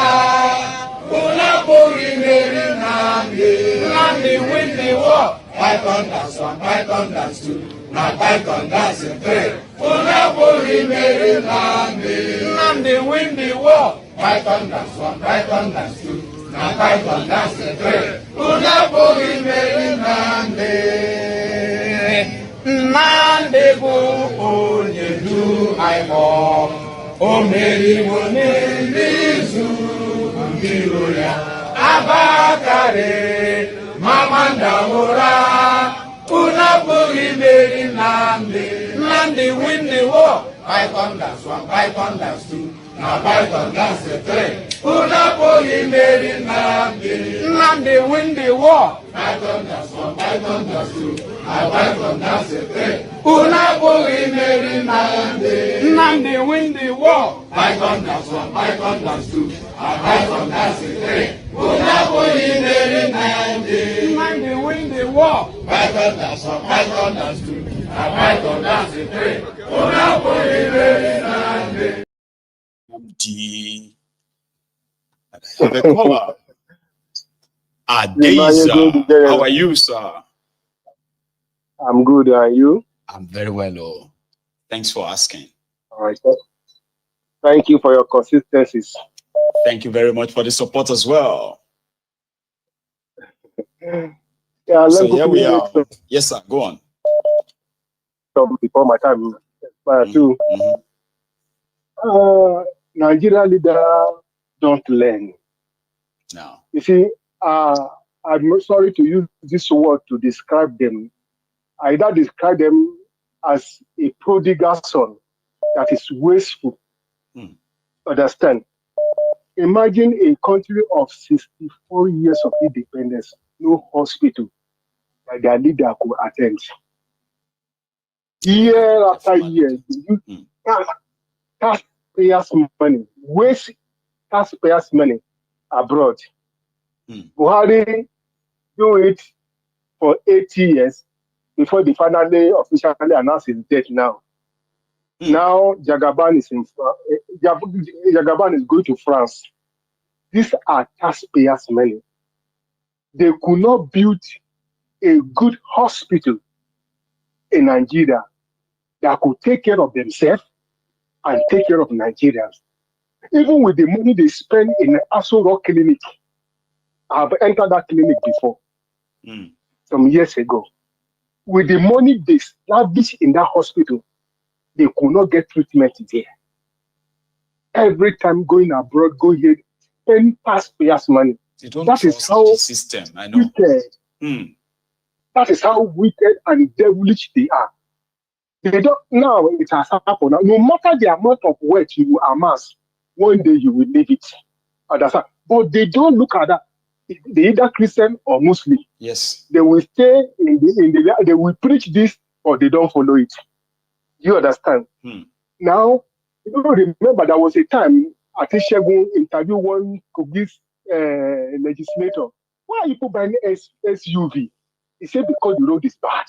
Unapuri, Mary, Nnamdi win the war. Python dance 1, Python dance 2, now Python dance 3. Unapuri, Mary, Nnamdi win the war. Python dance 1, Python dance 2. Now Python dance 3. Unapuri, Mary, Nnamdi bu onye du aimo. O Mary wo Nindizu mbiro ya. Abakare, Mamman Daura. Unapuri, Mary, Nnamdi win the war. Python dance 1, Python dance 2. Now Python dance 3. Unapuri, Mary, Nnamdi win the war. Python dance 1, Python dance 2. Now Python dance 3. Unapuri, Mary, Nnamdi win the war. Python dance 1, Python dance 2. Now Python dance 3. Unapuri, Mary, Nnamdi win the war. Python dance 1, Python dance 2. Now Python dance 3. Unapuri, Mary, Nnamdi. The caller. Adesa, how are you, sir? I'm good, are you? I'm very well, oh. Thanks for asking. All right, sir. Thank you for your consistencies. Thank you very much for the support as well. Yeah, so here we are. Yes, sir, go on. Before my time, too. Nigeria leaders don't learn. No. You see, I'm sorry to use this word to describe them. I either describe them as a prodigal son that is wasteful. Understand? Imagine a country of 64 years of independence, no hospital that their leader could attend. Year after year, you taxpayers' money, waste taxpayers' money abroad. Buhari do it for 8 years before they finally officially announced his death now. Now Jagaban is Jagaban is going to France. These are taxpayers' money. They could not build a good hospital in Nigeria that could take care of themselves and take care of Nigerians. Even with the money they spend in the Aso Rock Clinic, I've entered that clinic before, some years ago. With the money they lavish in that hospital, they could not get treatment there. Every time going abroad, go here, spend taxpayers' money. They don't that trust is how the system, I know. Wicked, that is how wicked and devilish they are. They don't, now it has happened. Now, no matter the amount of wealth you will amass, one day you will leave it. Understand? But they don't look at that. They either Christian or Muslim. Yes. They will stay in the they will preach this or they don't follow it. You understand? Now, you don't remember there was a time Aisha interviewed one Kogi's legislator. Why are you people buying SUV? He said because the road is bad.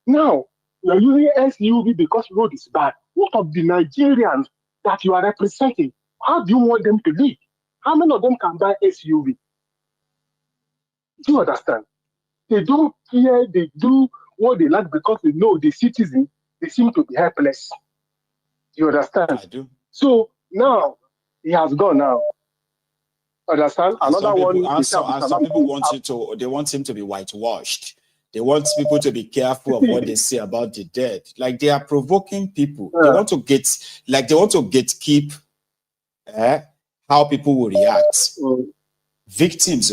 Now, you're using SUV because the road is bad. What of the Nigerians that you are representing? How do you want them to live? How many of them can buy SUV? Do you understand? They don't care, they do what they like because they know the citizens, they seem to be helpless. Do you understand? I do. So now, he has gone now. Understand? Another one. Some people want him to be whitewashed. They want people to be careful of what they say about the dead. Like they are provoking people. They want to gatekeep how people will react. Victims,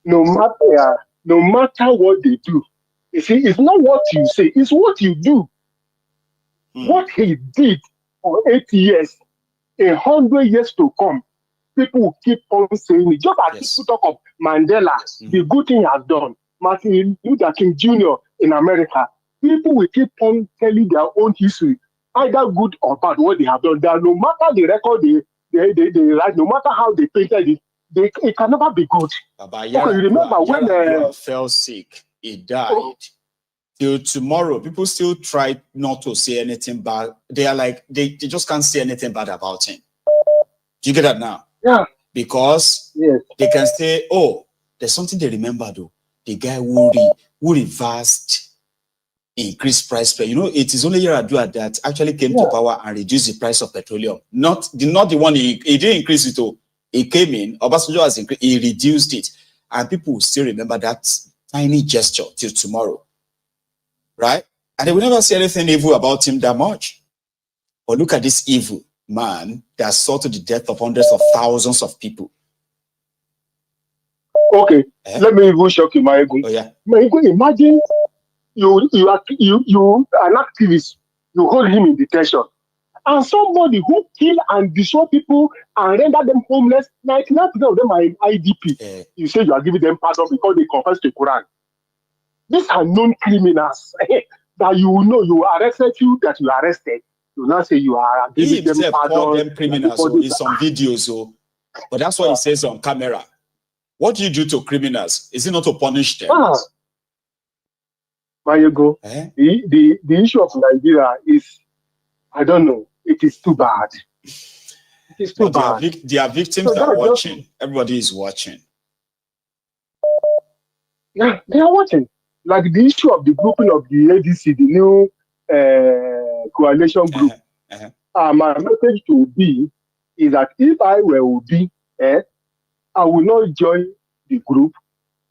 no matter what they do, You see, it's not what you say, it's what you do. What he did for 8 years, 100 years to come, people will keep on saying it. Just as people talk of Mandela, the good thing he has done, Martin Luther King Jr. in America, people will keep on telling their own history, either good or bad, what they have done. That no matter the record they write, no matter how they painted it, it can never be good. Baba, Okay, you remember when Yaradua fell sick, he died. Till tomorrow, people still try not to say anything bad. They are like, they just can't say anything bad about him. Do you get that now? Yeah. Because they can say, oh, there's something they remember though. The guy who reversed increased price per. You know, it is only Yaradua that actually came to power and reduced the price of petroleum. Not the one he didn't increase it though. He came in, Obasanjo has increased, he reduced it. And people will still remember that tiny gesture till tomorrow. Right? And they will never say anything evil about him that much. But look at this evil man that saw to the death of hundreds of thousands of people. Okay, let me even shock you, my ego. Oh, yeah. My ego, imagine you an activist, you hold him in detention. And somebody who kill and destroy people and render them homeless, 99% of them are in IDP. You say you are giving them pardon because they confess to Quran. These are known criminals that you know you arrested you, that you arrested. You now say you are giving them pardon. Call them criminals in some videos, but that's what he says on camera. What do you do to criminals? Is it not to punish them? There you go. The issue of Nigeria is, I don't know, it is too bad. It is too bad. There are victims that are watching. Everybody is watching. Yeah, they are watching. Like the issue of the grouping of the ADC, the new coalition group. My message to Obi is that if I were Obi, I will not join the group.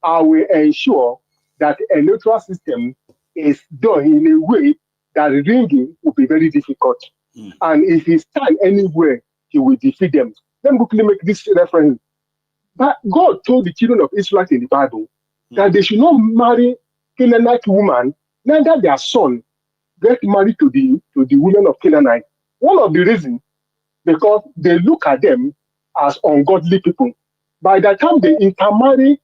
I will ensure that a neutral system is done in a way that ringing will be very difficult. And if he stand anywhere, he will defeat them. Let me quickly make this reference. But God told the children of Israel in the Bible that they should not marry Canaanite woman, neither their son get married to the women of Canaanite. One of the reasons, because they look at them as ungodly people. By the time they intermarry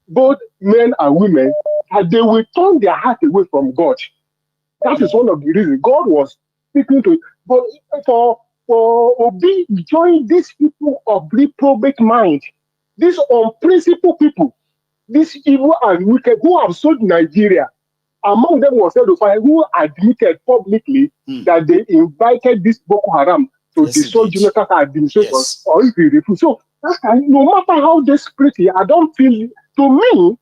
both men and women, that they will turn their heart away from God. That is one of the reasons God was speaking to. But for Obi, join these people of reprobate mind, these unprincipled people, these evil and wicked who have sold Nigeria. Among them was Edufai, who admitted publicly that they invited this Boko Haram to destroy Jonathan's administration, or if he refused. So, no matter how desperate, I don't feel, to me,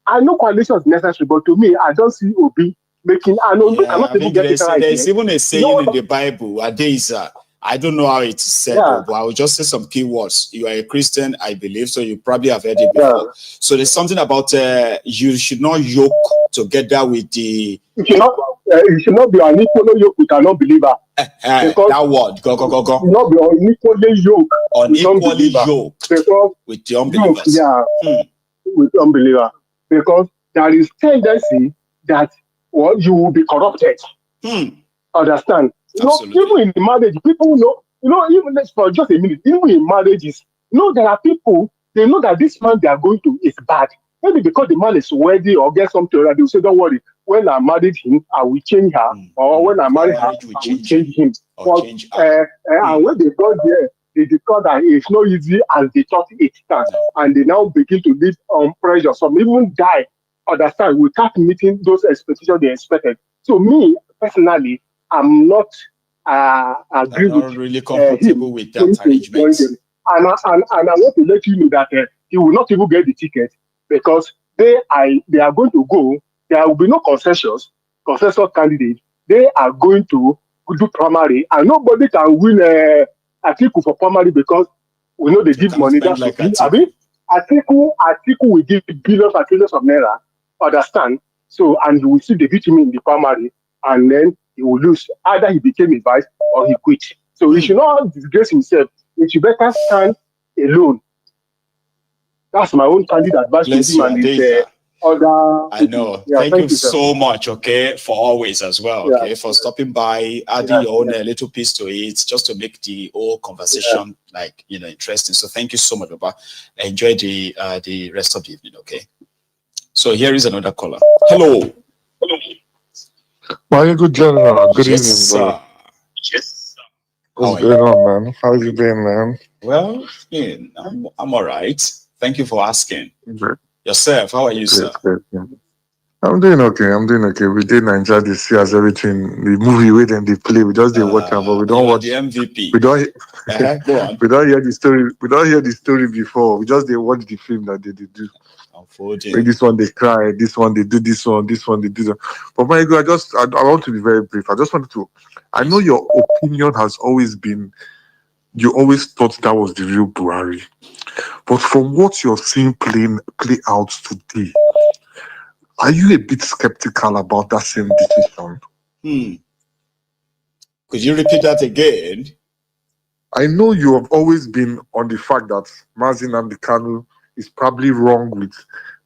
I know coalition is necessary, but to me, I don't see Obi making, there's even a saying in the Bible, Adesa. I don't know how it's said, but I will just say some key words. You are a Christian, I believe, so you probably have heard it before. So there's something about you should not yoke together with the... You should not be unequally yoked with an unbeliever. That word, go. You should not be unequally yoked with the unbelievers. With the unbeliever. Because there is tendency that you will be corrupted. Understand? Even in marriage, people know, even for just a minute, even in marriages, there are people, they know that this man they are going to is bad. Maybe because the man is worthy or get something, they will say, don't worry, when I married him, I will change her. Or when I marry her, I will change him. And when they got there, they discovered that it's not easy as they thought it can. And they now begin to live on pressure. Some even die, understand, without meeting those expectations they expected. So me, personally, I'm not really comfortable with that arrangement. And I want to let you know that he will not even get the ticket because they are going to go. There will be no consensus candidate. They are going to do primary, and nobody can win Atiku for primary because we know they give money. That's like Atiku will give billions and trillions of naira. Understand? So, and he will see the victim in the primary, and then he will lose. Either he became a vice or he quit. So he should not disgrace himself. He should better stand alone. That's my own candid advice to him and his I know. Thank you so much, okay, for always as well, okay, for stopping by, adding your own little piece to it, just to make the whole conversation like, you know, interesting. So thank you so much, Baba. Enjoy the rest of the evening, okay? So here is another caller. Hello. My good general, good evening, sir. Yes, sir. What's going on, man? How you been, man? Well, yeah, I'm all right. Thank you for asking. Yourself, how are you, sir? Good. I'm doing okay. We did Nigeria this year as everything. The movie with them they play. We just did watch them, but we don't watch the MVP. We don't. Go on. We don't hear the story. We don't hear the story before. We just they watch the film that they do. Like this one they cry. This one they do. This one they do that. But my God, I want to be very brief. I just wanted to. I know your opinion has always been. You always thought that was the real Buhari, but from what you're seeing play out today, are you a bit skeptical about that same decision? Could you repeat that again? I know you have always been on the fact that Mazi Nnamdi Kanu is probably wrong with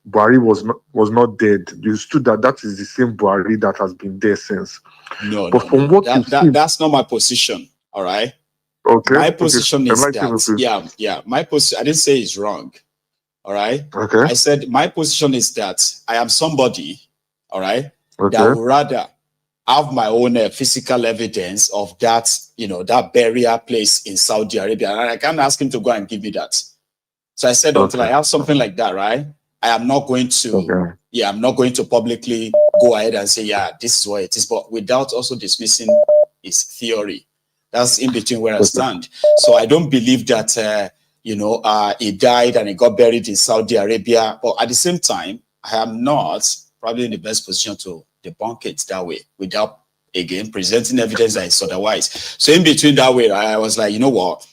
Buhari was not dead. You stood that is the same Buhari that has been there since. No, what that's not my position. All right. Okay. My position is that my position. I didn't say it's wrong. All right. Okay. I said my position is that I am somebody. All right. That would rather have my own physical evidence of that, you know, that burial place in Saudi Arabia, and I can't ask him to go and give me that. So I said until I have something like that, right? I am not going to. I'm not going to publicly go ahead and say, this is what it is, but without also dismissing his theory. That's in between where I stand. So I don't believe that, he died and he got buried in Saudi Arabia. But at the same time, I am not probably in the best position to debunk it that way without, again, presenting evidence that is otherwise. So in between that way, I was like, you know what?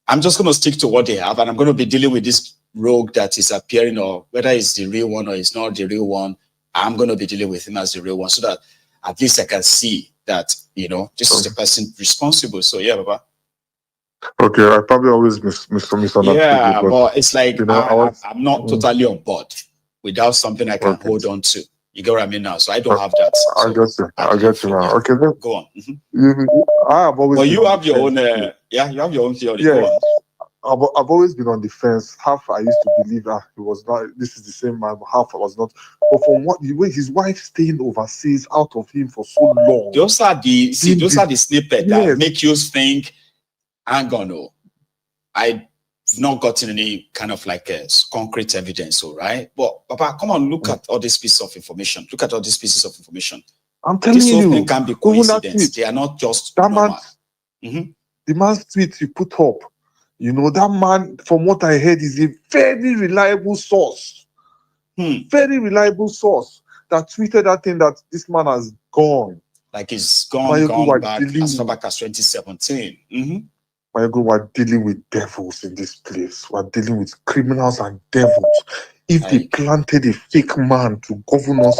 I'm just going to stick to what they have, and I'm going to be dealing with this rogue that is appearing, or whether it's the real one or it's not the real one. I'm going to be dealing with him as the real one, so that at least I can see that, this is the person responsible. So, Baba. Okay, I probably always misunderstood. Yeah, but it's like, I'm not totally on board without something I can hold on to. You get what I mean now? So I don't have that. So I get you now. Okay, then. Go on. I have always. Well, you have your own. You have your own theory. Yeah. Go on. I've always been on the fence. Half I used to believe that he was not. This is the same man. Half I was not. But from what the way his wife staying overseas out of him for so long. Those are the snippets that make you think, hang on, no, I've not gotten any kind of like a concrete evidence, all right? But Papa, come on, look at all these pieces of information. Look at all these pieces of information. I'm telling you, this whole thing can be coincidence. They are not just that man. The man's tweet he put up. That man, from what I heard, is a very reliable source. Very reliable source that tweeted that thing that this man has gone. Like he's gone back as far back as 2017. My God, we're dealing with devils in this place. We're dealing with criminals and devils. If they planted a fake man to govern us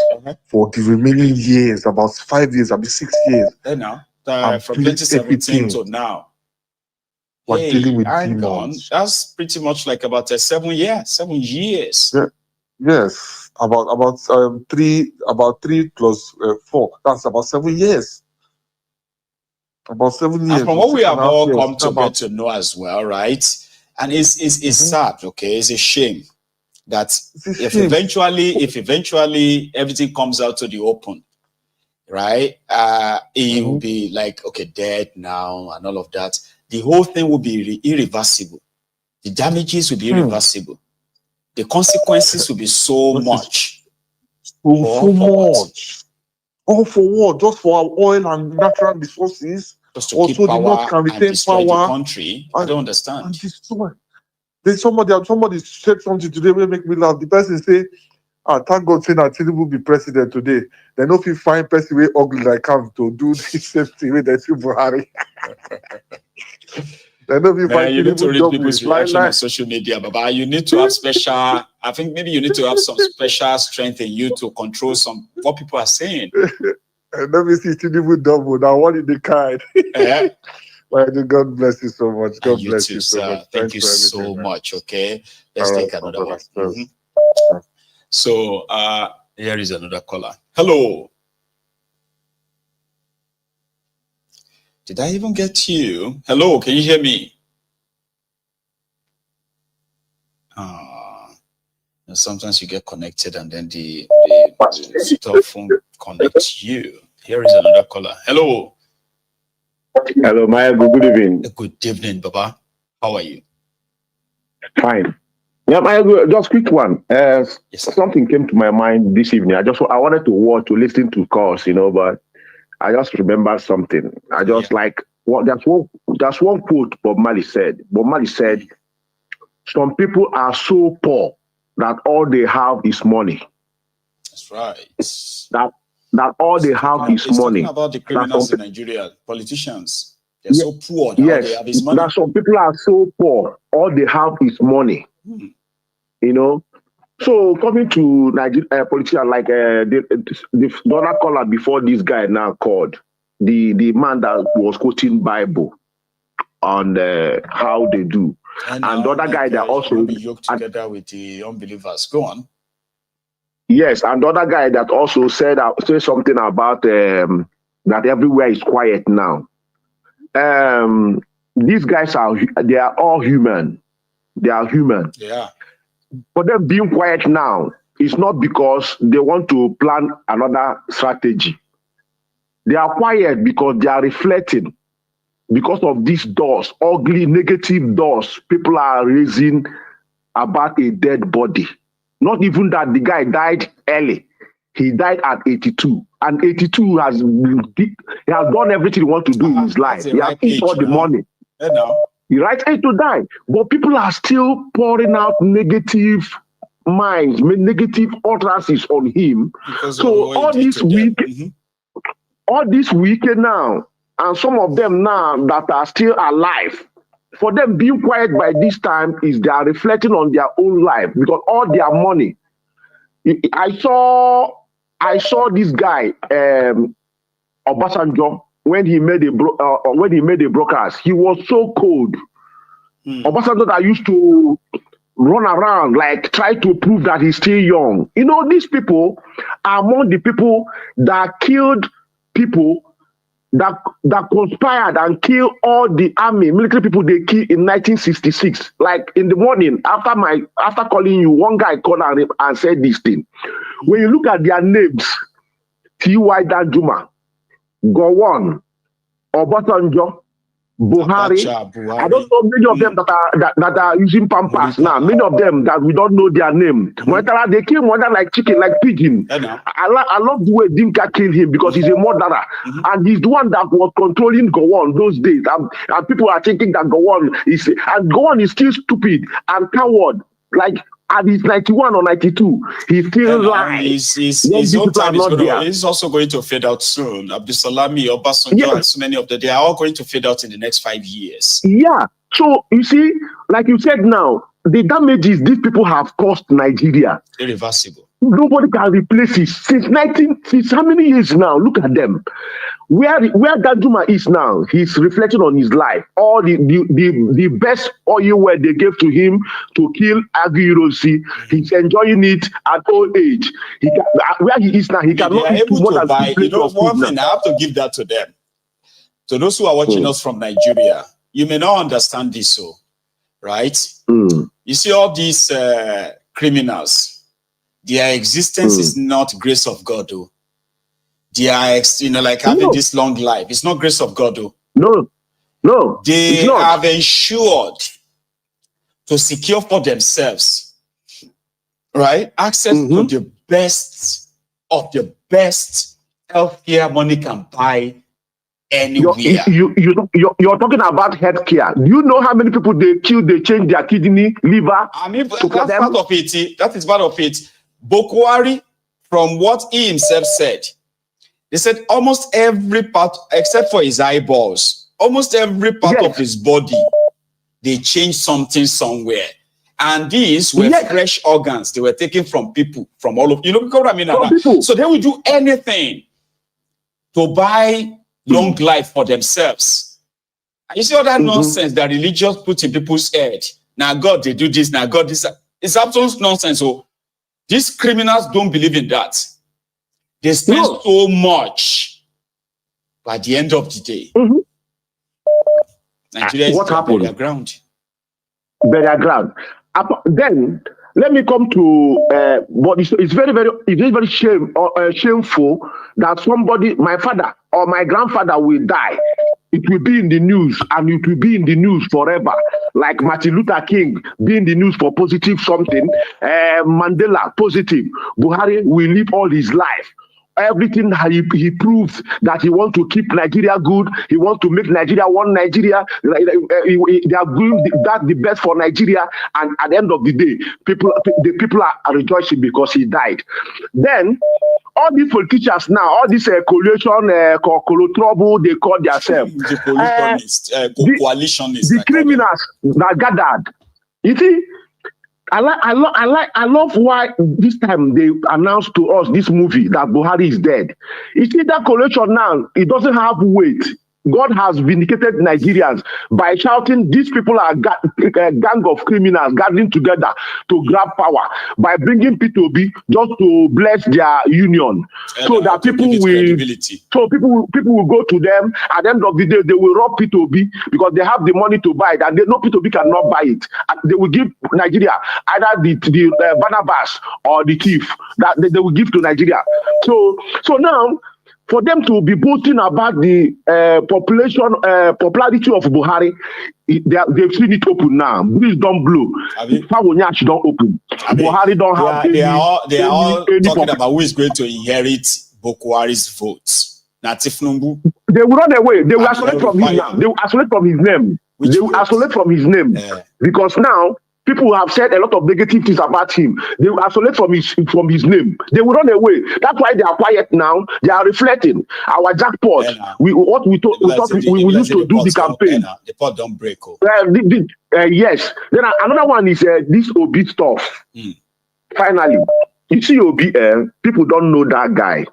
for the remaining years, about 5 years, about 6 years. From 2017 to now. We're dealing with demons. That's pretty much like about 7 years. 7 years. Yeah. Yes, about 3 plus 4. That's about 7 years. About 7 years. And from what we have all come to get to know as well, right? And it's sad, okay? It's a shame that if eventually everything comes out to the open, right? It will be like, okay, dead now and all of that. The whole thing will be irreversible. The damages will be irreversible. The consequences will be so much. So much. All for what? Just for our oil and natural resources? Just to keep power and destroy the country? I don't understand. And destroy. Then somebody said something today will make me laugh. The person say, thank God saying that Tinubu will be president today. Then if you find person way ugly like him to do the same thing with the Buhari. You need to read people's reaction on social media, Baba. You need to have I think maybe you need to have some special strength in you to control what people are saying. And let me see Tinubu double. Now, what is the kind? God bless you so much. God bless you so much. Thank you so much. Okay, let's take another one. So here is another caller. Hello. Did I even get you? Hello, can you hear me? Sometimes you get connected and then the stuff won't connect you. Here is another caller. Hello. Hello, Maya. Good evening. Good evening, Baba. How are you? Fine. Yeah, Maya, just quick one. Something came to my mind this evening. I wanted to listen to calls, but I just remembered something. I just there's one quote Bob Marley said. Bob Marley said, "Some people are so poor that all they have is money." That's right. That all they have is money. Talking about the criminals in Nigeria, politicians. They're so poor that all they have is money. That some people are so poor, all they have is money. So coming to Nigeria politicians like the other caller before this guy now called, the man that was quoting Bible on how they do. And the other guy that also be yoked together with the unbelievers. Go on. Yes, and the other guy that also said something about that everywhere is quiet now. These guys they are all human. They are human. Yeah. For them being quiet now, it's not because they want to plan another strategy. They are quiet because they are reflecting. Because of these doors, ugly, negative doors, people are raising about a dead body. Not even that the guy died early. He died at 82. And 82 he has done everything he wants to do in his life. He has eaten all the money. The right age to die. But people are still pouring out negative minds, negative utterances on him. So all this weekend now, and some of them now that are still alive, for them being quiet by this time is they are reflecting on their own life because all their money. I saw this guy, Obasanjo, when he made a broadcast, he was so cold. Obasanjo that used to run around, like try to prove that he's still young. These people are among the people that killed people that conspired and killed all the military people they killed in 1966. Like in the morning, after calling you, one guy called and said this thing. When you look at their names, T.Y. Danjuma, Gowon, Obasanjo, Buhari, I don't know many of them that are using Pampas now. Many of them that we don't know their name. They kill murder like chicken, like pigeon. I love the way Dinka killed him because he's a murderer. And he's the one that was controlling Gowon those days. And people are thinking that Gowon is still stupid and coward. Like at his 91 or 92, he's still lying. His own time is also going to fade out soon. Abdusalami, Obasanjo, and so many of them, they are all going to fade out in the next 5 years. Yeah. So you see, like you said now, the damages these people have caused Nigeria. Irreversible. Nobody can replace it. Since how many years now? Look at them. Where Danjuma is now, he's reflecting on his life. All the best oil where they gave to him to kill Aguirosi, he's enjoying it at old age. Where he is now, he cannot eat more than buy. One thing, I have to give that to them. To those who are watching us from Nigeria, you may not understand this, right? You see all these criminals. Their existence is not grace of God, though. They are, like having this long life. It's not grace of God, though. No. They have ensured to secure for themselves, right, access to the best of the best healthcare money can buy anywhere. You're talking about healthcare. Do you know how many people they kill? They change their kidney, liver. I mean, that's part of it. That is part of it. Bokohari, from what he himself said, they said almost every part, except for his eyeballs, almost every part of his body, they changed something somewhere. And these were fresh organs they were taken from people, from all of you know what I mean? So they will do anything to buy long life for themselves. And you see all that nonsense that religious put in people's head. Now God, they do this, now God, this. It's absolute nonsense. So These criminals don't believe in that. They spend so much. By the end of the day, Nigeria is burial ground. Burial ground. Then let me come to but it's very shameful that somebody, my father or my grandfather, will die. It will be in the news, and it will be in the news forever. Like Martin Luther King be in the news for positive something, Mandela positive. Buhari will live all his life. Everything he proves that he wants to keep Nigeria good. He wants to make Nigeria one Nigeria. They are doing that the best for Nigeria. And at the end of the day, the people are rejoicing because he died. Then all these politicians now, all this coalition, trouble, they call themselves the coalitionists, the criminals that gathered. You see. I love why this time they announced to us this movie that Buhari is dead. You see that coalition now, it doesn't have weight. God has vindicated Nigerians by shouting, these people are a gang of criminals gathering together to grab power, by bringing P2B just to bless their union, so that people will go to them. At the end of the day, they will rob P2B because they have the money to buy it, and they know P2B cannot buy it. And they will give Nigeria either the Barnabas or the thief that they will give to Nigeria. So now, for them to be boasting about the popularity of Buhari, they've seen it open now. Breeze don't blow. Fawonyash don't open. Buhari don't have. They are all talking about who is going to inherit Bokohari's votes. They will run away. They will isolate from him now. They will isolate from his name. They will isolate from his name because now people have said a lot of negative things about him. They will isolate from his name. They will run away. That's why they are quiet now. They are reflecting. Our jackpot. We used to do the campaign. The pot don't break. Yes. Then another one is this Obi stuff. Finally, you see Obi. People don't know that guy.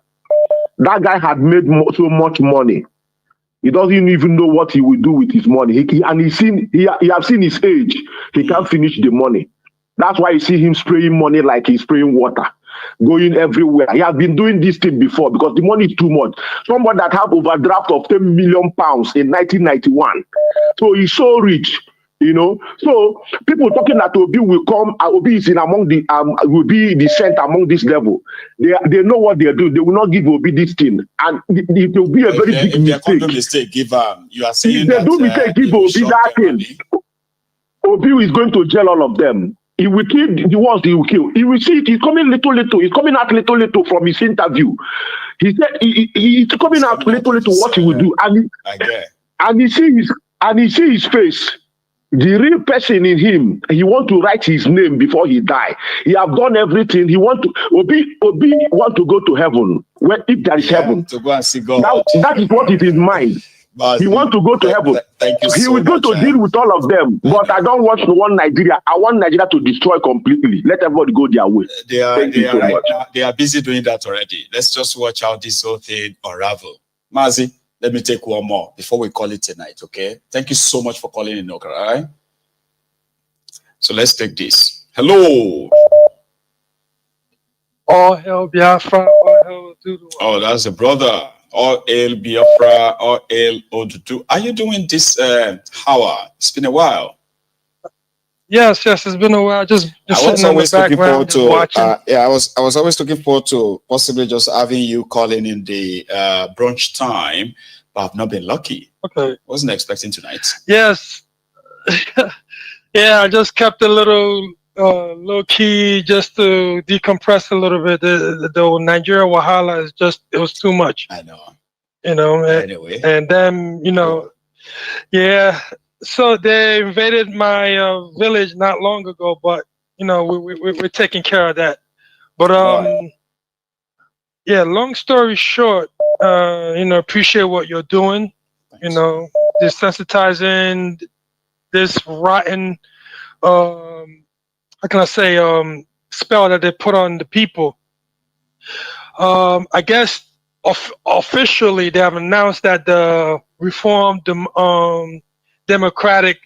That guy had made so much money. He doesn't even know what he will do with his money. He has seen his age. He can't finish the money. That's why you see him spraying money like he's spraying water, going everywhere. He has been doing this thing before because the money is too much. Somebody that have overdraft of 10 million pounds in 1991. So he's so rich. So people talking that Obi will come, Obi is in among the will be the center among this level. They know what they are doing. They will not give Obi this thing, and it will be a very big mistake. Give you are saying if they do mistake, give Obi that thing. Obi is going to jail all of them. He will kill the ones he will kill. He will see it. He's coming little. He's coming out little from his interview. He said he's coming out little what he will do, and he see his face. The real person in him, he want to write his name before he die. He have done everything. He want to Obi want to go to heaven. If there is heaven, to go and see God. That is what is in mind. He want to go to heaven. He will go to deal with all of them. But I don't want one Nigeria. I want Nigeria to destroy completely. Let everybody go their way. They are busy doing that already. Let's just watch how this whole thing unravel. Mazi, let me take one more before we call it tonight, okay? Thank you so much for calling in, okay, all right? So let's take this. Hello. All hail Biafra, all hail Odudu. Oh, that's a brother. All hail Biafra, all hail Odudu. Are you doing this, Howard? It's been a while. Yes, it's been a while. Just sitting in the background, just watching. I was always looking forward to possibly just having you calling in the brunch time, but I've not been lucky. Okay. Wasn't expecting tonight. Yes. Yeah, I just kept a little low key just to decompress a little bit. The Nigeria Wahala it was too much. I know. Anyway. And then, yeah. So they invaded my village not long ago, but we're taking care of that. But yeah, long story short, appreciate what you're doing. Thanks. Desensitizing this rotten, how can I say, spell that they put on the people. I guess officially they have announced that the reformed Democratic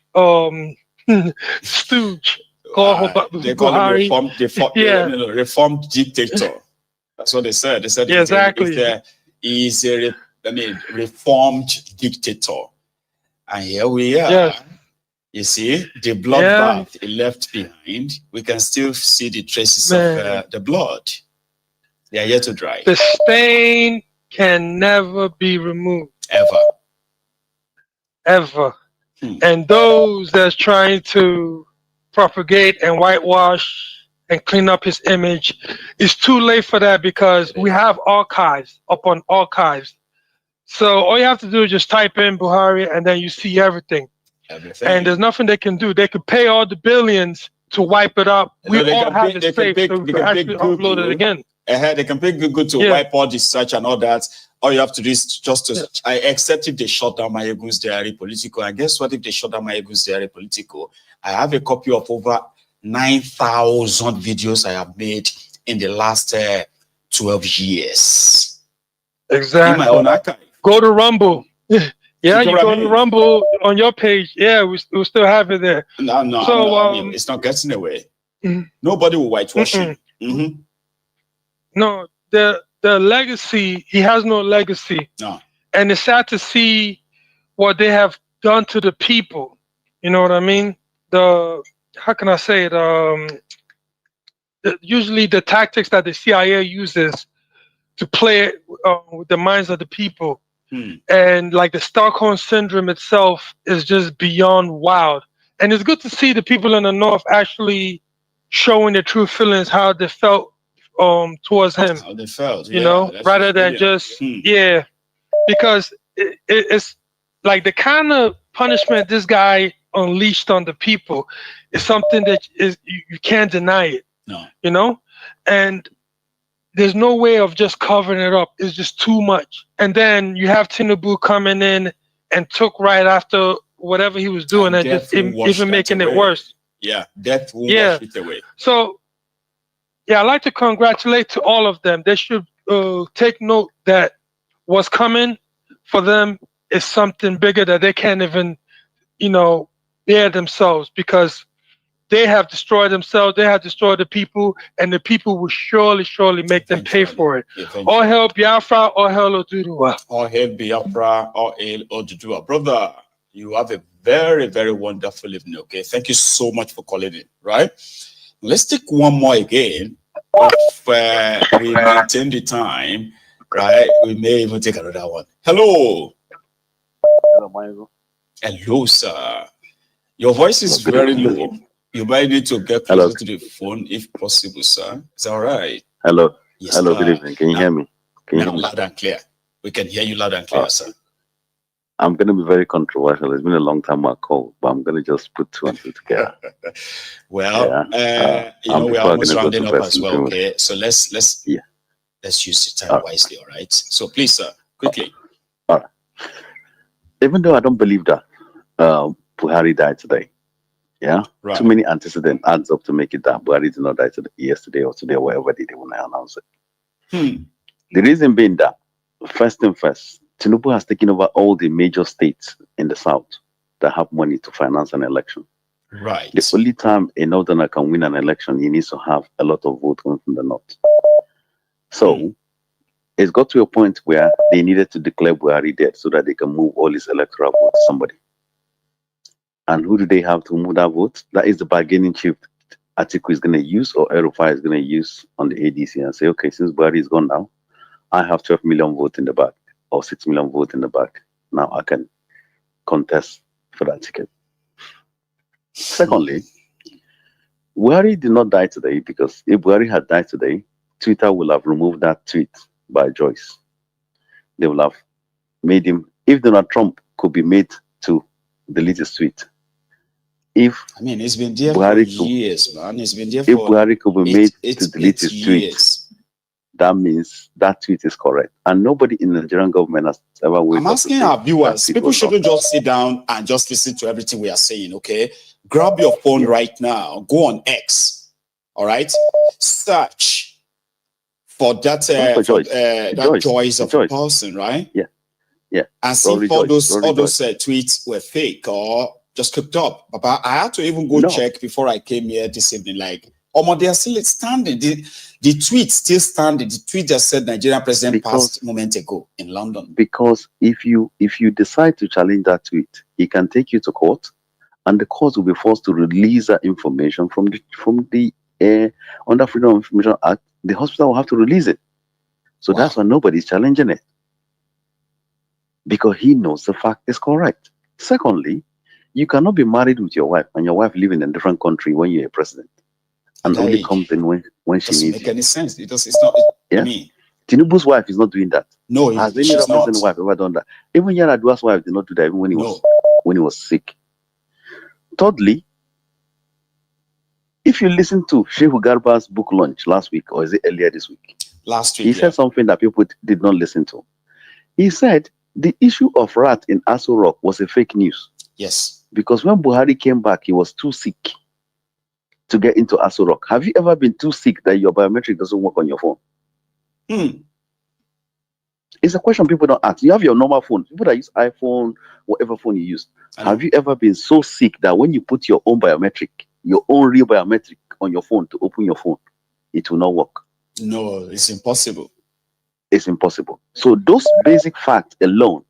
stooge They call him Buhari. Reformed dictator. That's what they said. They said he's a reformed dictator. And here we are. Yes. You see, the bloodbath he left behind. We can still see the traces of the blood. They are yet to dry. The stain can never be removed. Ever. And those that's trying to propagate and whitewash and clean up his image, it's too late for that because we have archives upon archives. So all you have to do is just type in Buhari and then you see everything. And there's nothing they can do. They could pay all the billions to wipe it up. We all have it safe, so we can actually upload it again. They can pay Google to wipe all the search and all that. All you have to do is just to, except if they shut down Mayegun's diary political. And guess what? If they shut down Mayegun's diary political, I have a copy of over 9,000 videos I have made in the last 12 years. Exactly. In my own archive. Go to Rumble. Yeah, you go to Rumble on your page. Yeah, we still have it there. No, so, it's not getting away. Nobody will whitewash him. No, the legacy, he has no legacy. No. And it's sad to see what they have done to the people. You know what I mean? How can I say it? Usually the tactics that the CIA uses to play with the minds of the people. And like the Stockholm syndrome itself is just beyond wild. And it's good to see the people in the North actually showing their true feelings, how they felt towards him. How they felt, you know, rather than just because it's like the kind of punishment this guy unleashed on the people is something that you can't deny it. No, you know, and there's no way of just covering it up. It's just too much. And then you have Tinubu coming in and took right after whatever he was doing and just even making it worse. Yeah, death will wash it away. So, yeah, I'd like to congratulate to all of them. They should take note that what's coming for them is something bigger that they can't even, bear themselves, because they have destroyed themselves, they have destroyed the people, and the people will surely make them pay for it. All hail Biafra, all hail Oduduwa. All hail Biafra, all hail Oduduwa. Brother, you have a very, very wonderful evening, okay? Thank you so much for calling in, right? Let's take one more again. If we maintain the time, right? We may even take another one. Hello. Hello, Michael. Hello, sir. Your voice is very low. You might need to get closer to the phone if possible, sir. Is that all right? Hello. Yes, hello, sir. good evening. Can you hear me? Can you hear me? Loud and clear. We can hear you loud and clear, sir. I'm going to be very controversial. It's been a long time I called, but I'm going to just put two and two together. Well, we're almost rounding up as well, okay? So let's use the time wisely, all right? So please, sir, quickly. All right. Even though I don't believe that Buhari died today, too many antecedents adds up to make it that Buhari did not die yesterday or today or wherever they want to announce it. The reason being that, first thing first, Tinubu has taken over all the major states in the south that have money to finance an election. Right. The only time a northerner can win an election, he needs to have a lot of votes coming from the north. So it's got to a point where they needed to declare Buhari dead so that they can move all his electoral vote to somebody. And who do they have to move that vote? That is the bargaining chip Atiku is going to use, or Erufai is going to use on the ADC and say, okay, since Buhari is gone now, I have 12 million votes in the back, or 6 million votes in the back. Now I can contest for that ticket. Secondly, Buhari did not die today, because if Buhari had died today, Twitter will have removed that tweet by Joyce. They will have made him, if Donald Trump could be made to delete his tweet. It's been there for years, man. It's been there for if Buhari could be made to delete his tweet, that means that tweet is correct. And nobody in the Nigerian government has ever waited. I'm asking our viewers, people shouldn't just sit down and just listen to everything we are saying, okay? Grab your phone right now, go on X, all right? Search for that, Joyce of a person, right? Yeah. And see if all those tweets were fake or just cooked up. Papa, I had to even go check before I came here this evening. Like, they are still standing. The tweet still standing. The tweet just said Nigerian president passed a moment ago in London. Because if you decide to challenge that tweet, he can take you to court, and the court will be forced to release that information from the under Freedom of Information Act. The hospital will have to release it. So that's why nobody's challenging it, because he knows the fact is correct. Secondly, you cannot be married with your wife and your wife living in a different country when you're a president, and only comes in when she needs you. Doesn't make any sense. It's not. Yeah. Tinubu's wife is not doing that. No, has any other president's wife ever done that? Even Yar'Adua's wife did not do that, even when he was sick. Thirdly, if you listen to Shehu Garba's book launch last week, or is it earlier this week? Last week, he said something that people did not listen to. He said the issue of rat in Aso Rock was a fake news. Yes. Because when Buhari came back, he was too sick to get into Aso Rock. Have you ever been too sick that your biometric doesn't work on your phone? It's a question people don't ask. You have your normal phone. People that use iPhone, whatever phone you use. Have you ever been so sick that when you put your own biometric, your own real biometric on your phone to open your phone, it will not work? No, it's impossible. It's impossible. So those basic facts alone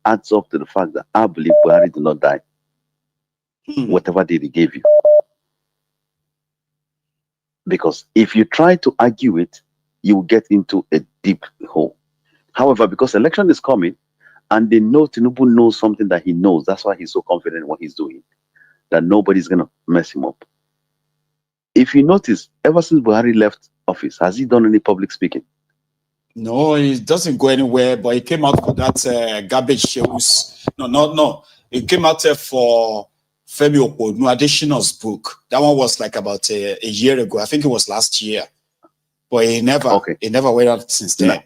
adds up to the fact that I believe Buhari did not die. Whatever they gave you. Because if you try to argue it, you will get into a deep hole. However, because election is coming, and they know Tinubu knows something that he knows, that's why he's so confident in what he's doing, that nobody's going to mess him up. If you notice, ever since Buhari left office, has he done any public speaking? No, he doesn't go anywhere, but he came out for that garbage shows. No. He came out for Femi Adesina's book. That one was like about a year ago. I think it was last year. But he never went out since then.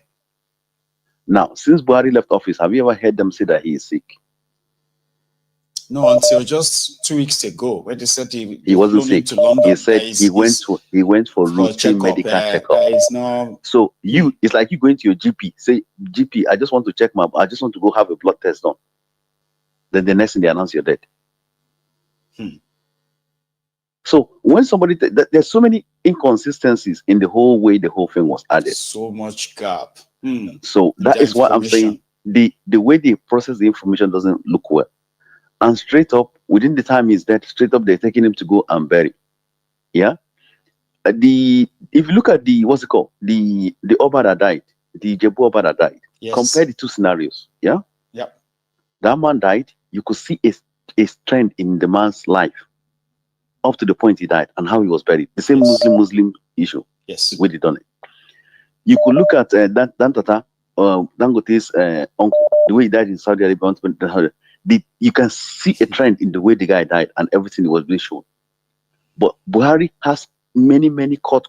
Now, since Buhari left office, have you ever heard them say that he is sick? No, until just 2 weeks ago, when they said he wasn't sick. To London. He said he went for routine medical checkup. So it's like you going to your GP, say, GP, I just want to go have a blood test done. Then the next thing they announce you're dead. So when somebody, there's so many inconsistencies in the whole way the whole thing was added. So much gap. So that is why I'm saying the way they process the information doesn't look well. And straight up, within the time he's dead, straight up, they're taking him to go and bury. Yeah. If you look at the Oba that died, the Jebu Oba that died, compare the two scenarios. Yeah. Yep. That man died. You could see a trend in the man's life up to the point he died and how he was buried. The same Muslim issue. Yes. Where they done it. You could look at Dangote's uncle, the way he died in Saudi Arabia. You can see a trend in the way the guy died and everything was being shown. But Buhari has many cut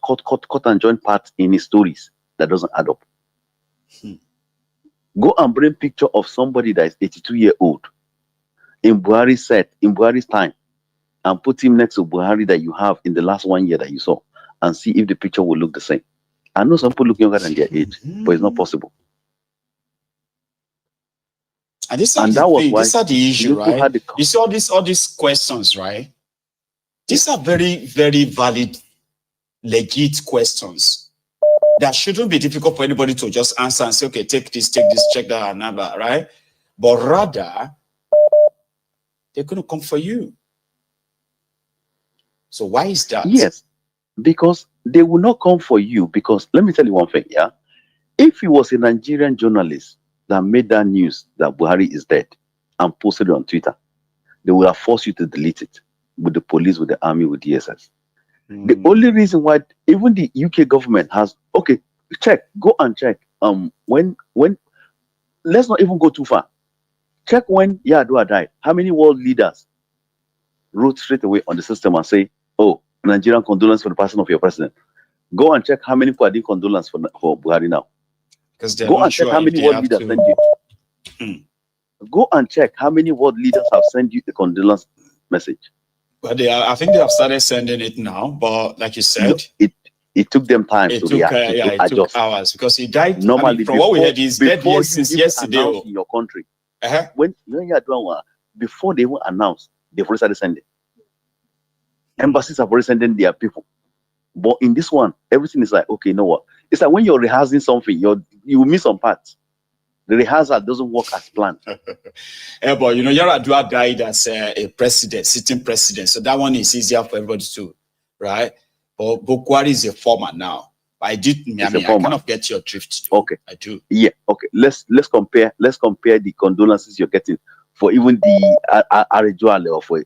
and join parts in his stories that doesn't add up. Go and bring picture of somebody that is 82-year-old in Buhari's time, and put him next to Buhari that you have in the last 1 year that you saw, and see if the picture will look the same. I know some people look younger than their age, but it's not possible. And these are the issue, right? You see all these questions, right? These are very, very valid, legit questions that shouldn't be difficult for anybody to just answer and say, okay, take this, check that, another, right? But rather, they're going to come for you. So why is that? Yes, because they will not come for you because, let me tell you one thing, yeah? If he was a Nigerian journalist that made that news that Buhari is dead and posted it on Twitter, they will have forced you to delete it with the police, with the army, with DSS. The only reason why even the UK government has, go and check. When let's not even go too far. Check when Yar'Adua died. How many world leaders wrote straight away on the system and say, oh, Nigerian condolence for the passing of your president? Go and check how many people are doing condolence for Buhari now. Go and check how many world leaders send you. Go and check how many world leaders have sent you the condolence message. Well, I think they have started sending it now, but like you said, it took them time to react. It took hours because he died. Normally, from what we heard, he's dead since yesterday in your country. When before they even announced, They've already started sending. Embassies have already sent their people. But in this one, everything is like, okay, you know what? It's like when you're rehearsing something, you miss some parts. The rehearsal doesn't work as planned. Yeah, but you know, Yar'Adua died as a president, sitting president. So that one is easier for everybody to, right? But Bokohari is a former now. I kind of get your drift. Okay. I do. Yeah, okay. Let's compare the condolences you're getting for even the Arejuale or for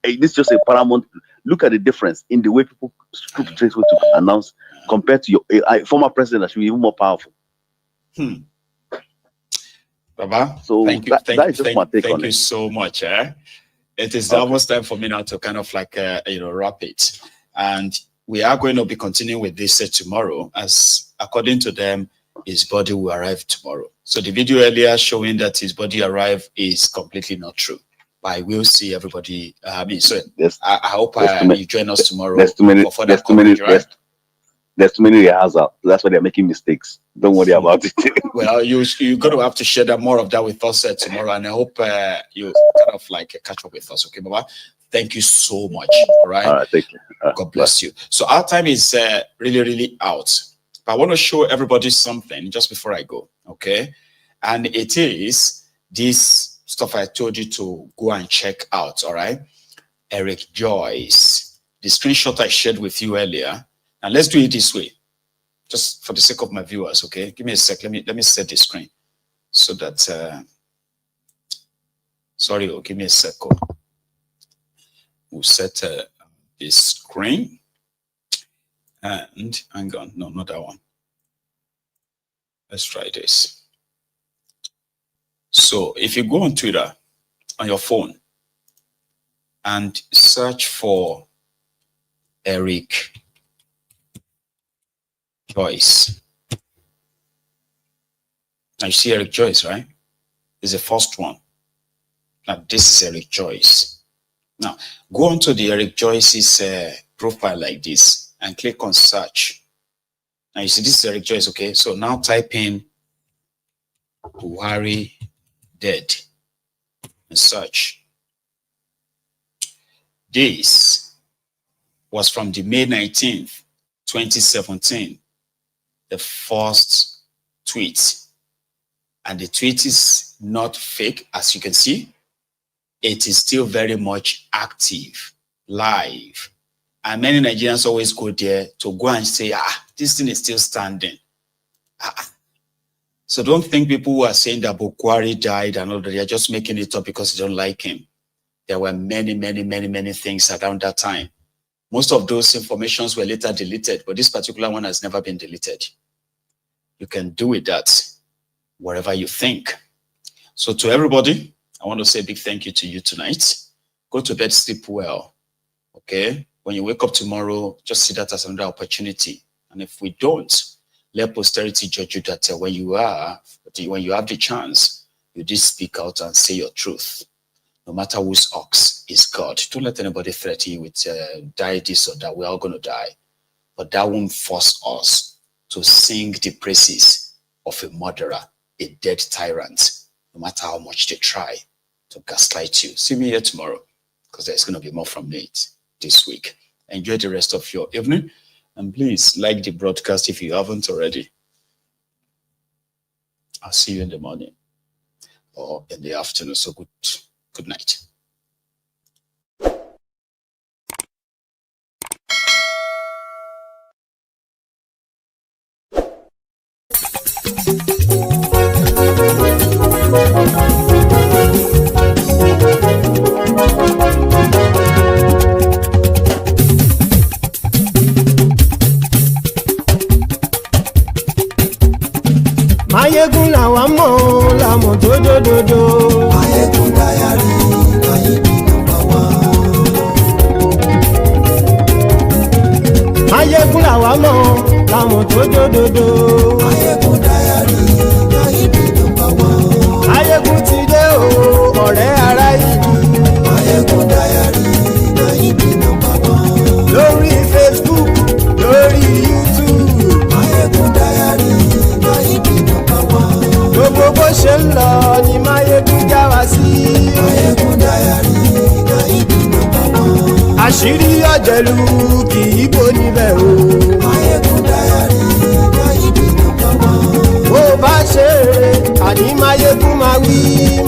this is just a paramount. Look at the difference in the way people to announce compared to your former president that should be even more powerful. Baba, so thank you, thank you so much. It is almost time for me now to kind of like wrap it, and we are going to be continuing with this tomorrow, as according to them, his body will arrive tomorrow. So the video earlier showing that his body arrived is completely not true. But I will see everybody. I I hope you join us tomorrow. There's too many rehearsals. That's why they're making mistakes. Don't worry about it. Well, you're going to have to share more of that with us tomorrow, and I hope you kind of like catch up with us. Okay, Baba? Thank you so much. All right. All right. Thank you. God bless you. So our time is really out. But I want to show everybody something just before I go. Okay, and it is this stuff I told you to go and check out. All right, Eric Joyce, the screenshot I shared with you earlier. And let's do it this way, just for the sake of my viewers. Okay, give me a sec. Let me set the screen so that. Give me a sec. We'll set the screen. And hang on, no, not that one. Let's try this. So if you go on Twitter on your phone and search for Eric Joyce. Now you see Eric Joyce, right? It's the first one. Now this is Eric Joyce. Now go on to the Eric Joyce's profile like this and click on search. Now you see this is Eric Joyce, okay? So now type in Buhari dead and search. This was from the May 19th, 2017. The first tweet, and the tweet is not fake, as you can see. It is still very much active, live, and many Nigerians always go there to go and say, this thing is still standing. So don't think people who are saying that Bokohari died and all that, they're just making it up because they don't like him. There were many things around that time. Most of those informations were later deleted, but this particular one has never been deleted. You can do with that whatever you think. So to everybody, I want to say a big thank you to you tonight. Go to bed, sleep well, okay? When you wake up tomorrow, just see that as another opportunity. And if we don't, let posterity judge you that when you have the chance, you did speak out and say your truth. No matter whose ox is God. Don't let anybody threaten you with die this or that. We're all going to die. But that won't force us to sing the praises of a murderer, a dead tyrant, no matter how much they try to gaslight you. See me here tomorrow, because there's going to be more from me this week. Enjoy the rest of your evening, and please like the broadcast if you haven't already. I'll see you in the morning or in the afternoon. So good night. Mayegun làwa mọ̀ làmọ̀ dódódódó. Mayegun dayari Ayébi #1. Mayegun làwa mọ̀ làmọ̀ dódódódó. Mayegun dayari Ayébi #1. Mayegun ti dé o ọ̀rẹ́ ara ìlú. Mayegun dayari Ayébi #1. Lórí Facebook, lórí YouTube. Mayegun dayari Ayébi #1. Gbogbo bó ṣe ń lọ ni Mayegun já wa sí. Mayegun dayari. àṣírí ọ̀jẹ̀lú kì í bò níbẹ̀ o. Máyégún Diary Náídì number one. Bó bá ṣe eré àní Máyégún máa wí.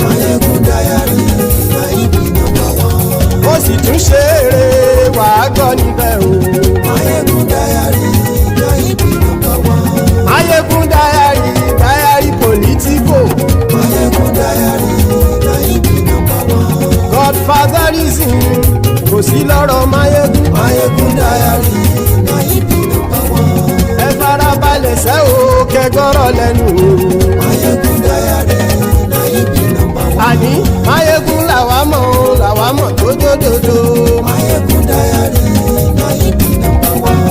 Máyégún Diary Náídì number one. Ó sì tún ṣe eré wàá gbọ́ níbẹ̀ o. Máyégún Diary Náídì number one. Máyégún Diary Diary politico. Máyégún Diary Náídì number one. Godfatherism kò sí lọ́rọ̀ Máyégún. Máyégún Diary Náídì number one. Ẹ farabalẹ̀ sẹ́ o kẹgọ́rọ̀ lẹ́nu o. Máyégún Diary Náídì number one. Àní Máyégún làwa mọ̀ tó dòdòdò. Máyégún Diary Náídì number one.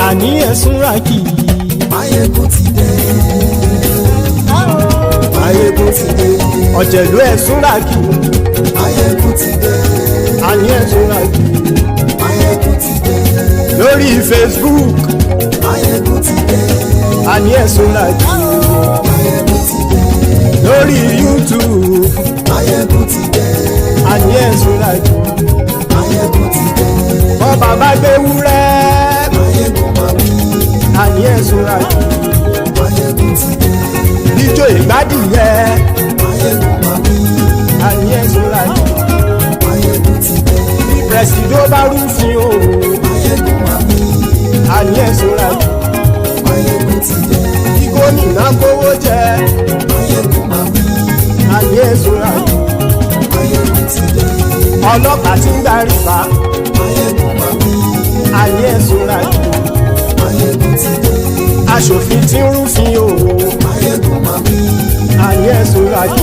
Àní ẹ̀sùn ràkì. Máyégún ti dé. Máyégún ti dé. Ọ̀jẹ̀lú ẹ̀sùn ràkì. Máyégún ti dé. Àní ẹ̀sùn ràkì. Máyégún ti dé. Lórí Facebook. Máyégún ti dé. Àní ẹ̀sùn ràkì. Máyégún ti dé. Lórí YouTube. Máyégún ti dé. Àní ẹ̀sùn ràkì. Máyégún ti dé. Bọ́ bàbá gbé wúrẹ́. Máyégún máa wí. Àní ẹ̀sùn ràkì. Máyégún ti dé. Ijó ìgbádìyẹ. Máyégún máa wí. Àní ẹ̀sùn ràkì. Máyégún ti dé. Bí pẹ̀sìdó bá rúfin o. Máyégún máa wí. Àní ẹ̀sùn ràkì. Máyégún ti dé. Bí gómìnà gbówó jẹ. Máyégún máa wí. Àní ẹ̀sùn ràkì. Máyégún ti dé. Ọlọ́pàá ti ń darí bá. Máyégún máa wí. Àní ẹ̀sùn ràkì. Máyégún ti dé. Aṣòfin tí ń rúfin o. Máyégún máa wí. Àní ẹ̀sùn ràkì.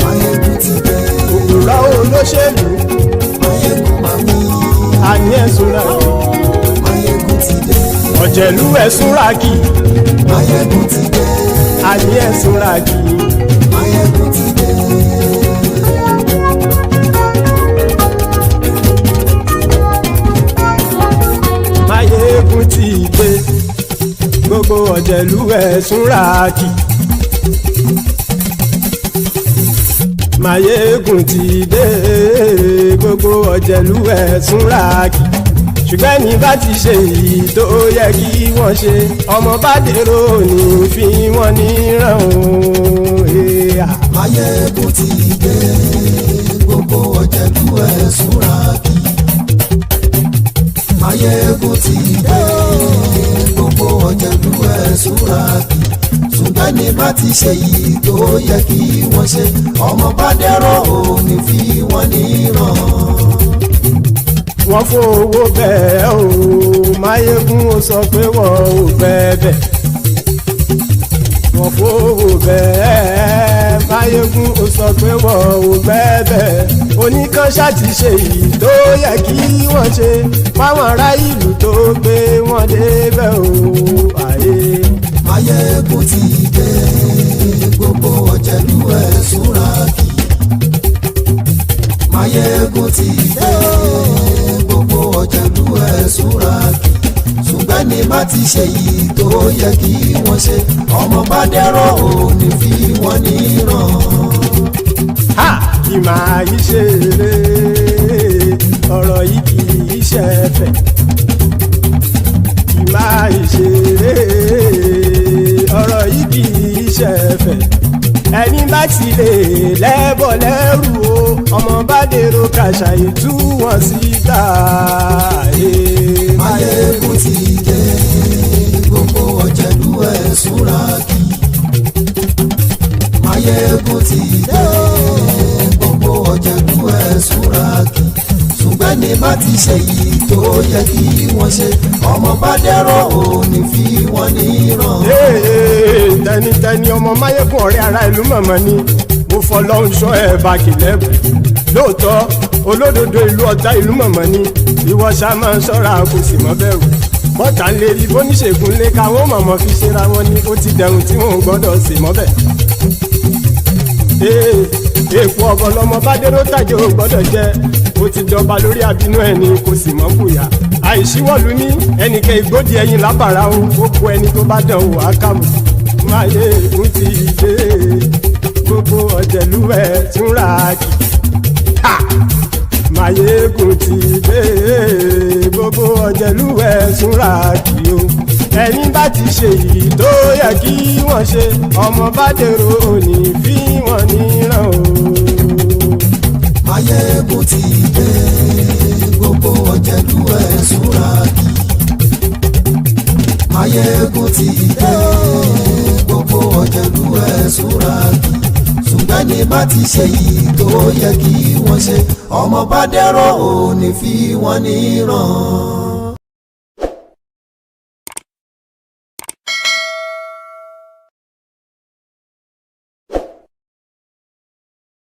Máyégún ti dé. Òpùrọ́ olóṣèlú. Máyégún máa wí. Àní ẹ̀sùn ràkì. Máyégún ti dé. Ọ̀jẹ̀lú ẹ̀sùn ràkì. Máyégún ti dé. Àní ẹ̀sùn ràkì. Máyégún ti dé. Máyégún ti dé. Gbogbo ọ̀jẹ̀lú ẹ̀sùn ràkì. Máyégún ti dé. Gbogbo ọ̀jẹ̀lú ẹ̀sùn ràkì. Ṣùgbọ́n ní bá ti ṣe èyí tó yẹ kí wọ́n ṣe, ọmọ bá dèrò ní fi wọ́n níran o. Máyégún ti dé. Gbogbo ọ̀jẹ̀lú ẹ̀sùn ràkì. Máyégún ti dé. Gbogbo ọ̀jẹ̀lú ẹ̀sùn ràkì. Ṣùgbọ́n ní bá ti ṣe yìí tó yẹ kí wọ́n ṣe, ọmọ bá dẹ́rọ̀ ò ní fi wọ́n níran. Wọ́n fowó bẹ́ẹ̀ o. Máyégún ó sọ pé wọ́n ò fẹ́ bẹ́ẹ̀. Wọ́n fowó bẹ́ẹ̀. Máyégún ó sọ pé wọ́n ò fẹ́ bẹ́ẹ̀. Oníkanṣá ti ṣe yìí tó yẹ kí wọ́n ṣe fáwọn ará ìlú tó gbé wọn débẹ̀ o. Máyégún ti dé. Gbogbo ọ̀jẹ̀lú ẹ̀sùn ràkì. Máyégún ti dé. Gbogbo ọ̀jẹ̀lú ẹ̀sùn ràkì. Ṣùgbọ́n ní bá ti ṣe yìí tó yẹ kí wọ́n ṣe, ọmọ bá dẹ́rọ̀ ò ní fi wọ́n níran. Kì máa yí ṣe eré, ọ̀rọ̀ yìí kì í ṣe ẹ̀fẹ̀. Kì máa yí ṣe eré, ọ̀rọ̀ yìí kì í ṣe ẹ̀fẹ̀. Ẹni bá ti lè lẹ́bọ̀ lẹ́rù o, ọmọ bá dèrò kàṣàyè tú wọn síta. Máyégún ti dé. Gbogbo ọ̀jẹ̀lú ẹ̀sùn ràkì. Máyégún ti dé. Gbogbo ọ̀jẹ̀lú ẹ̀sùn ràkì. Ṣùgbọ́n ní bá ti ṣe yìí tó yẹ kí wọ́n ṣe, ọmọ bá dẹ́rọ̀ ò ní fi wọ́n níran. Tẹnitẹni ọmọ Máyégún ọ̀rẹ́ ara ìlú mọ̀mọ́ ni mo fọlọ́run ṣọ́ ẹ̀ bá kìlẹ́bù. Lóòótọ́ olódodo ìlú ọ̀tá ìlú mọ̀mọ́ ni ìwọ ṣá máa ń ṣọ́ra kò sì mọ́ bẹ̀rù. Bọ́tà ń lè rí bóníṣègùn lé káwọn mọ̀mọ́ fi ṣera wọn ni ó ti dẹrùn tí wọn ò gbọ́dọ̀ sì mọ́ bẹ̀. Èèpo ọ̀bọ lọmọ bá dérò tàjẹ́ ò gbọ́dọ̀ jẹ́. Ó ti jọba lórí àbínú ẹni kò sì mọ́ bùyà. Àìsíwọ̀lú ní ẹnìkẹ́ ìgbódì ẹyin lábàrá o. Ó kó ẹni tó bá dán o àkàmù. Máyégún ti dé gbogbo ọ̀jẹ̀lú ẹ̀ túnra kì. Máyégún ti dé gbogbo ọ̀jẹ̀lú ẹ̀ túnra kì o. Ẹni bá ti ṣe èyí tó yẹ kí wọ́n ṣe ọmọ bá dèrò òní fi wọ́n níran o. Máyégún ti dé gbogbo ọ̀jẹ̀lú ẹ̀ túnra kì. Máyégún ti dé gbogbo ọ̀jẹ̀lú ẹ̀ túnra kì. Ṣùgbọ́n ní bá ti ṣe yìí tó yẹ kí wọ́n ṣe ọmọ bá dẹ̀rọ̀ òní fi wọ́n níran.